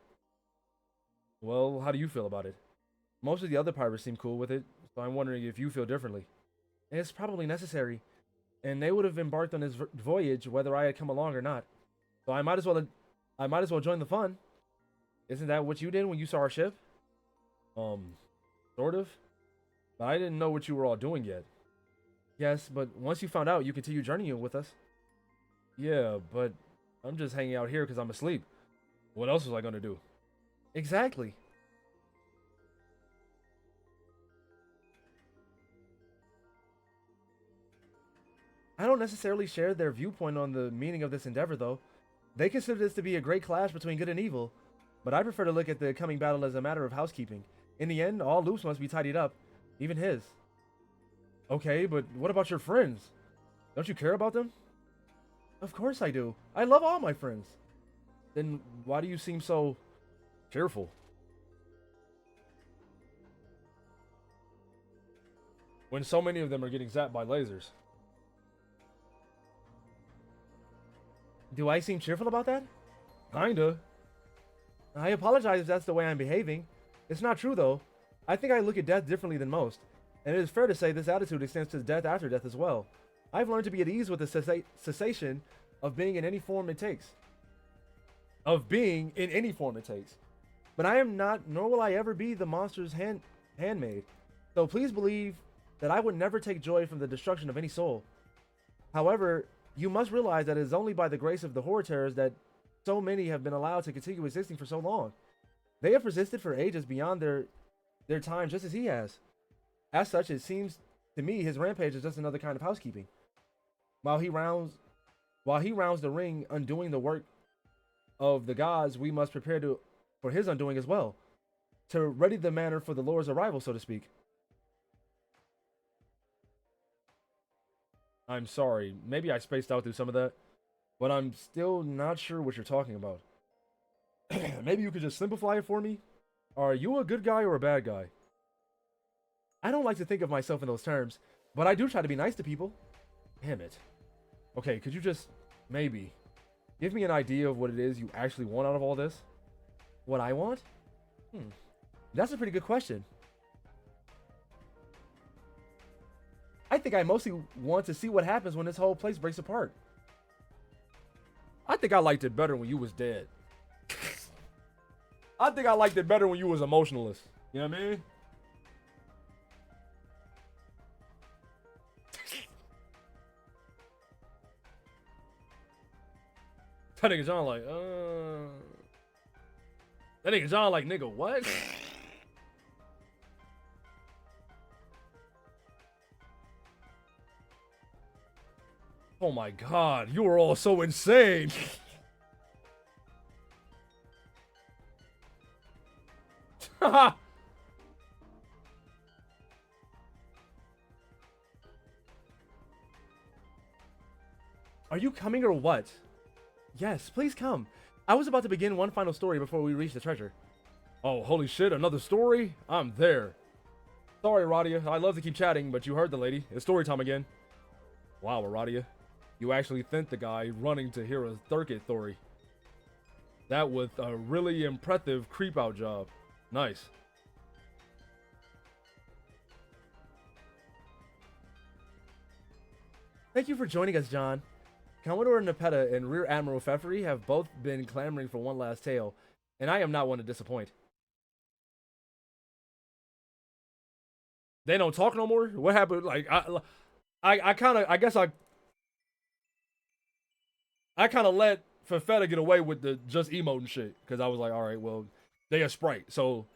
Well, how do you feel about it? Most of the other pirates seem cool with it, so I'm wondering if you feel differently. It's probably necessary, and they would have embarked on this voyage whether I had come along or not. So I might as well join the fun. Isn't that what you did when you saw our ship? Sort of. But I didn't know what you were all doing yet. Yes, but once you found out, you continued journeying with us. Yeah, but I'm just hanging out here because I'm asleep. What else was I gonna do? Exactly. I don't necessarily share their viewpoint on the meaning of this endeavor, though. They consider this to be a great clash between good and evil, but I prefer to look at the coming battle as a matter of housekeeping. In the end, all loops must be tidied up, even his. Okay, but what about your friends? Don't you care about them? Of course I do. I love all my friends. Then why do you seem so cheerful? When so many of them are getting zapped by lasers. Do I seem cheerful about that? Kinda. I apologize if that's the way I'm behaving. It's not true, though. I think I look at death differently than most, and it is fair to say this attitude extends to death after death as well. I've learned to be at ease with the cessation of being in any form it takes. But I am not, nor will I ever be, the monster's handmaid. So please believe that I would never take joy from the destruction of any soul. However, you must realize that it is only by the grace of the horror terrors that so many have been allowed to continue existing for so long. They have persisted for ages beyond their time, just as he has. As such, it seems to me his rampage is just another kind of housekeeping. While he rounds the ring, undoing the work of the gods, we must prepare for his undoing as well, to ready the manner for the Lord's arrival, so to speak. I'm sorry, maybe I spaced out through some of that, but I'm still not sure what you're talking about. Maybe you could just simplify it for me? Are you a good guy or a bad guy? I don't like to think of myself in those terms, but I do try to be nice to people. Damn it. Okay, could you just, maybe, give me an idea of what it is you actually want out of all this? What I want? That's a pretty good question. I think I mostly want to see what happens when this whole place breaks apart. I think I liked it better when you was dead. I think I liked it better when you was emotionless. You know what I mean? That nigga John like, That nigga John like, nigga, what? Oh my god, you are all so insane. Are you coming or what? Yes, please come. I was about to begin one final story before we reach the treasure. Oh, holy shit, another story? I'm there. Sorry, Radia. I love to keep chatting, but you heard the lady. It's story time again. Wow, Radia. You actually thanked the guy running to hear a Thurkit story. That was a really impressive creep-out job. Nice. Thank you for joining us, John. Commodore Nepeta and Rear Admiral Pfeffery have both been clamoring for one last tale, And I am not one to disappoint. They don't talk no more? What happened? Like, I guess I kind of let Fafetta get away with the just emote and shit. Because I was like, all right, well, they a Sprite. So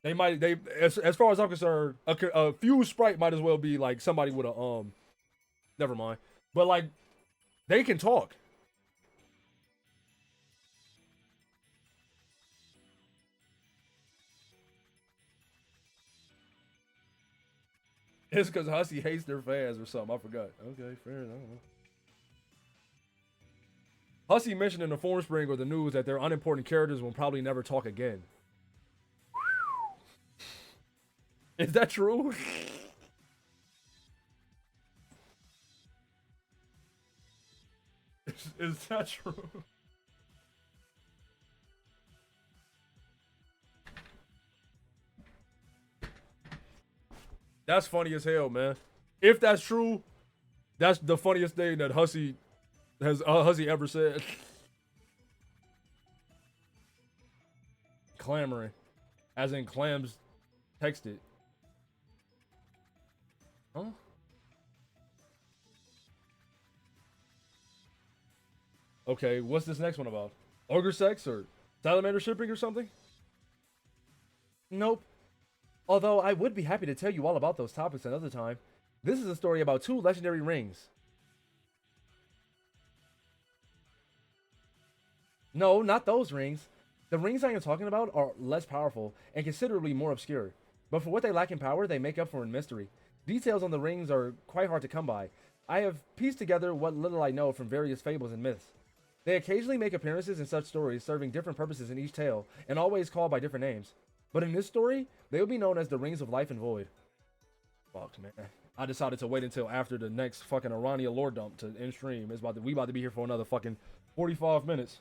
as far as I'm concerned, a few Sprite might as well be like somebody with a, never mind. But like, they can talk. It's because Hussey hates their fans or something. I forgot. Okay, fair. I don't know. Hussey mentioned in the Form Spring or the news that their unimportant characters will probably never talk again. Is that true? Is that true? That's funny as hell, man. If that's true, that's the funniest thing that Hussey ever said. Clamoring, as in clams texted. Huh? Okay, what's this next one about? Ogre sex or salamander shipping or something? Nope. Although I would be happy to tell you all about those topics another time. This is a story about 2 legendary rings. No, not those rings. The rings I am talking about are less powerful and considerably more obscure. But for what they lack in power, they make up for in mystery. Details on the rings are quite hard to come by. I have pieced together what little I know from various fables and myths. They occasionally make appearances in such stories, serving different purposes in each tale, and always called by different names. But in this story, they will be known as the Rings of Life and Void. Fuck, man. I decided to wait until after the next fucking Arania lore dump to end stream. We about to be here for another fucking 45 minutes.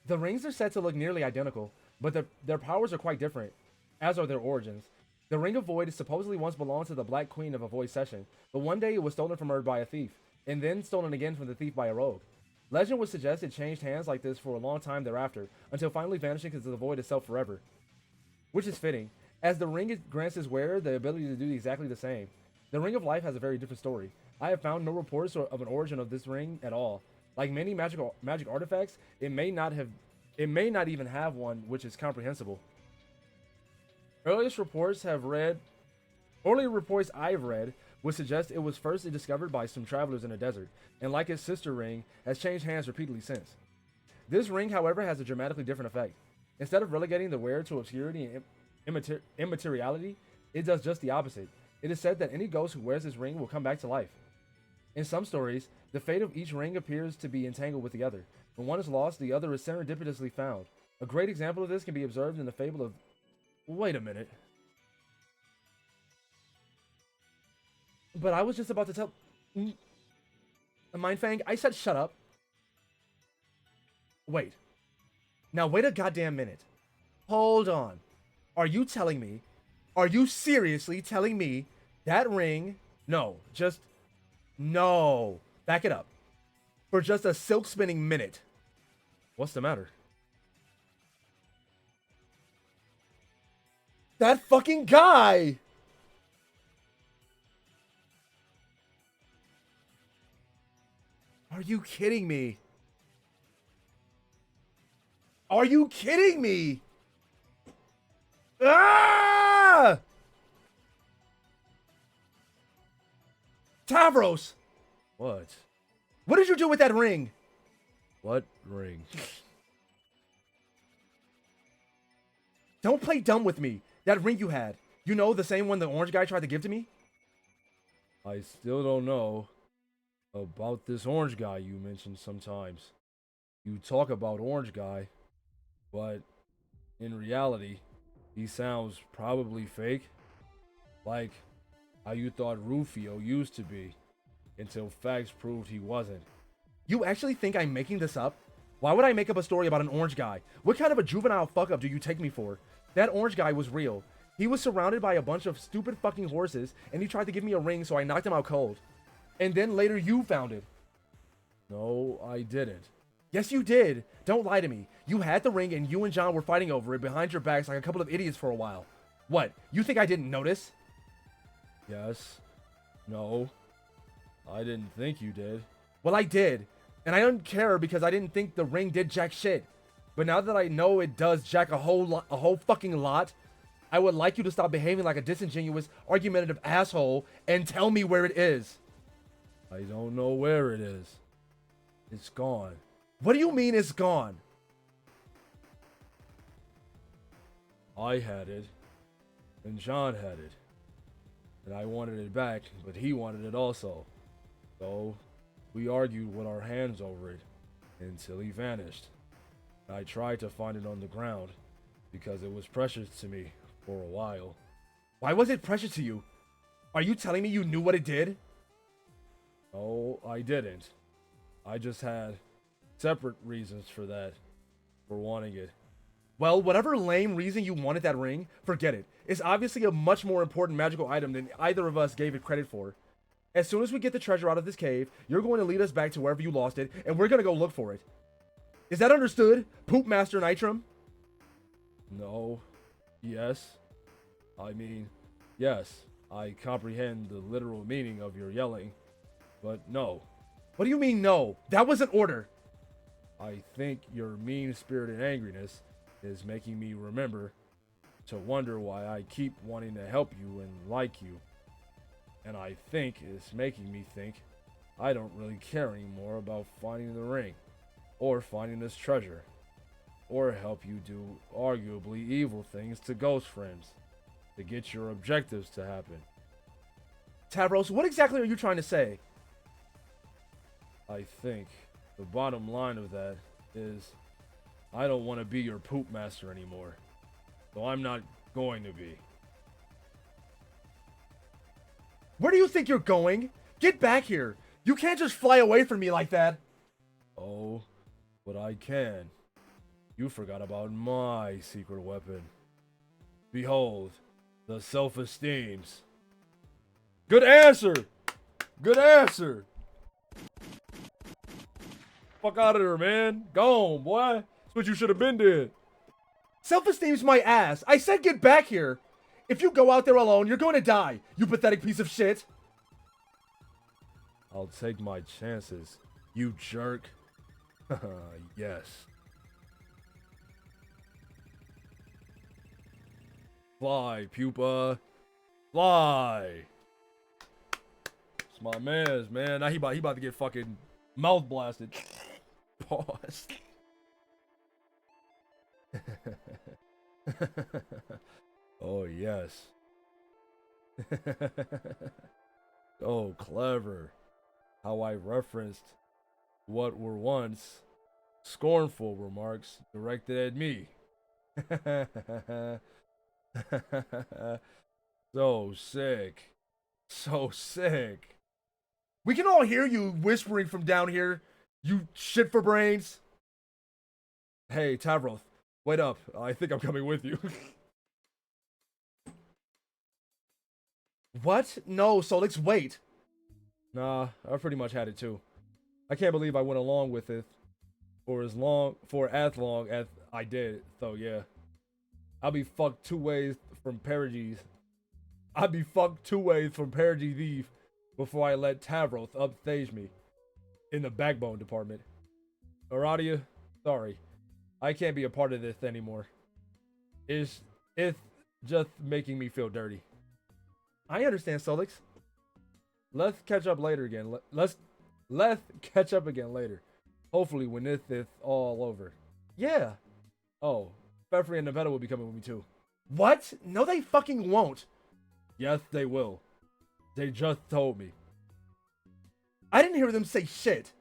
The rings are said to look nearly identical, but their powers are quite different, as are their origins. The Ring of Void supposedly once belonged to the Black Queen of a Void Session, but one day it was stolen from her by a thief, and then stolen again from the thief by a rogue. Legend would suggest it changed hands like this for a long time thereafter, until finally vanishing into the void itself forever. Which is fitting, as the ring grants its wearer the ability to do exactly the same. The Ring of Life has a very different story. I have found no reports of an origin of this ring at all. Like many magic artifacts, it may not even have one which is comprehensible. Earlier reports I've read would suggest it was first discovered by some travelers in the desert, and like its sister ring, has changed hands repeatedly since. This ring, however, has a dramatically different effect. Instead of relegating the wearer to obscurity and immateriality, it does just the opposite. It is said that any ghost who wears this ring will come back to life. In some stories, the fate of each ring appears to be entangled with the other. When one is lost, the other is serendipitously found. A great example of this can be observed in the fable of... Wait a minute. But I was just about to tell... Mindfang, I said shut up. Wait. Now wait a goddamn minute. Hold on. Are you seriously telling me that ring... No, just... No. Back it up. For just a silk spinning minute. What's the matter? That fucking guy! Are you kidding me? Are you kidding me? Ah! Tavros! What? What did you do with that ring? What ring? Don't play dumb with me. That ring you had. You know, the same one the orange guy tried to give to me? I still don't know about this orange guy you mentioned sometimes. You talk about orange guy, but in reality, he sounds probably fake. Like how you thought Rufio used to be, until facts proved he wasn't. You actually think I'm making this up? Why would I make up a story about an orange guy? What kind of a juvenile fuck up do you take me for? That orange guy was real. He was surrounded by a bunch of stupid fucking horses, and he tried to give me a ring, so I knocked him out cold. And then later you found it. No, I didn't. Yes, you did. Don't lie to me. You had the ring and you and John were fighting over it behind your backs like a couple of idiots for a while. What? You think I didn't notice? Yes. No. I didn't think you did. Well, I did. And I don't care because I didn't think the ring did jack shit. But now that I know it does jack a whole fucking lot, I would like you to stop behaving like a disingenuous, argumentative asshole and tell me where it is. I don't know where it is. It's gone. What do you mean it's gone? I had it, and John had it, and I wanted it back, but he wanted it also. So, we argued with our hands over it, until he vanished. I tried to find it on the ground, because it was precious to me for a while. Why was it precious to you? Are you telling me you knew what it did? No, I didn't. I just had separate reasons for that, for wanting it. Well, whatever lame reason you wanted that ring, forget it. It's obviously a much more important magical item than either of us gave it credit for. As soon as we get the treasure out of this cave, you're going to lead us back to wherever you lost it, and we're going to go look for it. Is that understood, Poop Master Nitram? No. Yes. I mean, yes, I comprehend the literal meaning of your yelling, but no. What do you mean, no? That was an order. I think your mean-spirited angriness is making me remember to wonder why I keep wanting to help you and like you. And I think it's making me think I don't really care anymore about finding the ring, or finding this treasure, or help you do arguably evil things to ghost friends to get your objectives to happen. Tavros, what exactly are you trying to say? I think the bottom line of that is I don't want to be your poop master anymore. So I'm not going to be. Where do you think you're going? Get back here. You can't just fly away from me like that. Oh, but I can. You forgot about my secret weapon. Behold, the self-esteems. Good answer! Good answer! Fuck out of there, man. Go on, boy. That's what you should have been doing. Self-esteem's my ass. I said get back here. If you go out there alone, you're going to die, you pathetic piece of shit. I'll take my chances, you jerk. Yes. Fly, pupa. Fly. It's my man's, man. Now he about to get fucking mouth blasted. Pause. Oh, yes. Oh, clever. How I referenced what were once scornful remarks directed at me. So sick. So sick. We can all hear you whispering from down here, you shit for brains. Hey, Tavroth, wait up. I think I'm coming with you. What? No, Solix, wait. Nah, I pretty much had it too. I can't believe I went along with it for as long as I did. So yeah, I'll be fucked two ways from Periges. I'll be fucked two ways from Periges Eve before I let Tavroth upstage me in the backbone department. Aradia, sorry, I can't be a part of this anymore. It's just making me feel dirty. I understand, Solix. Let's catch up later again. Let's catch up again later. Hopefully when this is all over. Yeah. Oh, Fefri and Nevada will be coming with me too. What? No, they fucking won't. Yes, they will. They just told me. I didn't hear them say shit.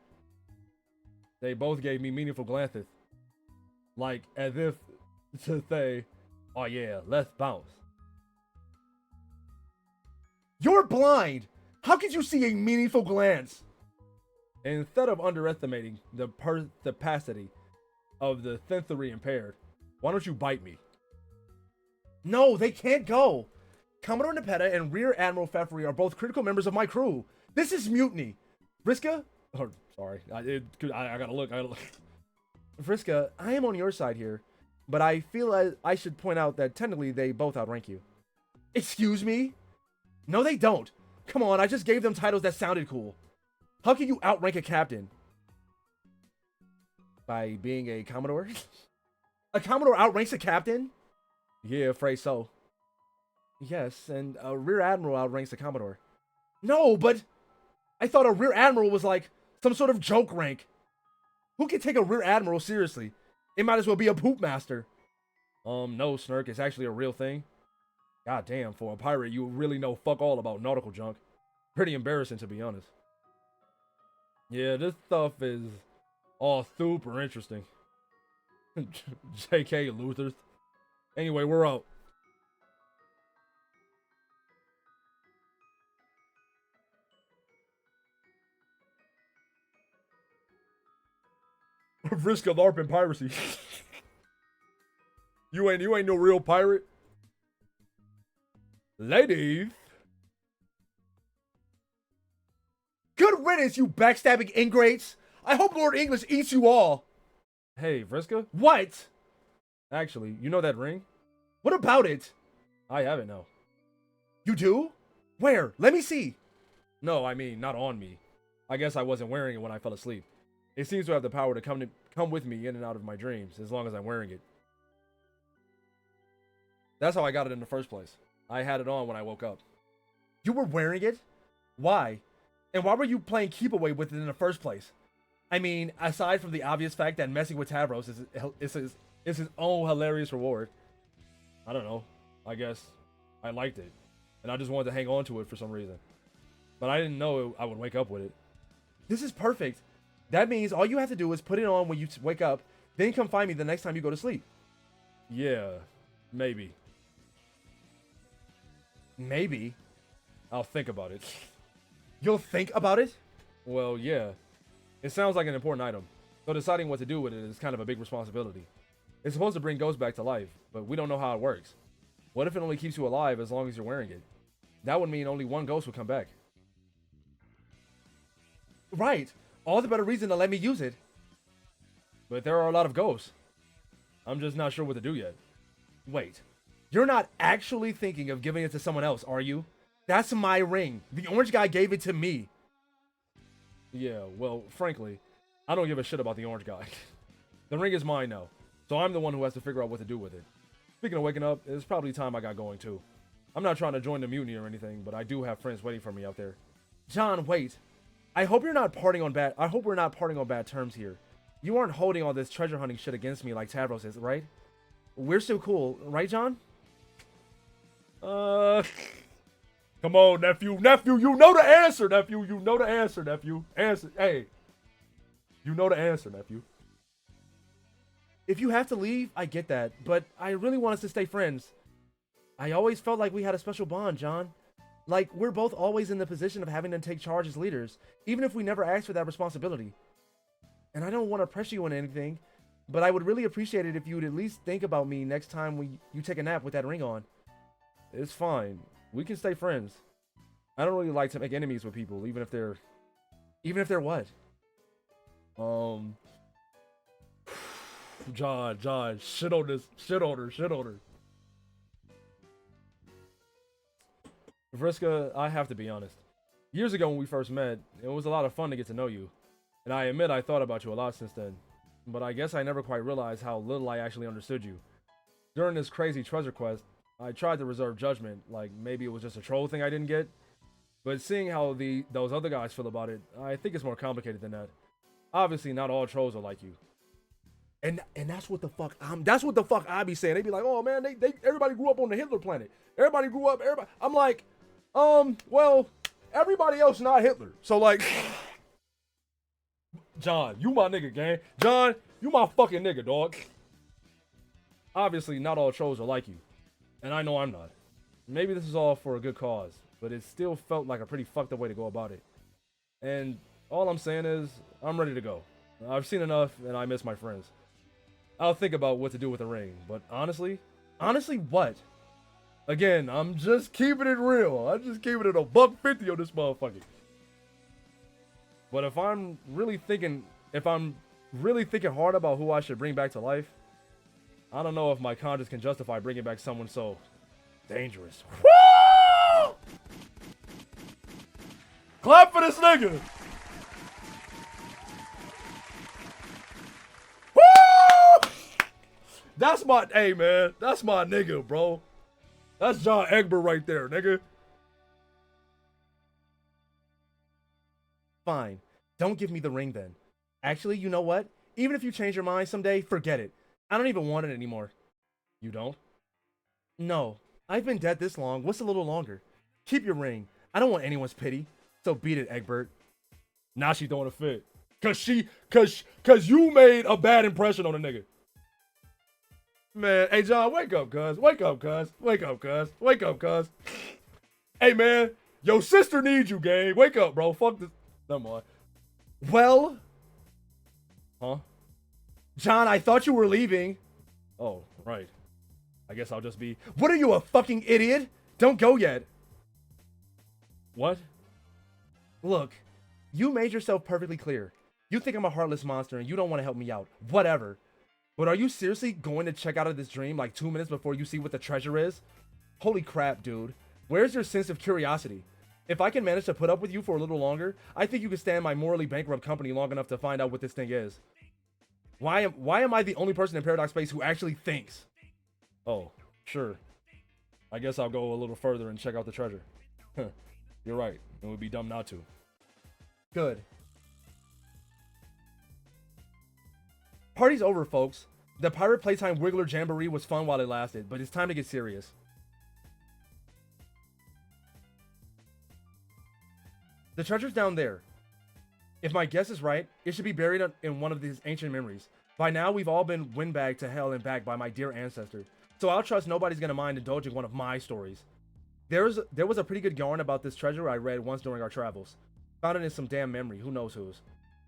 They both gave me meaningful glances. Like, as if to say, oh yeah, let's bounce. You're blind. How could you see a meaningful glance? Instead of underestimating the capacity of the sensory impaired, why don't you bite me? No, they can't go. Commodore Nepeta and Rear Admiral Fefri are both critical members of my crew. This is mutiny. Vriska? Oh, sorry. I gotta look. Vriska, I am on your side here, but I feel I should point out that technically they both outrank you. Excuse me? No, they don't. Come on, I just gave them titles that sounded cool. How can you outrank a captain? By being a Commodore? A Commodore outranks a captain? Yeah, afraid so. Yes, and a Rear Admiral outranks a Commodore. No, but I thought a Rear Admiral was like some sort of joke rank. Who can take a Rear Admiral seriously? It might as well be a poop master. No, Snurk, it's actually a real thing. God damn, for a pirate, you really know fuck all about nautical junk. Pretty embarrassing, to be honest. Yeah, this stuff is all super interesting. JK Luthers. Anyway, we're out. Risk of LARP and piracy. you ain't no real pirate. Ladies. Good riddance, you backstabbing ingrates. I hope Lord English eats you all. Hey, Vriska? What? Actually, you know that ring? What about it? I have it now. You do? Where? Let me see. No, I mean, not on me. I guess I wasn't wearing it when I fell asleep. It seems to have the power to come with me in and out of my dreams, as long as I'm wearing it. That's how I got it in the first place. I had it on when I woke up. You were wearing it? Why? And why were you playing keep away with it in the first place? I mean, aside from the obvious fact that messing with Tavros is his own hilarious reward. I don't know. I guess I liked it. And I just wanted to hang on to it for some reason. But I didn't know I would wake up with it. This is perfect. That means all you have to do is put it on when you wake up, then come find me the next time you go to sleep. Yeah, maybe. Maybe? I'll think about it. You'll think about it? Well, yeah. It sounds like an important item, so deciding what to do with it is kind of a big responsibility. It's supposed to bring ghosts back to life, but we don't know how it works. What if it only keeps you alive as long as you're wearing it? That would mean only one ghost would come back. Right. All the better reason to let me use it. But there are a lot of ghosts. I'm just not sure what to do yet. Wait. You're not actually thinking of giving it to someone else, are you? That's my ring. The orange guy gave it to me. Yeah, well, frankly, I don't give a shit about the orange guy. The ring is mine now, so I'm the one who has to figure out what to do with it. Speaking of waking up, it's probably time I got going too. I'm not trying to join the mutiny or anything, but I do have friends waiting for me out there. John, wait. I hope we're not parting on bad terms here. You aren't holding all this treasure hunting shit against me like Tavros is, right? We're still cool, right, John? Come on, nephew. Nephew, you know the answer, nephew. You know the answer, nephew. Answer. Hey. You know the answer, nephew. If you have to leave, I get that. But I really want us to stay friends. I always felt like we had a special bond, John. Like, we're both always in the position of having to take charge as leaders, even if we never asked for that responsibility. And I don't want to pressure you on anything, but I would really appreciate it if you would at least think about me next time you take a nap with that ring on. It's fine. We can stay friends. I don't really like to make enemies with people, even if they're what? John, shit on this, shit on her. Vriska, I have to be honest. Years ago when we first met, it was a lot of fun to get to know you. And I admit I thought about you a lot since then. But I guess I never quite realized how little I actually understood you. During this crazy treasure quest, I tried to reserve judgment, like maybe it was just a troll thing I didn't get. But seeing how those other guys feel about it, I think it's more complicated than that. Obviously, not all trolls are like you. And that's what the fuck I be saying. They be like, oh man, they everybody grew up on the Hitler planet. Everybody. I'm like, well, everybody else not Hitler. So like, John, you my nigga, gang. John, you my fucking nigga, dog. Obviously, not all trolls are like you. And I know I'm not. Maybe this is all for a good cause, but it still felt like a pretty fucked up way to go about it. And all I'm saying is, I'm ready to go. I've seen enough, and I miss my friends. I'll think about what to do with the ring, but honestly what? Again, I'm just keeping it real. I'm just keeping it $150 on this motherfucker. But if I'm really thinking hard about who I should bring back to life. I don't know if my conscience can justify bringing back someone so dangerous. Woo! Clap for this nigga. Woo! That's my, hey man, that's my nigga, bro. That's John Egbert right there, nigga. Fine. Don't give me the ring then. Actually, you know what? Even if you change your mind someday, forget it. I don't even want it anymore. You don't? No. I've been dead this long. What's a little longer? Keep your ring. I don't want anyone's pity. So beat it, Egbert. Now she throwing a fit. Cause you made a bad impression on a nigga. Man, hey John, wake up, cuz. Wake up, cuz. Wake up, cuz. Wake up, cuz. Hey man, your sister needs you, gang. Wake up, bro. Fuck this. Never mind. Well, Huh? John, I thought you were leaving. Oh, right. I guess I'll just be. What are you, a fucking idiot? Don't go yet. What? Look, you made yourself perfectly clear. You think I'm a heartless monster and you don't want to help me out. Whatever. But are you seriously going to check out of this dream like 2 minutes before you see what the treasure is? Holy crap, dude. Where's your sense of curiosity? If I can manage to put up with you for a little longer, I think you can stand my morally bankrupt company long enough to find out what this thing is. Why am I the only person in Paradox Space who actually thinks? Oh, sure. I guess I'll go a little further and check out the treasure. You're right. It would be dumb not to. Good. Party's over, folks. The Pirate Playtime Wiggler Jamboree was fun while it lasted, but it's time to get serious. The treasure's down there. If my guess is right, it should be buried in one of these ancient memories. By now, we've all been windbagged to hell and back by my dear ancestor, so I'll trust nobody's gonna mind indulging one of my stories. There was a pretty good yarn about this treasure I read once during our travels. Found it in some damn memory, who knows whose.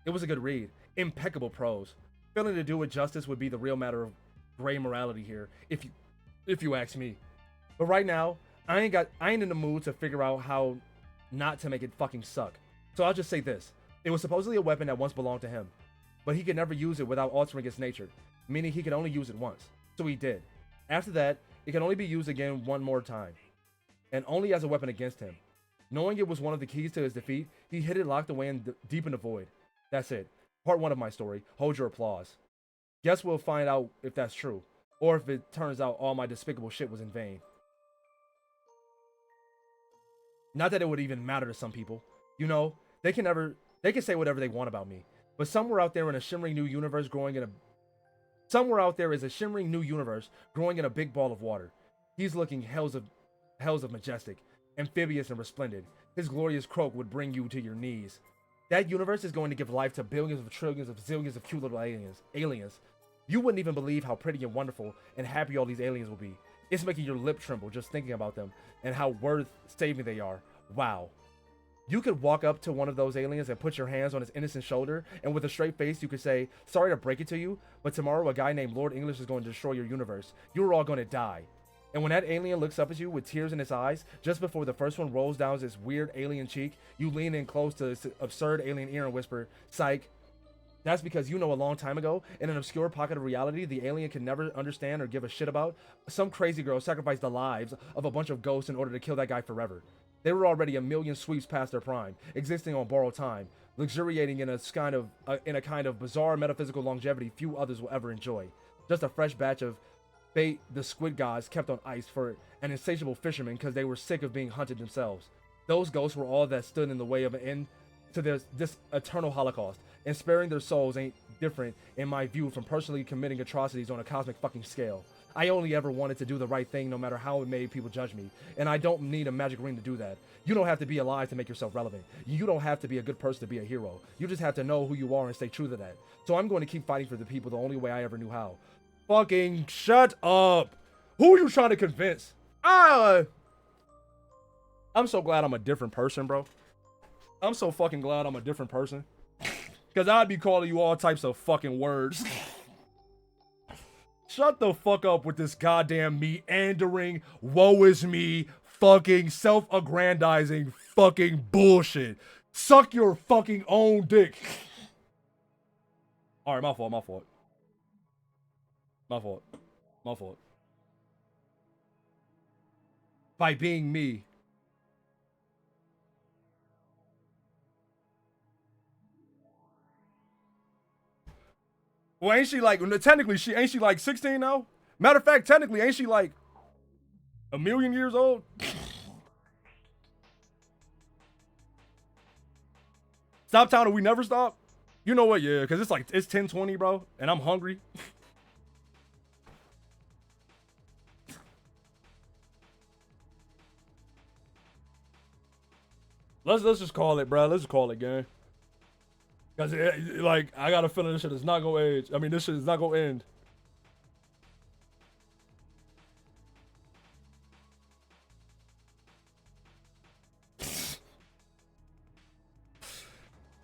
It was a good read. Impeccable prose. Failing to do it justice would be the real matter of gray morality here, if you ask me. But right now, I ain't in the mood to figure out how not to make it fucking suck. So I'll just say this. It was supposedly a weapon that once belonged to him, but he could never use it without altering its nature, meaning he could only use it once. So he did. After that, it can only be used again one more time, and only as a weapon against him. Knowing it was one of the keys to his defeat, he hid it locked away deep in the void. That's it. Part 1 of my story. Hold your applause. Guess we'll find out if that's true, or if it turns out all my despicable shit was in vain. Not that it would even matter to some people. You know, they can say whatever they want about me. But somewhere out there in a shimmering new universe somewhere out there is a shimmering new universe growing in a big ball of water. He's looking hells of majestic, amphibious and resplendent. His glorious croak would bring you to your knees. That universe is going to give life to billions of trillions of zillions of cute little aliens. You wouldn't even believe how pretty and wonderful and happy all these aliens will be. It's making your lip tremble just thinking about them and how worth saving they are. Wow. You could walk up to one of those aliens and put your hands on his innocent shoulder, and with a straight face you could say, sorry to break it to you, but tomorrow a guy named Lord English is going to destroy your universe. You're all going to die. And when that alien looks up at you with tears in his eyes, just before the first one rolls down his weird alien cheek, you lean in close to this absurd alien ear and whisper, psych. That's because you know a long time ago, in an obscure pocket of reality the alien can never understand or give a shit about, some crazy girl sacrificed the lives of a bunch of ghosts in order to kill that guy forever. They were already a million sweeps past their prime, existing on borrowed time, luxuriating in a kind of bizarre metaphysical longevity few others will ever enjoy. Just a fresh batch of bait the squid gods kept on ice for an insatiable fisherman because they were sick of being hunted themselves. Those ghosts were all that stood in the way of an end to this eternal holocaust, and sparing their souls ain't different, in my view, from personally committing atrocities on a cosmic fucking scale. I only ever wanted to do the right thing no matter how it made people judge me, and I don't need a magic ring to do that. You don't have to be alive to make yourself relevant. You don't have to be a good person to be a hero. You just have to know who you are and stay true to that. So I'm going to keep fighting for the people the only way I ever knew how. Fucking shut up! Who are you trying to convince? I'm so glad I'm a different person, bro. I'm so fucking glad I'm a different person. Because I'd be calling you all types of fucking words. Shut the fuck up with this goddamn meandering, woe is me, fucking self-aggrandizing fucking bullshit. Suck your fucking own dick. All right, my fault, my fault. My fault. My fault. By being me. Well, ain't she like, technically, ain't she like 16 now? Matter of fact, technically, ain't she like a million years old? Stop telling her we never stop? You know what, yeah, because it's like, it's 10:20, bro, and I'm hungry. Let's just call it, bro. Let's just call it, gang. Cause like I got a feeling this shit is not gonna age. I mean, this shit is not gonna end.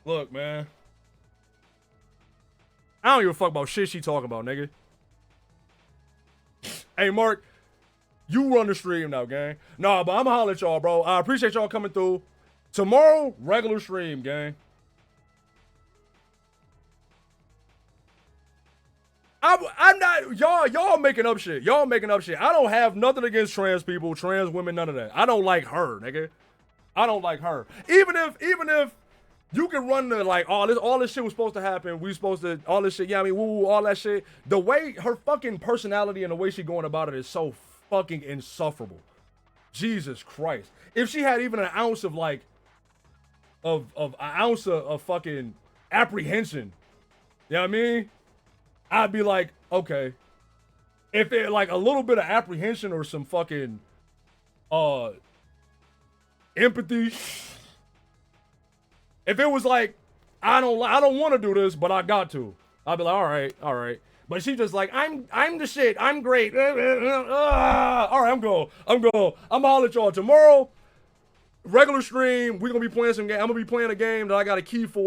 Look, man. I don't give a fuck about shit she talking about, nigga. Hey, Mark, you run the stream now, gang. Nah, but I'ma holler at y'all, bro. I appreciate y'all coming through. Tomorrow, regular stream, gang. I'm not, y'all making up shit. Y'all making up shit. I don't have nothing against trans people, trans women, none of that. I don't like her, nigga. I don't like her. Even if you can run the like, all this shit was supposed to happen. We supposed to, all this shit, yeah, I mean, woo, all that shit. The way her fucking personality and the way she going about it is so fucking insufferable. Jesus Christ. If she had even an ounce of like, of an ounce of fucking apprehension, you know what I mean? I'd be like, okay. If it like a little bit of apprehension or some fucking empathy. If it was like, I don't want to do this, but I got to, I'd be like, all right. But she just like, I'm the shit. I'm great. All right, I'm going. I'm gonna holler at y'all tomorrow. Regular stream. We're gonna be playing some game. I'm gonna be playing a game that I got a key for.